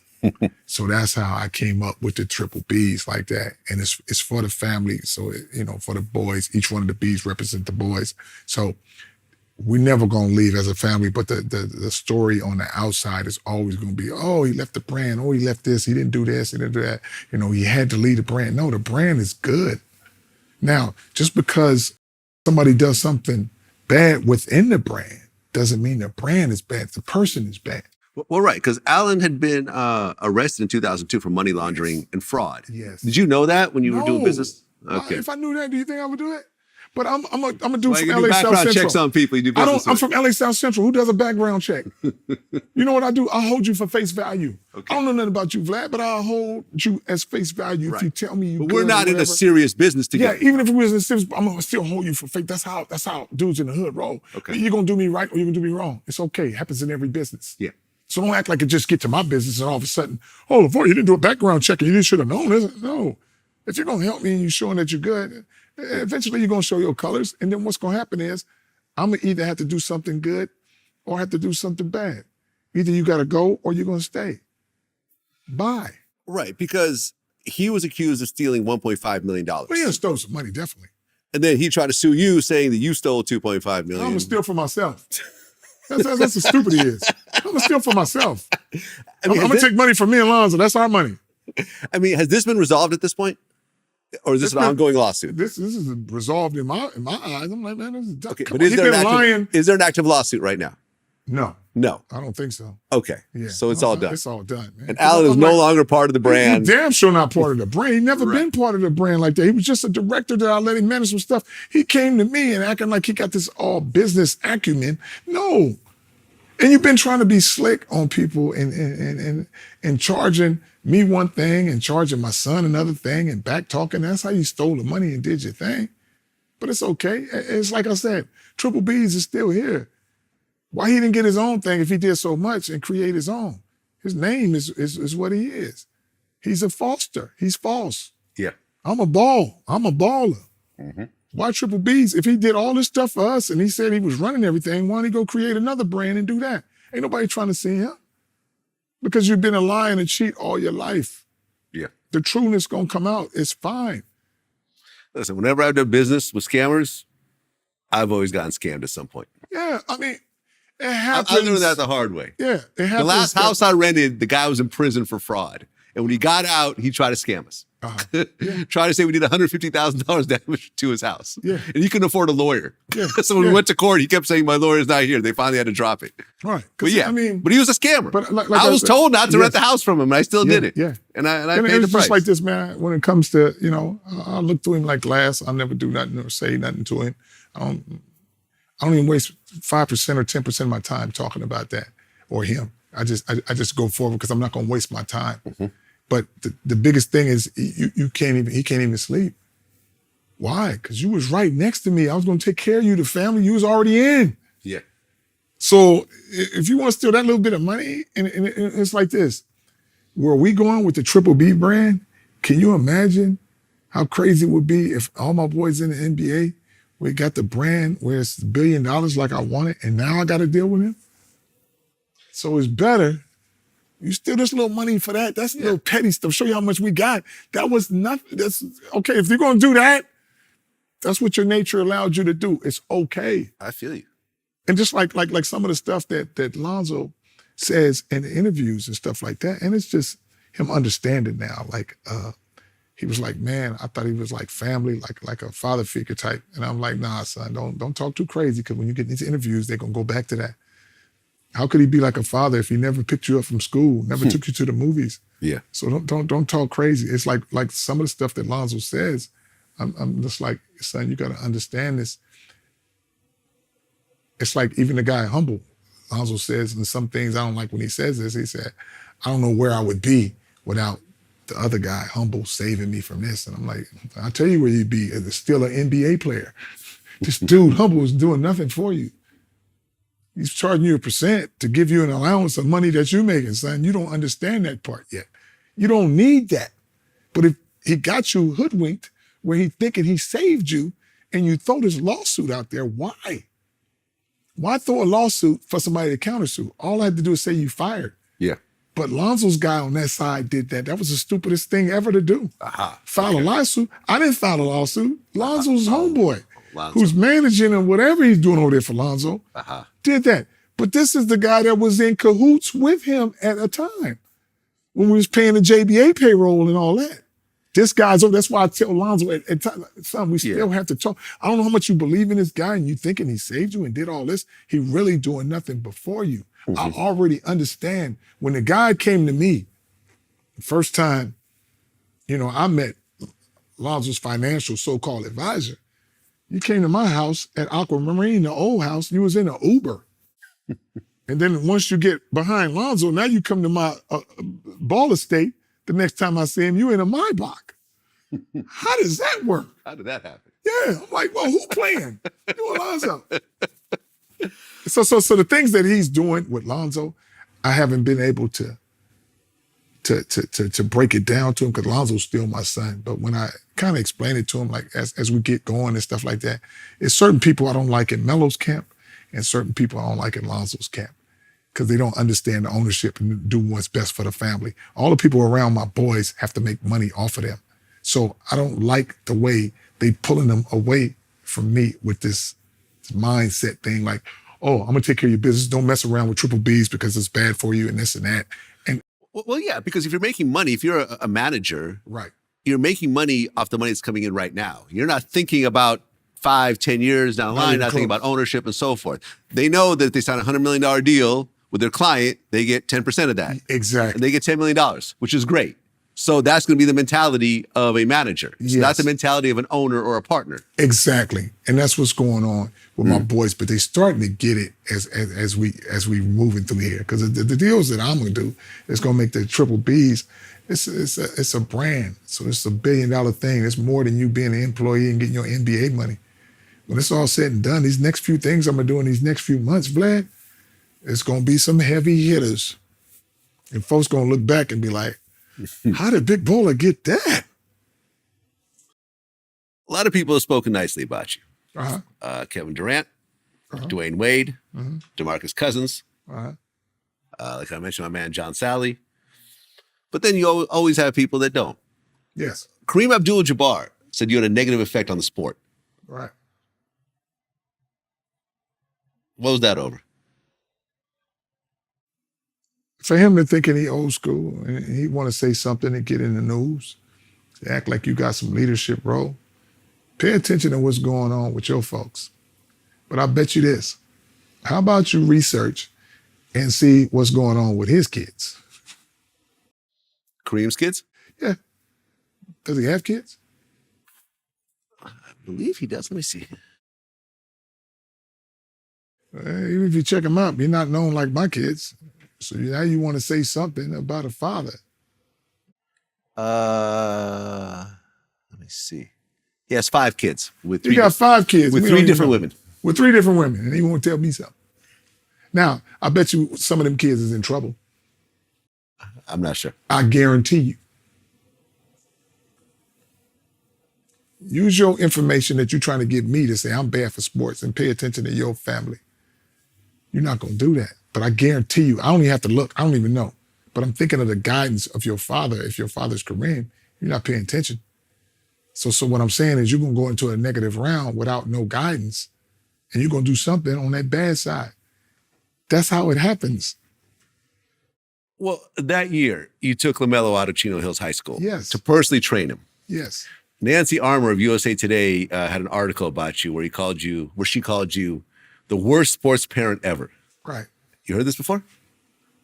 S2: So that's how I came up with the Triple B's like that. And it's for the family. So, for the boys, each one of the B's represent the boys. So we're never going to leave as a family, but the story on the outside is always going to be, oh, he left the brand. Oh, he left this. He didn't do this. He didn't do that. He had to leave the brand. No, the brand is good. Now, just because somebody does something bad within the brand doesn't mean the brand is bad. The person is bad.
S1: Well, right, because Allen had been arrested in 2002 for money laundering and fraud.
S2: Yes.
S1: Did you know that when you were doing business? Okay.
S2: If I knew that, do you think I would do it? But I'm a dude from
S1: you
S2: LA
S1: do
S2: South
S1: background
S2: Central.
S1: checks on people. You do business
S2: I'm from LA South Central. Who does a background check? You know what I do? I'll hold you for face value. Okay. I don't know nothing about you, Vlad, but I'll hold you as face value if you tell me you.
S1: But we're not in a serious business together.
S2: Yeah, even if we was in a serious, I'm gonna still hold you for face. That's how dudes in the hood roll.
S1: Okay.
S2: You're gonna do me right or you're gonna do me wrong. It's okay. It happens in every business.
S1: Yeah.
S2: So don't act like it just get to my business and all of a sudden, oh, LaVar, you didn't do a background check and you should have known this. No. If you're going to help me and you're showing that you're good, eventually you're going to show your colors. And then what's going to happen is I'm going to either have to do something good or have to do something bad. Either you got to go or you're going to stay. Bye.
S1: Right, because he was accused of stealing $1.5 million.
S2: Well, he stole some money, definitely.
S1: And then he tried to sue you saying that you stole $2.5 million.
S2: I'm going to steal for myself. That's how stupid he is. I'm going to steal for myself. I'm going to take money from me and Lonza. That's our money.
S1: I mean, has this been resolved at this point? Or is this an ongoing lawsuit?
S2: This is resolved in my eyes. I'm like, man, this is
S1: okay, but is there an active lawsuit right now?
S2: No,
S1: No.
S2: I don't think so.
S1: Okay.
S2: Yeah.
S1: So it's
S2: No,
S1: all done.
S2: It's all done, man.
S1: And Allen is
S2: I'm
S1: no
S2: like,
S1: longer part of the brand.
S2: He damn sure not part of the brand. He never
S1: Right.
S2: been part of the brand like that. He was just a director that I let him manage some stuff. He came to me and acting like he got this all business acumen. No. And you've been trying to be slick on people and charging me one thing and charging my son another thing and back talking. That's how you stole the money and did your thing. But it's okay. It's like I said, Triple B's is still here. Why he didn't get his own thing if he did so much and create his own? His name is what he is. He's a Foster. He's false.
S1: Yeah.
S2: I'm a ball. I'm a baller.
S1: Mm-hmm.
S2: Why Triple B's? If he did all this stuff for us and he said he was running everything, why don't he go create another brand and do that? Ain't nobody trying to see him. Because you've been a lie and a cheat all your life.
S1: Yeah.
S2: The trueness gonna come out. It's fine.
S1: Listen, whenever I've done business with scammers, I've always gotten scammed at some point.
S2: Yeah, I mean, it
S1: I
S2: happens.
S1: learned that the hard way.
S2: Yeah, it happens.
S1: The last house I rented, the guy was in prison for fraud. And when he got out, he tried to scam us.
S2: Yeah.
S1: Tried to say we did $150,000 damage to his house.
S2: Yeah.
S1: And he couldn't afford a lawyer.
S2: Yeah.
S1: So when we went to court, he kept saying, my lawyer's not here. They finally had to drop it.
S2: Right.
S1: But yeah,
S2: I mean,
S1: but he was a scammer.
S2: but like
S1: I was
S2: said,
S1: told not to
S2: yes.
S1: rent the house from him, and I still did it.
S2: Yeah.
S1: And I
S2: And
S1: paid the
S2: it's
S1: price.
S2: just like this, man. When it comes to, I look through him like glass. I'll never do nothing or say nothing to him. I don't even waste 5% or 10% of my time talking about that or him. I just go forward because I'm not going to waste my time.
S1: Mm-hmm.
S2: But the biggest thing is he can't even sleep. Why? Because you was right next to me. I was going to take care of you, the family you was already in.
S1: Yeah.
S2: So if you want to steal that little bit of money, and it's like this, where we going with the Triple B brand, can you imagine how crazy it would be if all my boys in the NBA, we got the brand where it's $1 billion like I want it, and now I got to deal with him? So it's better. You steal this little money for that. That's little petty stuff. Show you how much we got. That was nothing. That's okay. If you're going to do that, that's what your nature allowed you to do. It's okay.
S1: I feel you.
S2: And just like some of the stuff that Lonzo says in the interviews and stuff like that, and it's just him understanding now. Like he was like, man, I thought he was like family, like a father figure type. And I'm like, nah, son, don't talk too crazy, because when you get into interviews, they're gonna go back to that. How could he be like a father if he never picked you up from school, never took you to the movies?
S1: Yeah.
S2: So don't talk crazy. It's like some of the stuff that Lonzo says. I'm just like, son, you got to understand this. It's like even the guy Humble, Lonzo says, and some things I don't like when he says this. He said, I don't know where I would be without the other guy, Humble, saving me from this. And I'm like, I'll tell you where you'd be. As still an NBA player. This dude, Humble, is doing nothing for you. He's charging you a percent to give you an allowance of money that you're making, son. You don't understand that part yet. You don't need that. But if he got you hoodwinked where he thinking he saved you and you throw this lawsuit out there, why? Why throw a lawsuit for somebody to countersue? All I had to do is say you fired.
S1: Yeah.
S2: But Lonzo's guy on that side did that. That was the stupidest thing ever to do. File a lawsuit. I didn't file a lawsuit. Lonzo's homeboy,
S1: Lonzo.
S2: who's managing and whatever he's doing over there for Lonzo, did that. But this is the guy that was in cahoots with him at a time when we was paying the JBA payroll and all that. This guy's over. That's why I tell Lonzo at times, son, we still have to talk. I don't know how much you believe in this guy and you thinking he saved you and did all this. He really doing nothing before you. I already understand. When the guy came to me, the first time, I met Lonzo's financial so-called advisor. You came to my house at Aquamarine, the old house, you was in an Uber. And then once you get behind Lonzo, now you come to my ball estate. The next time I see him, you in a Maybach. How does that work?
S1: How did that happen?
S2: Yeah, I'm like, well, who playing? You and Lonzo. So the things that he's doing with Lonzo, I haven't been able to break it down to him because Lonzo's still my son. But when I kind of explain it to him, like as we get going and stuff like that, it's certain people I don't like in Melo's camp and certain people I don't like in Lonzo's camp because they don't understand the ownership and do what's best for the family. All the people around my boys have to make money off of them. So I don't like the way they pulling them away from me with this mindset thing like, oh, I'm going to take care of your business. Don't mess around with Triple B's because it's bad for you and this and that. And
S1: well, yeah, because if you're making money, if you're a manager,
S2: right,
S1: you're making money off the money that's coming in right now. You're not thinking about 5, 10 years down the
S2: Not
S1: line,
S2: even
S1: not thinking
S2: close.
S1: about ownership and so forth. They know that if they sign a $100 million deal with their client, they get 10% of that. And
S2: Exactly.
S1: they get $10 million, which is great. So that's going to be the mentality of a manager. It's not
S2: Yes.
S1: the mentality of an owner or a partner.
S2: Exactly. And that's what's going on with my boys, but they starting to get it as we moving through here. Because the deals that I'm gonna do is gonna make the triple Bs. It's a brand. So it's $1 billion thing. It's more than you being an employee and getting your NBA money. When it's all said and done, these next few things I'm gonna do in these next few months, Vlad, it's gonna be some heavy hitters. And folks gonna look back and be like, how did Big Bowler get that?
S1: A lot of people have spoken nicely about you.
S2: Uh-huh.
S1: Kevin Durant, Dwayne Wade,
S2: Mhm.
S1: DeMarcus Cousins,
S2: Uh-huh.
S1: like I mentioned, my man John Sally. But then you always have people that don't.
S2: Yes.
S1: Kareem Abdul-Jabbar said you had a negative effect on the sport.
S2: Right.
S1: What was that over?
S2: For him to thinking he old school and he want to say something and get in the news, act like you got some leadership role, pay attention to what's going on with your folks. But I bet you this, how about you research and see what's going on with his kids?
S1: Kareem's kids?
S2: Yeah. Does he have kids?
S1: I believe he does. Let me see.
S2: Even if you check him out, you're not known like my kids. So now you want to say something about a father.
S1: Let me see. He has 5 kids with
S2: He
S1: 3
S2: got 5 kids.
S1: with
S2: We
S1: 3
S2: don't even
S1: different
S2: know.
S1: women.
S2: With 3 different women, and he won't tell me something. Now, I bet you some of them kids is in trouble.
S1: I'm not sure.
S2: I guarantee you. Use your information that you're trying to give me to say I'm bad for sports and pay attention to your family. You're not going to do that. But I guarantee you, I don't even have to look. I don't even know. But I'm thinking of the guidance of your father. If your father's Kareem, you're not paying attention. So what I'm saying is you're going to go into a negative round without no guidance, and you're going to do something on that bad side. That's how it happens.
S1: Well, that year, you took LaMelo out of Chino Hills High School
S2: Yes.
S1: to personally train him.
S2: Yes.
S1: Nancy Armour of USA Today had an article about you where she called you the worst sports parent ever.
S2: Right.
S1: You heard this before?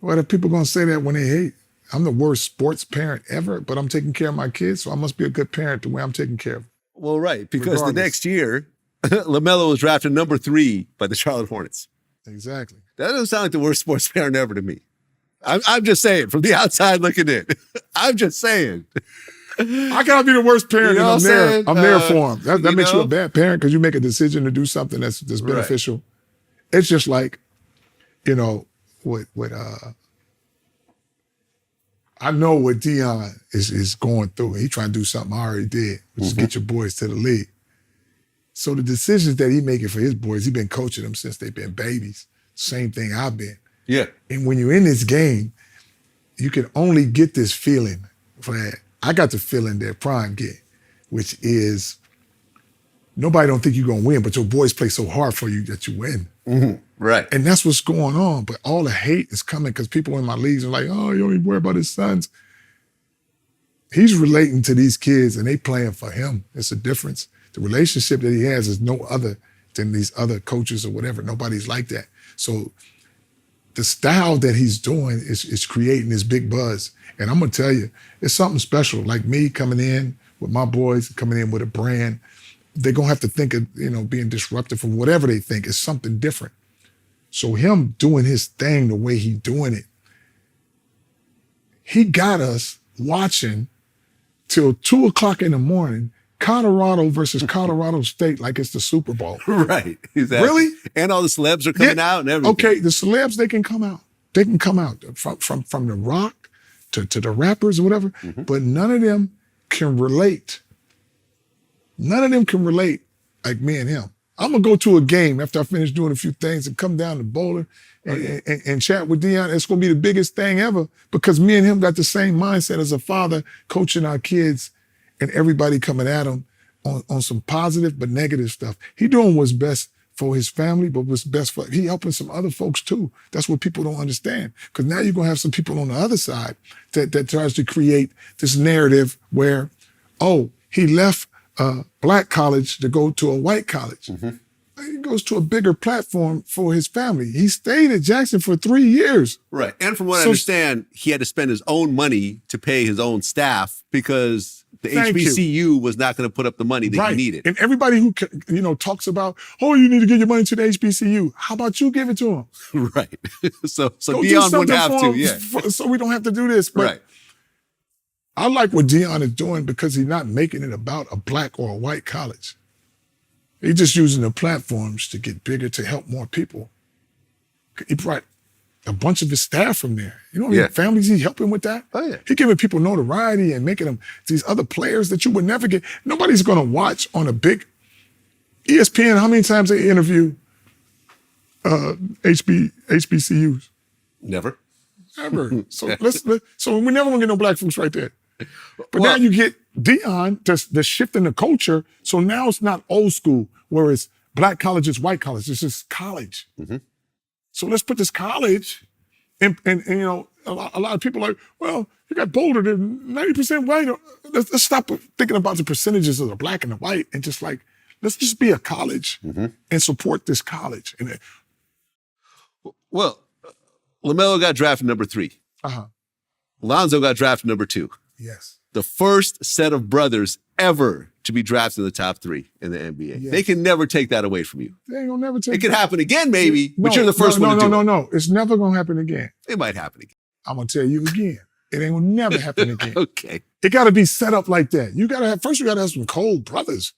S2: Well, if people going to say that when they hate, I'm the worst sports parent ever, but I'm taking care of my kids, so I must be a good parent the way I'm taking care of them.
S1: Well, right, because
S2: Regardless.
S1: the next year, LaMelo was drafted number 3 by the Charlotte Hornets.
S2: Exactly.
S1: That doesn't sound like the worst sports parent ever to me. I'm just saying, from the outside looking in. I'm just saying.
S2: I gotta be the worst parent,
S1: You know
S2: and
S1: what I'm saying?
S2: I'm there for him. That
S1: you
S2: makes you
S1: know?
S2: a bad parent because you make a decision to do something that's beneficial. It's just like, what I know what Dion is going through. He trying to do something I already did, which is get your boys to the league. So the decisions that he making for his boys, he been coaching them since they've been babies. Same thing I've been.
S1: Yeah.
S2: And when you're in this game, you can only get this feeling. I got the feeling that Prime get, which is nobody don't think you're going to win, but your boys play so hard for you that you win.
S1: Mm-hmm. Right.
S2: And that's what's going on. But all the hate is coming because people in my leagues are like, oh, you don't even worry about his sons. He's relating to these kids and they playing for him. It's a difference. The relationship that he has is no other than these other coaches or whatever. Nobody's like that. So the style that he's doing is creating this big buzz. And I'm going to tell you, it's something special. Like me coming in with my boys, coming in with a brand, they're going to have to think of, being disruptive from whatever they think is something different. So him doing his thing the way he doing it, he got us watching till 2:00 in the morning, Colorado versus Colorado State like it's the Super Bowl.
S1: Right. Exactly.
S2: Really?
S1: And all the celebs are coming out and everything.
S2: Okay, the celebs, they can come out. They can come out from the rock to the rappers or whatever, but none of them can relate. None of them can relate like me and him. I'm going to go to a game after I finish doing a few things and come down to Boulder and chat with Dion. It's going to be the biggest thing ever because me and him got the same mindset as a father coaching our kids and everybody coming at him on some positive but negative stuff. He doing what's best for his family, but what's best for, he helping some other folks too. That's what people don't understand. Because now you're going to have some people on the other side that tries to create this narrative where, oh, he left a black college to go to a white college.
S1: Mhm.
S2: He goes to a bigger platform for his family. He stayed at Jackson for 3 years.
S1: Right. And from what I
S2: So-
S1: understand, he had to spend his own money to pay his own staff because the
S2: Thank you.
S1: HBCU was not going to put up the money that he needed.
S2: And everybody who talks about, oh, you need to give your money to the HBCU. How about you give it to him?
S1: Right. so
S2: Go do
S1: Deion wouldn't
S2: something
S1: have
S2: for
S1: to.
S2: him
S1: Yeah.
S2: so we don't have to do this. But
S1: Right.
S2: I like what Deion is doing because he's not making it about a black or a white college. He's just using the platforms to get bigger, to help more people. He brought a bunch of his staff from there. You know how many
S1: Yeah.
S2: families he's helping with that?
S1: Oh, yeah.
S2: He's giving people notoriety and making them these other players that you would never get. Nobody's going to watch on a big ESPN. How many times they interview HBCUs?
S1: Never.
S2: Ever. So so we're never gonna get no black folks right there. But
S1: Well-
S2: now you get Deion, the shift in the culture. So now it's not old school, where it's black colleges, white colleges. It's just college.
S1: Mhm.
S2: So let's put this college, and a lot of people are like, well, you got Boulder, they're 90% white. Let's stop thinking about the percentages of the black and the white, and just like, let's just be a college and support this college. And
S1: Well, LaMelo got drafted number 3. Lonzo got drafted number 2.
S2: yes.
S1: The first set of brothers ever to be drafted in the top 3 in the NBA.
S2: Yes.
S1: They can never take that away from you.
S2: They ain't gonna never take
S1: It could happen again, maybe, but you're the first
S2: no,
S1: one to do it.
S2: No. It's never gonna happen again.
S1: It might happen again.
S2: I'm gonna tell you again. It ain't gonna never happen again.
S1: Okay.
S2: It gotta be set up like that. You gotta have some cold brothers.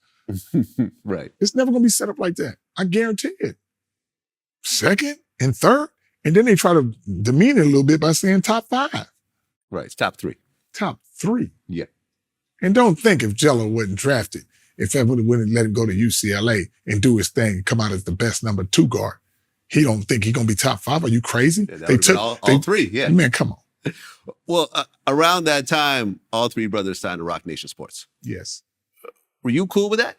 S1: Right.
S2: It's never gonna be set up like that. I guarantee it. Second and third, and then they try to demean it a little bit by saying top 5,
S1: Right. It's top 3.
S2: top 3.
S1: Yeah.
S2: And don't think if Jello wasn't drafted, if everybody wouldn't let him go to UCLA and do his thing, come out as the best number 2 guard, he don't think he's gonna be top 5. Are you crazy?
S1: Yeah, that would've been all 3. Yeah.
S2: Man, come on.
S1: Well, around that time, all 3 brothers signed to Rock Nation Sports.
S2: Yes.
S1: Were you cool with that?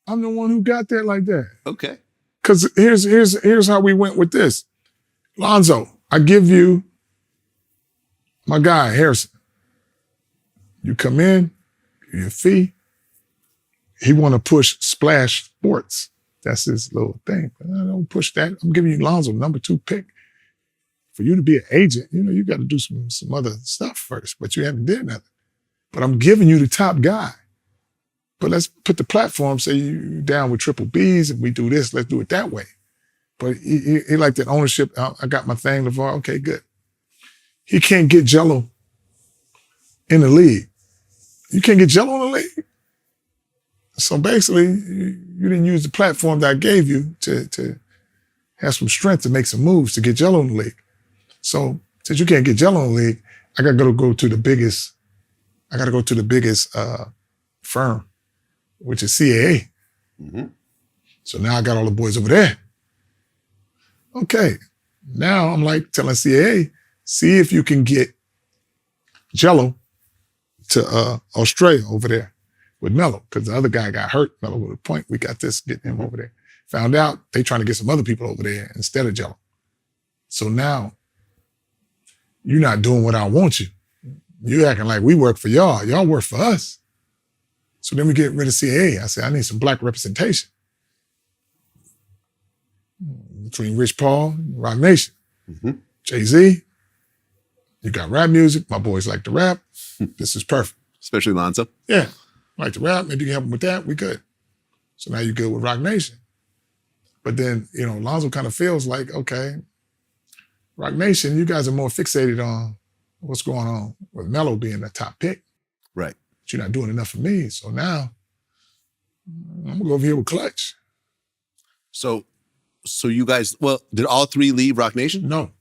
S2: I'm the one who got that like that.
S1: Okay.
S2: Because here's how we went with this. Lonzo, I give you my guy, Harrison. You come in, give you a fee. He want to push Splash Sports. That's his little thing. But I don't push that. I'm giving you Lonzo, number 2 pick. For you to be an agent, you got to do some other stuff first, but you haven't did nothing. But I'm giving you the top guy. But let's put the platform, say you down with triple Bs and we do this, let's do it that way. But he liked that ownership. I got my thing, LaVar, okay, good. He can't get Jello in the league. You can't get Jello in the league. So basically, you didn't use the platform that I gave you to have some strength to make some moves to get Jello in the league. So since you can't get Jello in the league, I got to go to the biggest firm, which is CAA.
S1: Mm-hmm.
S2: So now I got all the boys over there. Okay. Now I'm like telling CAA, see if you can get Jello to Australia over there with Melo, because the other guy got hurt. Melo with a point. We got this, getting him over there. Found out they trying to get some other people over there instead of Jello. So now you're not doing what I want you. You acting like we work for y'all. Y'all work for us. So then we get rid of CAA. I said, I need some black representation between Rich Paul and Rock Nation.
S1: Mm-hmm.
S2: Jay-Z, you got rap music. My boys like to rap. This is perfect.
S1: Especially Lonzo.
S2: Yeah, like to rap. Maybe you can help them with that. We good. So now you're good with Rock Nation. But then, Lonzo kind of feels like, okay, Rock Nation, you guys are more fixated on what's going on with Melo being the top pick.
S1: Right.
S2: But you're not doing enough for me. So now I'm going to go over here with Clutch.
S1: So you guys, did all 3 leave Rock Nation?
S2: No.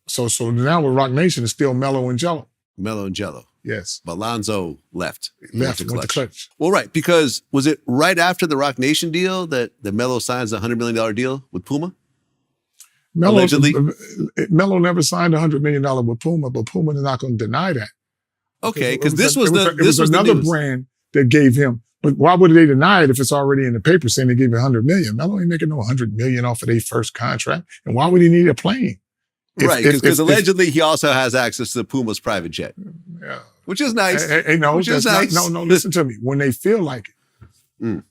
S2: So now with Rock Nation, it's still Melo and Jello.
S1: Melo and Jello.
S2: Yes.
S1: But Lonzo left.
S2: Went to Clutch.
S1: Well, right, because was it right after the Rock Nation deal that Melo signs a $100 million deal with Puma? Allegedly?
S2: Melo never signed $100 million with Puma, but Puma is not going to deny that.
S1: Okay, because this was
S2: another
S1: the news.
S2: brand that gave him. But why would they deny it if it's already in the paper saying they gave him $100 million? Melo ain't making no $100 million off of their first contract. And why would he need a plane?
S1: Right, because allegedly he also has access to Puma's private jet.
S2: Yeah,
S1: Which is nice.
S2: Hey, no,
S1: Which is nice.
S2: no, listen to me. When they feel like it.
S1: Mm.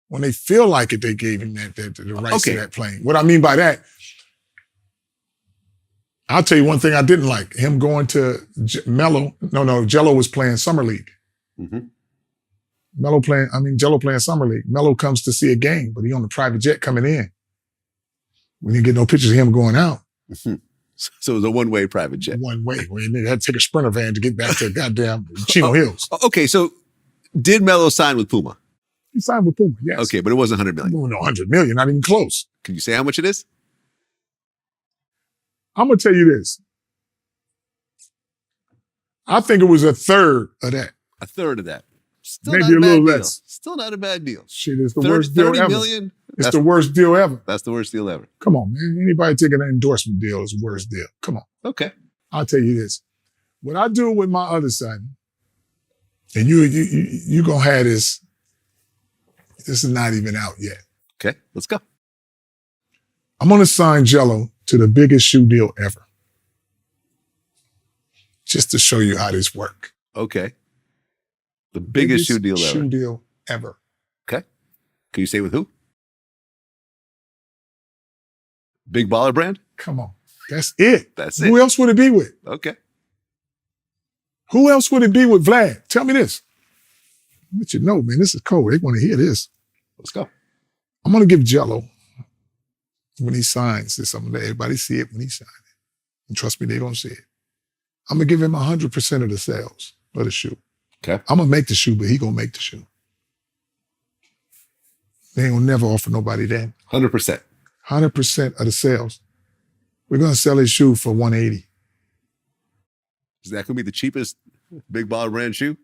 S2: When they feel like it, they gave him the rights
S1: Okay.
S2: to that plane. What I mean by that, I'll tell you one thing I didn't like. Him going to Jello was playing Summer League.
S1: Mm-hmm.
S2: Jello playing Summer League. Melo comes to see a game, but he on the private jet coming in. We didn't get no pictures of him going out.
S1: Mm-hmm. So it was a one-way private jet.
S2: One way. They had to take a Sprinter van to get back to goddamn Chino Hills.
S1: Okay, so did Melo sign with Puma?
S2: He signed with Puma, yes.
S1: Okay, but it wasn't $100 million.
S2: No, 100 million, not even close.
S1: Can you say how much it is?
S2: I'm going to tell you this. I think it was a third of that.
S1: A third of that. Still
S2: Maybe
S1: not
S2: a little
S1: bad deal.
S2: less.
S1: Still not a bad deal.
S2: Shit, it's the worst deal
S1: 30
S2: ever.
S1: million?
S2: It's the worst deal ever.
S1: That's the worst deal ever.
S2: Come on, man. Anybody taking an endorsement deal is the worst deal. Come on.
S1: Okay.
S2: I'll tell you this. What I do with my other son, and you gonna have this is not even out yet.
S1: Okay, let's go.
S2: I'm gonna sign Jello to the biggest shoe deal ever. Just to show you how this works.
S1: Okay. The biggest shoe deal ever.
S2: Shoe deal ever.
S1: Okay. Can you say with who? Big Baller Brand?
S2: Come on. That's it.
S1: That's it.
S2: Who else would it be with?
S1: Okay.
S2: Who else would it be with Vlad? Tell me this. I'll let you know, man. This is cold. They want to hear this.
S1: Let's go.
S2: I'm going to give Jello, when he signs this, I'm going to let everybody see it when he signs it. And trust me, they don't see it. I'm going to give him 100% of the sales of the shoe.
S1: Okay.
S2: I'm going to make the shoe, but he going to make the shoe. They ain't going to never offer nobody that.
S1: 100%.
S2: 100% of the sales. We're going to sell his shoe for $180.
S1: Is that going to be the cheapest Big Baller Brand shoe?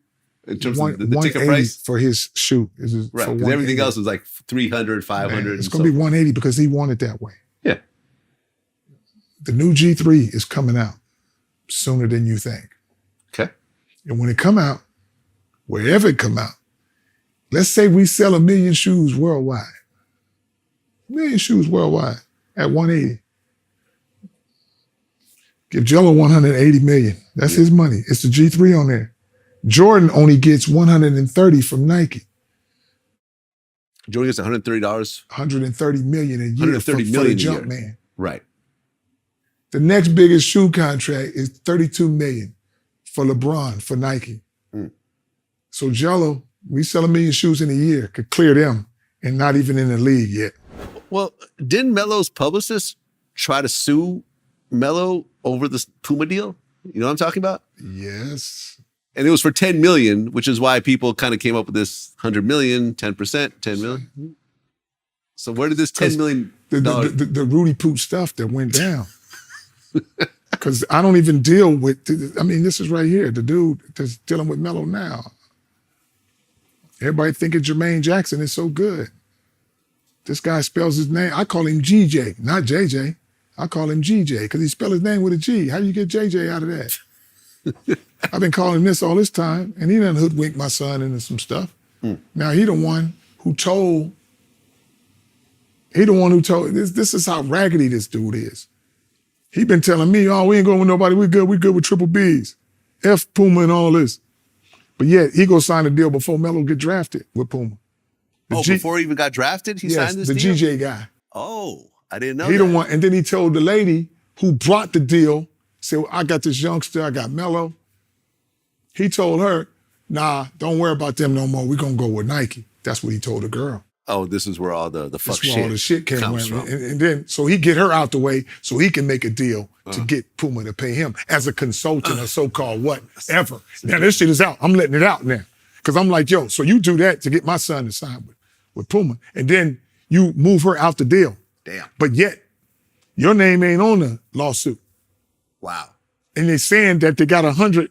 S1: In terms
S2: One-
S1: of the ticket
S2: 180
S1: price?
S2: for his shoe.
S1: Right. Because everything else is like 300, 500.
S2: Man, it's going to be 180 because he wanted that way.
S1: Yeah.
S2: The new G3 is coming out sooner than you think.
S1: Okay.
S2: And when it come out, wherever it come out, let's say we sell 1 million shoes worldwide. 1 million shoes worldwide at 180. Give Jello 180 million. That's his money. It's the G3 on there. Jordan only gets 130 from Nike.
S1: Jordan gets $130.
S2: 130 million a year
S1: 130
S2: for the
S1: million a
S2: jump
S1: year.
S2: man.
S1: Right.
S2: The next biggest shoe contract is 32 million for LeBron for Nike.
S1: Mm.
S2: So Jello, we sell 1 million shoes in a year, could clear them and not even in the league yet.
S1: Well, didn't Melo's publicist try to sue Melo over this Puma deal? You know what I'm talking about?
S2: Yes.
S1: And it was for 10 million, which is why people kind of came up with this 100 million, 10%, 10 million. So where did this $10 million?
S2: The Rudy Poot stuff that went down. Because I don't even deal with, this is right here, the dude that's dealing with Melo now. Everybody thinking Jermaine Jackson is so good. This guy spells his name, I call him GJ, not JJ. I call him GJ because he spelled his name with a G. How do you get JJ out of that? I've been calling him this all this time, and he done hoodwinked my son into some stuff.
S1: Mm.
S2: Now he the one who told this is how raggedy this dude is. He been telling me, oh, we ain't going with nobody, we good with triple Bs. F Puma and all this. But yet he go sign a deal before Melo get drafted with Puma.
S1: Before he even got drafted, he signed this
S2: the
S1: deal?
S2: GJ guy.
S1: Oh, I didn't know
S2: He
S1: that.
S2: the one, and then he told the lady who brought the deal, said, well, I got this youngster, I got Melo. He told her, nah, don't worry about them no more. We're going to go with Nike. That's what he told the girl.
S1: Oh, this is where all the fuck
S2: That's
S1: shit
S2: where all the shit came
S1: comes
S2: from.
S1: from.
S2: And then, so he get her out the way so he can make a deal to get Puma to pay him as a consultant or so-called whatever. Now this shit is out. I'm letting it out now. Because I'm like, yo, so you do that to get my son to sign with Puma. And then you move her out the deal.
S1: Damn.
S2: But yet, your name ain't on the lawsuit.
S1: Wow.
S2: And they're saying that they got 100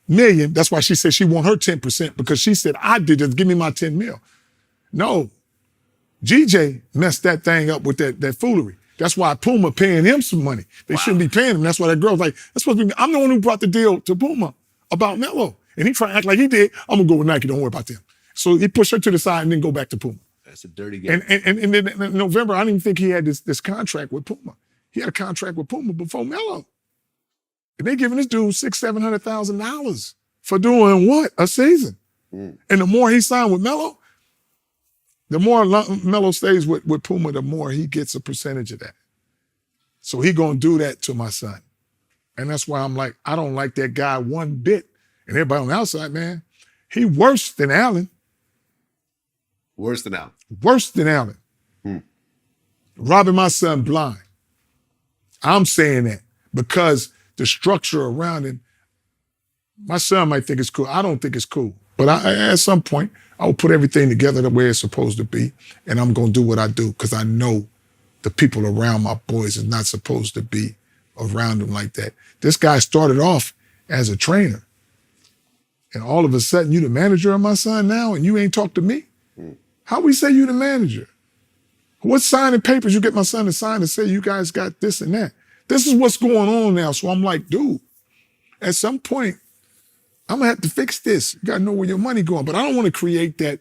S2: million. That's why she said she want her 10% because she said, I did this, give me my 10 mil. No, GJ messed that thing up with that foolery. That's why Puma paying him some money. They shouldn't be paying him. That's why that girl's like, that's supposed to be, I'm the one who brought the deal to Puma about Melo. And he tried to act like he did. I'm gonna go with Nike, don't worry about them. So he pushed her to the side and then go back to Puma.
S1: That's a dirty game.
S2: And then in November, I didn't even think he had this contract with Puma. He had a contract with Puma before Melo. And they giving this dude $600,000, $700,000 For doing what? A season. And the more he signed with Melo, the more Melo stays with Puma, the more he gets a percentage of that. So he gonna do that to my son. And that's why I'm like, I don't like that guy one bit. And everybody on the outside, man, he worse than Allen.
S1: Worse than Allen.
S2: Worse than Allen. Robbing my son blind. I'm saying that because the structure around him, my son might think it's cool. I don't think it's cool. But at some point, I will put everything together the way it's supposed to be, and I'm going to do what I do because I know the people around my boys is not supposed to be around them like that. This guy started off as a trainer, and all of a sudden, you the manager of my son now, and you ain't talk to me? How we say you the manager? What signing papers you get my son to sign to say you guys got this and that? This is what's going on now. So I'm like, dude, at some point, I'm gonna have to fix this. You gotta know where your money going. But I don't want to create that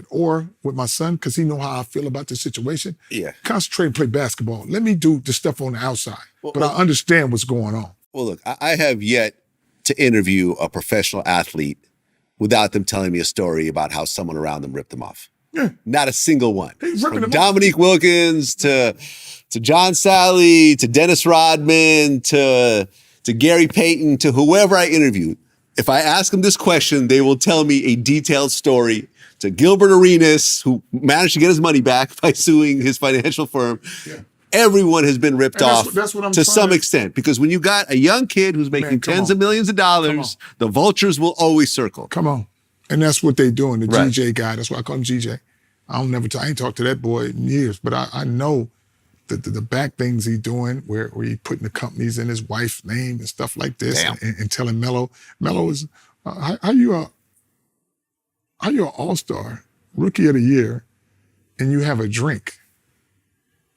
S2: aura with my son because he know how I feel about the situation.
S1: Yeah.
S2: Concentrate and play basketball. Let me do the stuff on the outside. But I understand what's going on.
S1: Well, look, I have yet to interview a professional athlete without them telling me a story about how someone around them ripped them off.
S2: Yeah.
S1: Not a single one.
S2: He's ripping
S1: From
S2: them off.
S1: Dominique Wilkins to John Sally to Dennis Rodman to Gary Payton to whoever I interviewed. If I ask them this question, they will tell me a detailed story. To Gilbert Arenas, who managed to get his money back by suing his financial firm. Yeah. Everyone has been ripped off
S2: that's what I'm
S1: to some extent. Because when you got a young kid who's making tens of millions of dollars, the vultures will always circle.
S2: Come on. And that's what they doing, the
S1: Right.
S2: GJ guy. That's why I call him GJ. I ain't talked to that boy in years, but I know the back things he doing where he putting the companies in his wife's name and stuff like this and telling Melo is, how you an all-star, rookie of the year, and you have a drink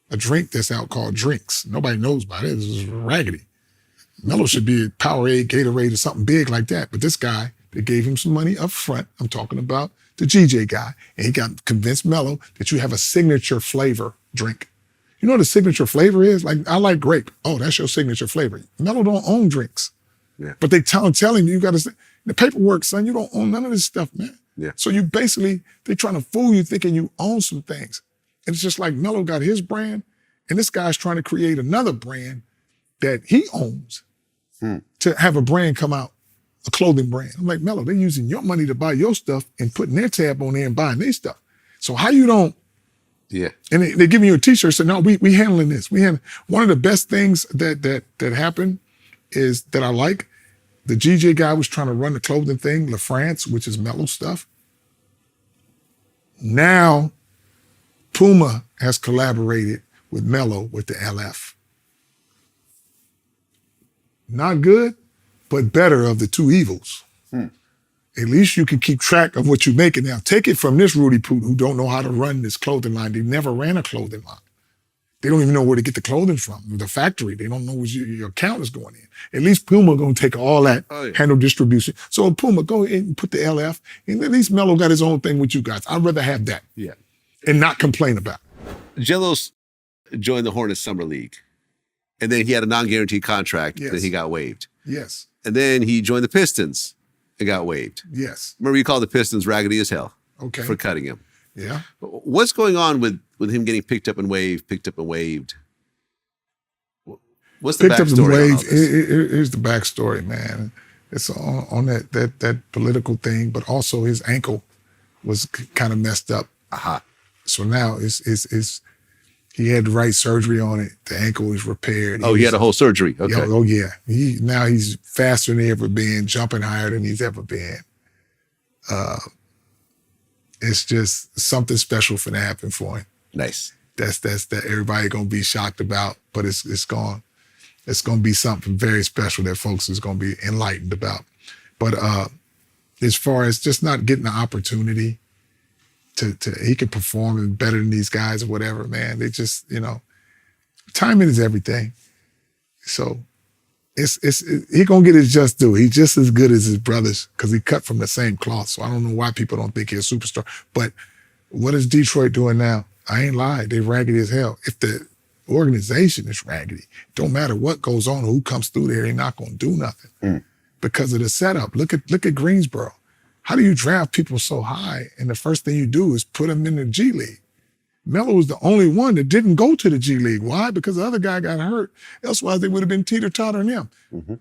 S2: that's out called Drinks. Nobody knows about it. This is raggedy. Melo should be a Powerade, Gatorade, or something big like that. But this guy, they gave him some money up front. I'm talking about the GJ guy. And he got convinced Melo that you have a signature flavor drink. You know what a signature flavor is? Like, I like grape. Oh, that's your signature flavor. Melo don't own drinks. Yeah. But they tell him, you got to, the paperwork, son, you don't own none of this stuff, man. Yeah. So you basically, they trying to fool you thinking you own some things. And it's just like Melo got his brand, and this guy's trying to create another brand that he owns to have a brand come out, a clothing brand. I'm like, Melo, they're using your money to buy your stuff and putting their tab on there and buying their stuff. So how you don't, and they're giving you a t-shirt, so no, we handling this. One of the best things that happened is that I like, the GJ guy was trying to run the clothing thing, La France, which is Melo stuff. Now, Puma has collaborated with Melo with the LF. Not good, but better of the two evils. At least you can keep track of what you're making now. Take it from this Rudy Poot who don't know how to run this clothing line. They never ran a clothing line. They don't even know where to get the clothing from, the factory. They don't know where your account is going in. At least Puma going to take all that, handle distribution. So Puma, go ahead and put the LF, and at least Melo got his own thing with you guys. I'd rather have that and not complain about it.
S1: Gelos joined the Hornets Summer League, and then he had a non-guaranteed contract that he got waived.
S2: Yes.
S1: And then he joined the Pistons and got waived.
S2: Yes.
S1: Remember, you called the Pistons raggedy as hell for cutting him.
S2: Yeah.
S1: What's going on with him getting picked up and waived? What's the
S2: picked up and
S1: backstory on all
S2: waived.
S1: this?
S2: Here's the backstory, man. It's on that political thing, but also his ankle was kind of messed up. So now he had the right surgery on it. The ankle is repaired.
S1: He had a whole surgery. Okay.
S2: Now he's faster than he ever been, jumping higher than he's ever been. It's just something special finna happen for him.
S1: Nice.
S2: That's that everybody gonna be shocked about, but it's gonna be something very special that folks is gonna be enlightened about. But as far as just not getting the opportunity to he can perform better than these guys or whatever, man. They just, timing is everything. So he gonna get his just due. He's just as good as his brothers because he cut from the same cloth. So I don't know why people don't think he's a superstar. But what is Detroit doing now? I ain't lied. They raggedy as hell. If the organization is raggedy, don't matter what goes on or who comes through there, they're not gonna do nothing. because of the setup. Look at Greensboro. How do you draft people so high and the first thing you do is put them in the G League? Melo was the only one that didn't go to the G League. Why? Because the other guy got hurt. Elsewise, they would have been teeter-totter on him.
S1: Mm-hmm.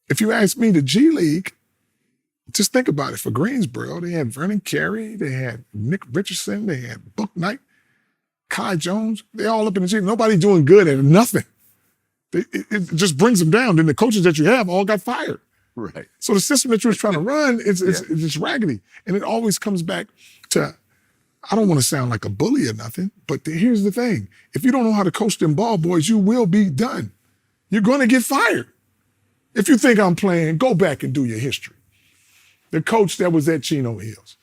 S2: If you ask me, the G League, just think about it. For Greensboro, they had Vernon Carey, they had Nick Richardson, they had Book Knight, Kai Jones. They all up in the G League. Nobody doing good at nothing. It just brings them down. Then the coaches that you have all got fired.
S1: Right.
S2: So the system that you were trying to run is just raggedy. And it always comes back to, I don't want to sound like a bully or nothing, but here's the thing. If you don't know how to coach them ball boys, you will be done. You're going to get fired. If you think I'm playing, go back and do your history. The coach that was at Chino Hills,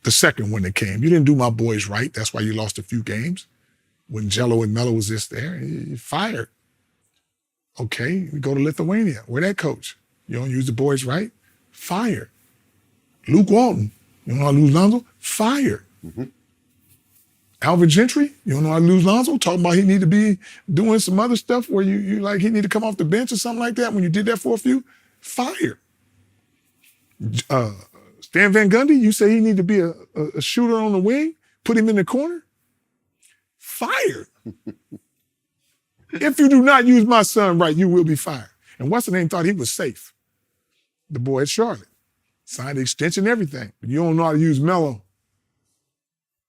S2: the second one that came, you didn't do my boys right. That's why you lost a few games. When Jello and Melo was just there, you fired. Okay, we go to Lithuania. Where that coach? You don't use the boys right? Fired. Luke Walton, you don't know how to lose Lonzo? Fired.
S1: Mm-hmm.
S2: Alvin Gentry, you don't know how to lose Lonzo? Talking about he need to be doing some other stuff where you like he need to come off the bench or something like that when you did that for a few? Fired. Stan Van Gundy, you say he need to be a shooter on the wing? Put him in the corner? Fired. If you do not use my son right, you will be fired. And what's the name thought he was safe. The boy at Charlotte. Signed the extension, everything. But you don't know how to use Melo.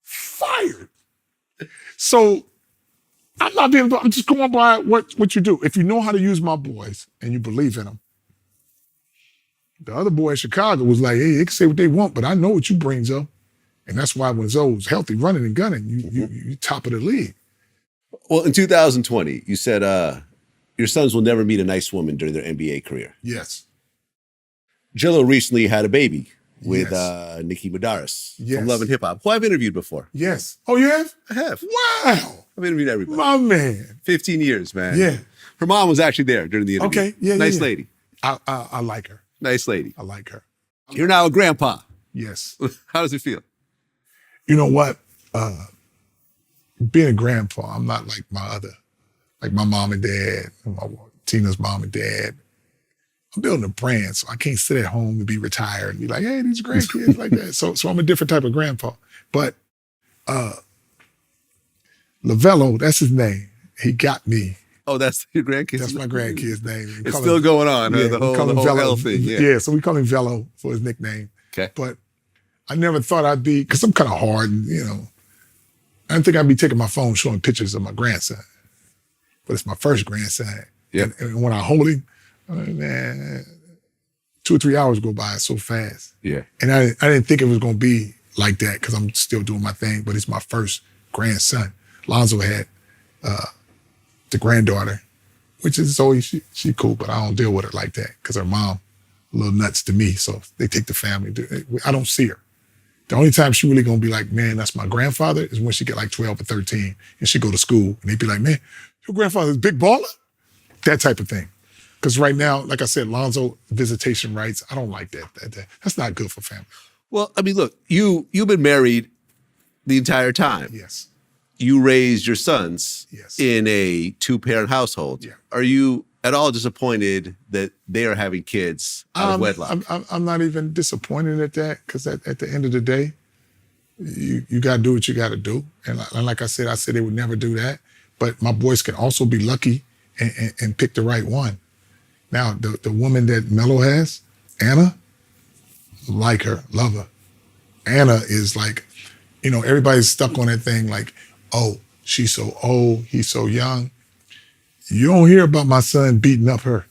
S2: Fired. So I'm just going by what you do. If you know how to use my boys and you believe in them, the other boy in Chicago was like, hey, they can say what they want, but I know what you bring, Zoe. And that's why when Zoe's healthy, running and gunning, you top of the league.
S1: Well, in 2020, you said your sons will never meet a nice woman during their NBA career.
S2: Yes.
S1: Jello recently had a baby with Nicki Madaris from Love and Hip Hop, who I've interviewed before.
S2: Yes. Oh, you have?
S1: I have.
S2: Wow.
S1: I've interviewed everybody.
S2: My man.
S1: 15 years, man.
S2: Yeah.
S1: Her mom was actually there during the interview.
S2: Okay. Yeah.
S1: Nice
S2: yeah.
S1: lady.
S2: I like her.
S1: Nice lady.
S2: I like her.
S1: You're now a grandpa.
S2: Yes.
S1: How does it feel?
S2: You know what? Being a grandpa, I'm not like my mom and dad, Tina's mom and dad. I'm building a brand, so I can't sit at home and be retired and be like, hey, these grandkids like that. So I'm a different type of grandpa. But LaVelo, that's his name. He got me.
S1: Oh, that's your grandkid's
S2: That's my grandkid's name.
S1: It's still going on,
S2: yeah,
S1: the whole L thing.
S2: Yeah, so we call him Velo for his nickname.
S1: Okay.
S2: But I never thought I'd be, because I'm kind of hard and, I didn't think I'd be taking my phone showing pictures of my grandson. But it's my first grandson.
S1: Yeah.
S2: And when I hold him, man, 2 or 3 hours go by so fast.
S1: Yeah.
S2: And I didn't think it was going to be like that because I'm still doing my thing, but it's my first grandson. Lonzo had the granddaughter, which is always, she cool, but I don't deal with her like that because her mom a little nuts to me, so they take the family. I don't see her. The only time she really gonna be like, man, that's my grandfather is when she get like 12 or 13 and she go to school and they be like, man, your grandfather's big baller? That type of thing. Because right now, like I said, Lonzo visitation rights, I don't like that. That's not good for family.
S1: Well, I mean, look, you've been married the entire time.
S2: Yes.
S1: You raised your sons
S2: Yes.
S1: in a 2-parent household.
S2: Yeah.
S1: Are you at all disappointed that they are having kids out of wedlock?
S2: I'm not even disappointed at that because at the end of the day, you got to do what you got to do. And like I said they would never do that. But my boys can also be lucky and pick the right one. Now, the woman that Melo has, Anna, like her, love her. Anna is like, everybody's stuck on that thing like, oh, she's so old, he's so young. You don't hear about my son beating up her.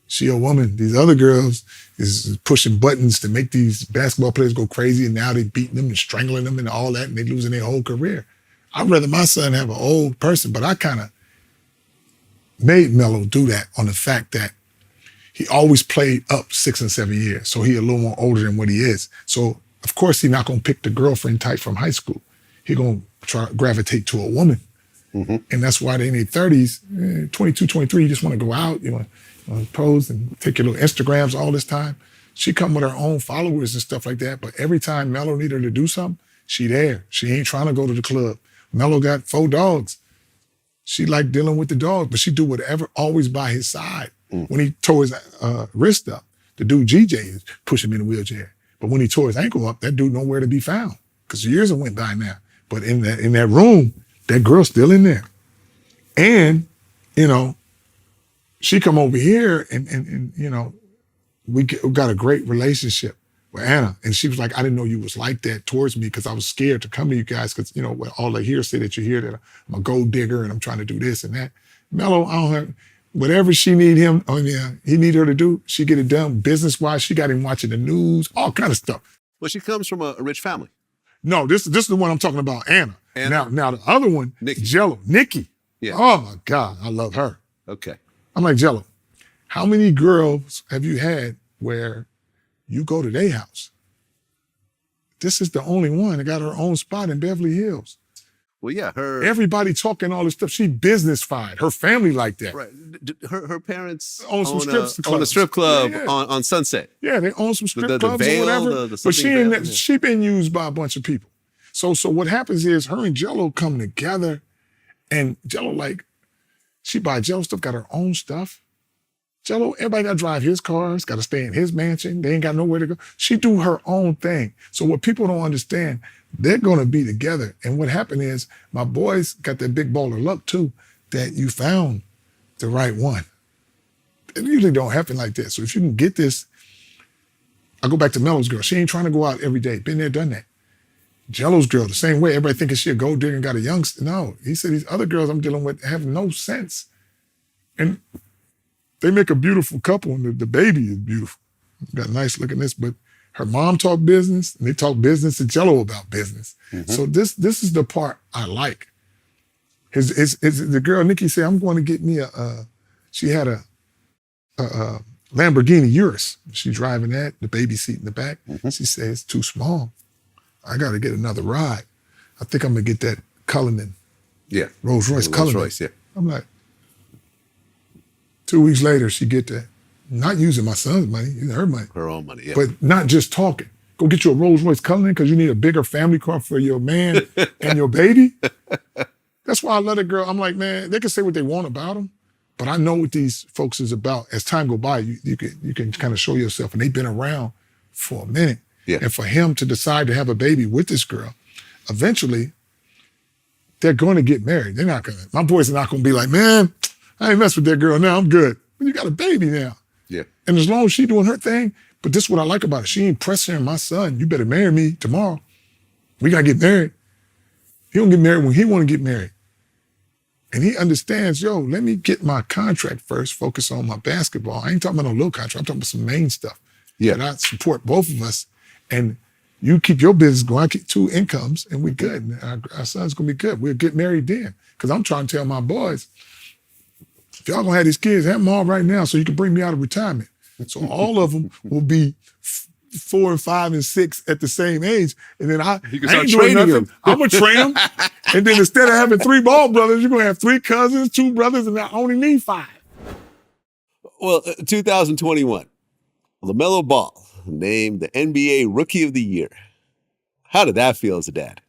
S2: She a woman. These other girls is pushing buttons to make these basketball players go crazy, and now they beating them and strangling them and all that, and they losing their whole career. I'd rather my son have an old person, but I kind of made Melo do that on the fact that he always played up 6 and 7 years, so he a little more older than what he is. So, of course, he's not going to pick the girlfriend type from high school. He's going to try to gravitate to a woman. Mm-hmm. And that's why they in their 30s, 22, 23, you just want to go out, you want to pose and take your little Instagrams all this time. She come with her own followers and stuff like that, but every time Melo need her to do something, she there. She ain't trying to go to the club. Melo got 4 dogs. She like dealing with the dogs, but she do whatever, always by his side. When he tore his wrist up, the dude GJ pushed him in a wheelchair. But when he tore his ankle up, that dude nowhere to be found because years have went by now. But in that room, that girl's still in there. And, you know, she come over here and you know, we got a great relationship with Anna. And she was like, I didn't know you was like that towards me because I was scared to come to you guys because, you know, all they hear say that you hear that I'm a gold digger and I'm trying to do this and that. Melo, I don't have, whatever she need him, he need her to do, she get it done. Business-wise, she got him watching the news, all kind of stuff.
S1: Well, she comes from a rich family.
S2: No, this is the one I'm talking about, Anna. Now the other one, Nikki.
S1: Yeah.
S2: Oh my God, I love her.
S1: Okay.
S2: I'm like, Jello, how many girls have you had where you go to their house? This is the only one that got her own spot in Beverly Hills.
S1: Well, yeah,
S2: everybody talking all this stuff. She business-fied. Her family like that.
S1: Right. Her parents
S2: own some
S1: own a strip club on Sunset.
S2: Yeah, they own some strip clubs or whatever. But she been used by a bunch of people. So what happens is her and Jello come together, and Jello she buy Jello stuff, got her own stuff. Jello, everybody got to drive his cars, got to stay in his mansion. They ain't got nowhere to go. She do her own thing. So what people don't understand, they're going to be together. And what happened is my boys got that big ball of luck too, that you found the right one. It usually don't happen like that. So if you can get this, I go back to Melo's girl. She ain't trying to go out every day. Been there, done that. Jello's girl, the same way. Everybody thinking she a gold digger and got a youngster. No, he said these other girls I'm dealing with have no sense. And they make a beautiful couple, and the baby is beautiful. Got a nice look at this, but her mom talk business, and they talk business to Jello about business. Mm-hmm. So this is the part I like. The girl Nikki said, I'm going to get me she had a Lamborghini Urus. She's driving that, the baby seat in the back. Mm-hmm. She said, it's too small. I got to get another ride. I think I'm going to get that Cullinan.
S1: Yeah.
S2: Rolls Royce Cullinan.
S1: Royce, yeah.
S2: I'm like, 2 weeks later, she get that. Not using my son's money, using her money.
S1: Her own money, yeah.
S2: But not just talking. Go get you a Rolls Royce Cullinan because you need a bigger family car for your man and your baby. That's why I love that girl. I'm like, man, they can say what they want about them, but I know what these folks is about. As time go by, you can kind of show yourself, and they've been around for a minute.
S1: Yeah.
S2: And for him to decide to have a baby with this girl, eventually, they're going to get married. They're not going to. My boys are not going to be like, man, I ain't mess with that girl now. I'm good. But you got a baby now.
S1: Yeah.
S2: And as long as she doing her thing, but this is what I like about it. She ain't pressuring my son. You better marry me tomorrow. We got to get married. He don't get married when he want to get married. And he understands, yo, let me get my contract first, focus on my basketball. I ain't talking about no little contract. I'm talking about some main stuff.
S1: Yeah.
S2: That I support both of us. And you keep your business going, I keep 2 incomes, and we good. And our son's going to be good. We'll get married then. Because I'm trying to tell my boys, if y'all going to have these kids, have them all right now so you can bring me out of retirement. So all of them will be 4 and 5 and 6 at the same age. And then I ain't doing nothing. I'm going to train them. And then instead of having 3 ball brothers, you're going to have 3 cousins, 2 brothers, and I only need 5.
S1: Well, 2021, LaMelo Ball named the NBA Rookie of the Year. How did that feel as a dad?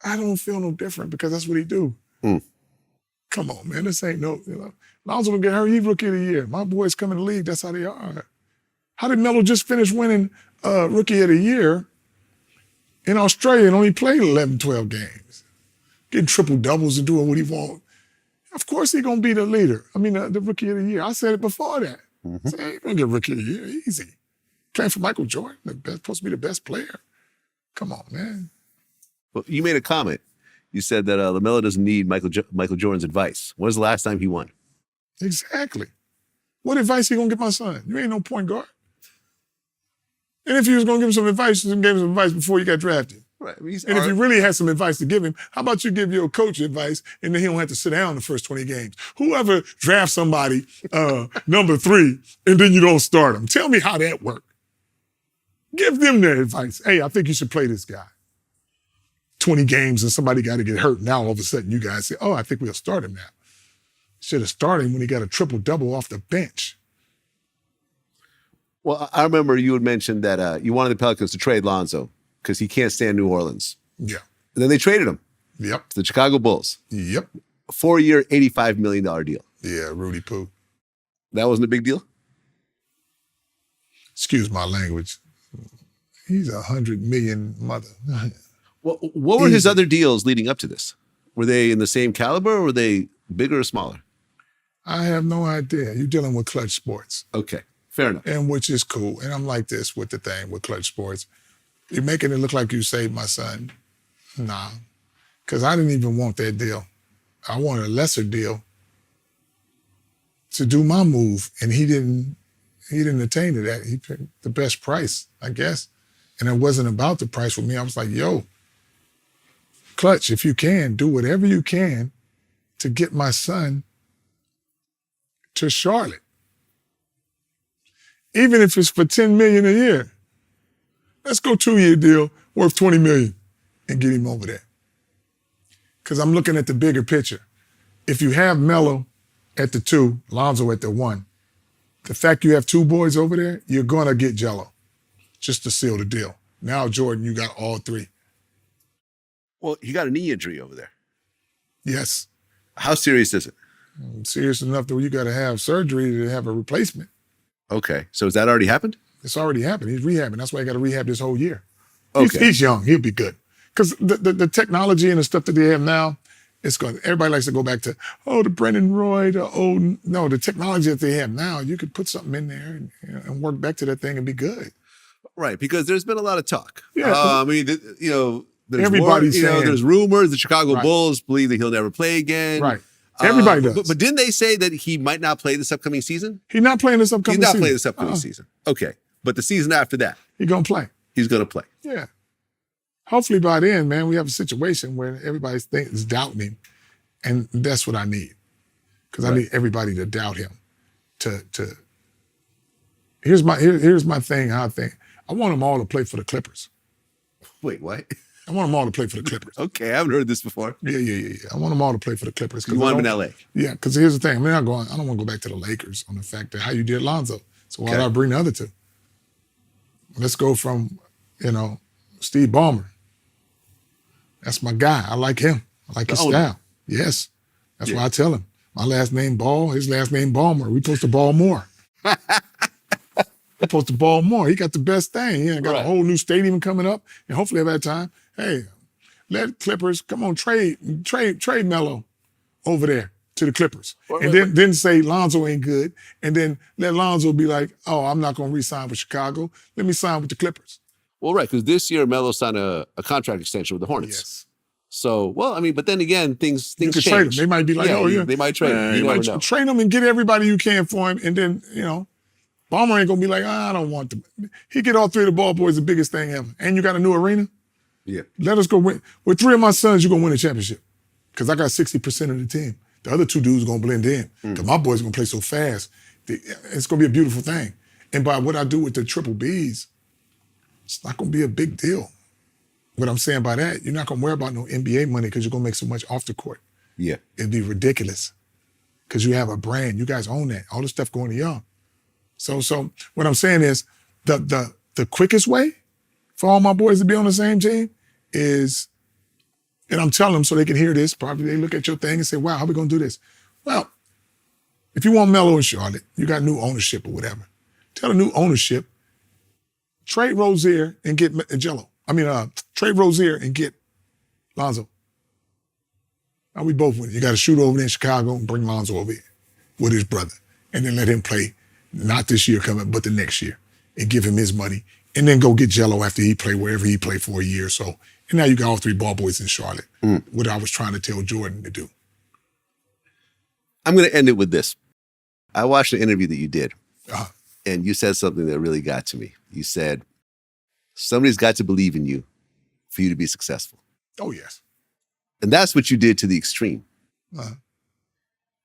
S2: I don't feel no different because that's what he do. Come on, man. This ain't no, Lonzo will get hurt, he's Rookie of the Year. My boys come in the league, that's how they are. How did Melo just finish winning Rookie of the Year in Australia and only played 11, 12 games? Getting triple doubles and doing what he wants. Of course he's going to be the leader. I mean, the Rookie of the Year. I said it before that. Mm-hmm. So he's going to get Rookie of the Year, easy. Playing for Michael Jordan, supposed to be the best player. Come on, man.
S1: Well, you made a comment. You said that LaMelo doesn't need Michael Jordan's advice. When was the last time he won?
S2: Exactly. What advice he going to give my son? You ain't no point guard. And if he was going to give him some advice, he gave him some advice before he got drafted.
S1: Right. I mean,
S2: and if you really had some advice to give him, how about you give your coach advice and then he don't have to sit down the first 20 games? Whoever drafts somebody number 3 and then you don't start them, tell me how that worked. Give them their advice. Hey, I think you should play this guy. 20 games and somebody got to get hurt. Now all of a sudden you guys say, oh, I think we'll start him now. Should have started him when he got a triple-double off the bench.
S1: Well, I remember you had mentioned that you wanted the Pelicans to trade Lonzo because he can't stand New Orleans.
S2: Yeah.
S1: And then they traded him.
S2: Yep.
S1: To the Chicago Bulls.
S2: Yep.
S1: A 4-year, $85 million deal.
S2: Yeah, Rudy Poo.
S1: That wasn't a big deal?
S2: Excuse my language. He's 100 million mother.
S1: What were his
S2: Easy.
S1: other deals leading up to this? Were they in the same caliber or were they bigger or smaller?
S2: I have no idea. You're dealing with Clutch Sports,
S1: Okay, fair enough.
S2: and which is cool. And I'm like this with the thing with Clutch Sports. You're making it look like you saved my son. Nah, because I didn't even want that deal. I wanted a lesser deal to do my move, and he didn't attain to that. He picked the best price, I guess. And it wasn't about the price with me. I was like, yo, Clutch, if you can, do whatever you can to get my son to Charlotte. Even if it's for $10 million a year. Let's go 2-year deal worth $20 million and get him over there. Because I'm looking at the bigger picture. If you have Melo at the 2, Lonzo at the 1, the fact you have 2 boys over there, you're going to get Jello just to seal the deal. Now, Jordan, you got all 3.
S1: Well, he got a knee injury over there.
S2: Yes.
S1: How serious is it?
S2: Serious enough that you got to have surgery to have a replacement.
S1: Okay, so has that already happened?
S2: It's already happened. He's rehabbing. That's why he got to rehab this whole year.
S1: Okay.
S2: He's young. He'll be good. Because the technology and the stuff that they have now, it's good. Everybody likes to go back to, the Brendan Roy, the technology that they have now, you could put something in there and work back to that thing and be good.
S1: Right, because there's been a lot of talk.
S2: Yeah.
S1: I mean, there's
S2: Everybody's saying-
S1: there's rumors the Chicago
S2: Right.
S1: Bulls believe that he'll never play again.
S2: Right. Everybody does.
S1: But didn't they say that he might not play this upcoming season?
S2: He's not playing this upcoming
S1: He's not
S2: season.
S1: playing this upcoming season. Okay, but the season after that,
S2: He's going to play.
S1: he's going to play.
S2: Yeah. Hopefully by then, man, we have a situation where everybody is doubting him. And that's what I need. Because I need everybody to doubt him. Here's my thing, how I think. I want them all to play for the Clippers.
S1: Wait, what?
S2: I want them all to play for the Clippers.
S1: Okay, I haven't heard this before.
S2: Yeah. I want them all to play for the Clippers.
S1: You want him in LA?
S2: Yeah, because here's the thing. I don't want to go back to the Lakers on the fact that how you did Lonzo. So why
S1: Okay.
S2: do I bring the other 2? Let's go from, Steve Ballmer. That's my guy. I like him. I like his
S1: owner.
S2: style. Yes. That's why I tell him. My last name Ball, his last name Ballmer. We supposed to ball more. We're supposed to ball more. He got the best thing. He got a whole new stadium coming up. And hopefully at that time, hey, let Clippers, come on, trade Melo over there to the Clippers. And then say Lonzo ain't good. And then let Lonzo be like, I'm not going to re-sign with Chicago. Let me sign with the Clippers.
S1: Well, right, because this year Melo signed a contract extension with the Hornets.
S2: Yes.
S1: So, well, I mean, but then again, things
S2: You could
S1: change.
S2: trade him. They might be like,
S1: they might trade him. You never know.
S2: Trade him and get everybody you can for him. And then, Ballmer ain't going to be like, I don't want them. He get all 3 of the ball boys the biggest thing ever. And you got a new arena.
S1: Yeah.
S2: Let us go win. With 3 of my sons, you're going to win a championship. Because I got 60% of the team. The other 2 dudes going to blend in. Because my boys going to play so fast. It's going to be a beautiful thing. And by what I do with the triple Bs, it's not going to be a big deal. What I'm saying by that, you're not going to worry about no NBA money because you're going to make so much off the court.
S1: Yeah.
S2: It'd be ridiculous because you have a brand. You guys own that. All this stuff going to y'all. So what I'm saying is the quickest way for all my boys to be on the same team is, and I'm telling them so they can hear this, probably they look at your thing and say, wow, how we going to do this? Well, if you want Melo in Charlotte, you got new ownership or whatever. Tell the new ownership, trade Rozier and get Jello. Trade Rozier and get Lonzo. Now we both win. You got to shoot over there in Chicago and bring Lonzo over here with his brother. And then let him play, not this year coming, but the next year. And give him his money. And then go get Jello after he play wherever he played for a year or so. And now you got all 3 ball boys in Charlotte. What I was trying to tell Jordan to do.
S1: I'm going to end it with this. I watched an interview that you did.
S2: Uh-huh.
S1: And you said something that really got to me. You said, somebody's got to believe in you for you to be successful.
S2: Oh, yes.
S1: And that's what you did to the extreme.
S2: Uh-huh.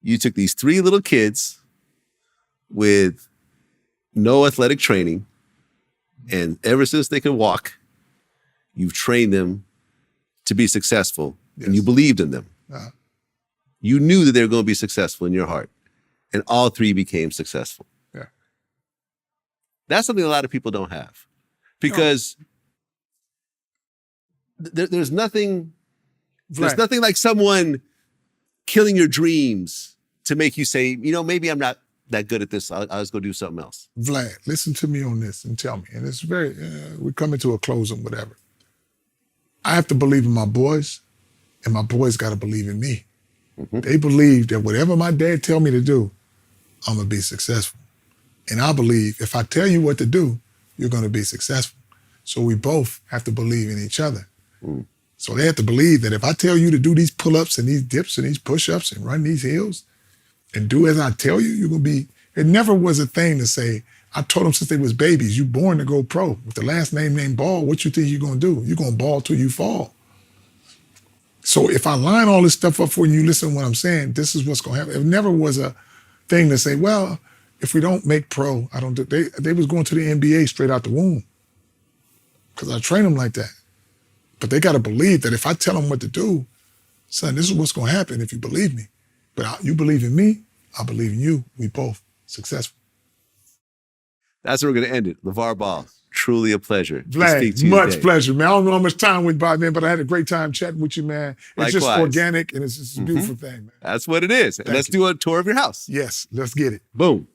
S1: You took these 3 little kids with no athletic training, and ever since they can walk, you've trained them to be successful, and you believed in them.
S2: Uh-huh.
S1: You knew that they were going to be successful in your heart, and all 3 became successful.
S2: Yeah.
S1: That's something a lot of people don't have. Because there's nothing like someone killing your dreams to make you say, maybe I'm not that good at this. I'll just go do something else.
S2: Vlad, listen to me on this and tell me. And it's very, we're coming to a close and whatever. I have to believe in my boys, and my boys got to believe in me. They believe that whatever my dad tell me to do, I'm going to be successful. And I believe if I tell you what to do, you're going to be successful. So we both have to believe in each other. So they have to believe that if I tell you to do these pull-ups and these dips and these push-ups and run these hills and do as I tell you, you're going to be, it never was a thing to say, I told them since they was babies, you born to go pro. With the last name named Ball, what you think you're going to do? You're going to ball till you fall. So if I line all this stuff up for you, you listen to what I'm saying, this is what's going to happen. It never was a thing to say, well, if we don't make pro, I don't do, they was going to the NBA straight out the womb because I train them like that. But they got to believe that if I tell them what to do, son, this is what's going to happen if you believe me. But you believe in me, I believe in you. We both successful.
S1: That's where we're going to end it. LaVar Ball, truly a pleasure to
S2: Vlad,
S1: speak to you
S2: much
S1: today.
S2: pleasure, man. I don't know how much time went by, man, but I had a great time chatting with you, man. It's just
S1: Likewise.
S2: organic, and it's just a beautiful thing, man.
S1: That's what it is. And let's do a tour of your house.
S2: Yes, let's get it.
S1: Boom.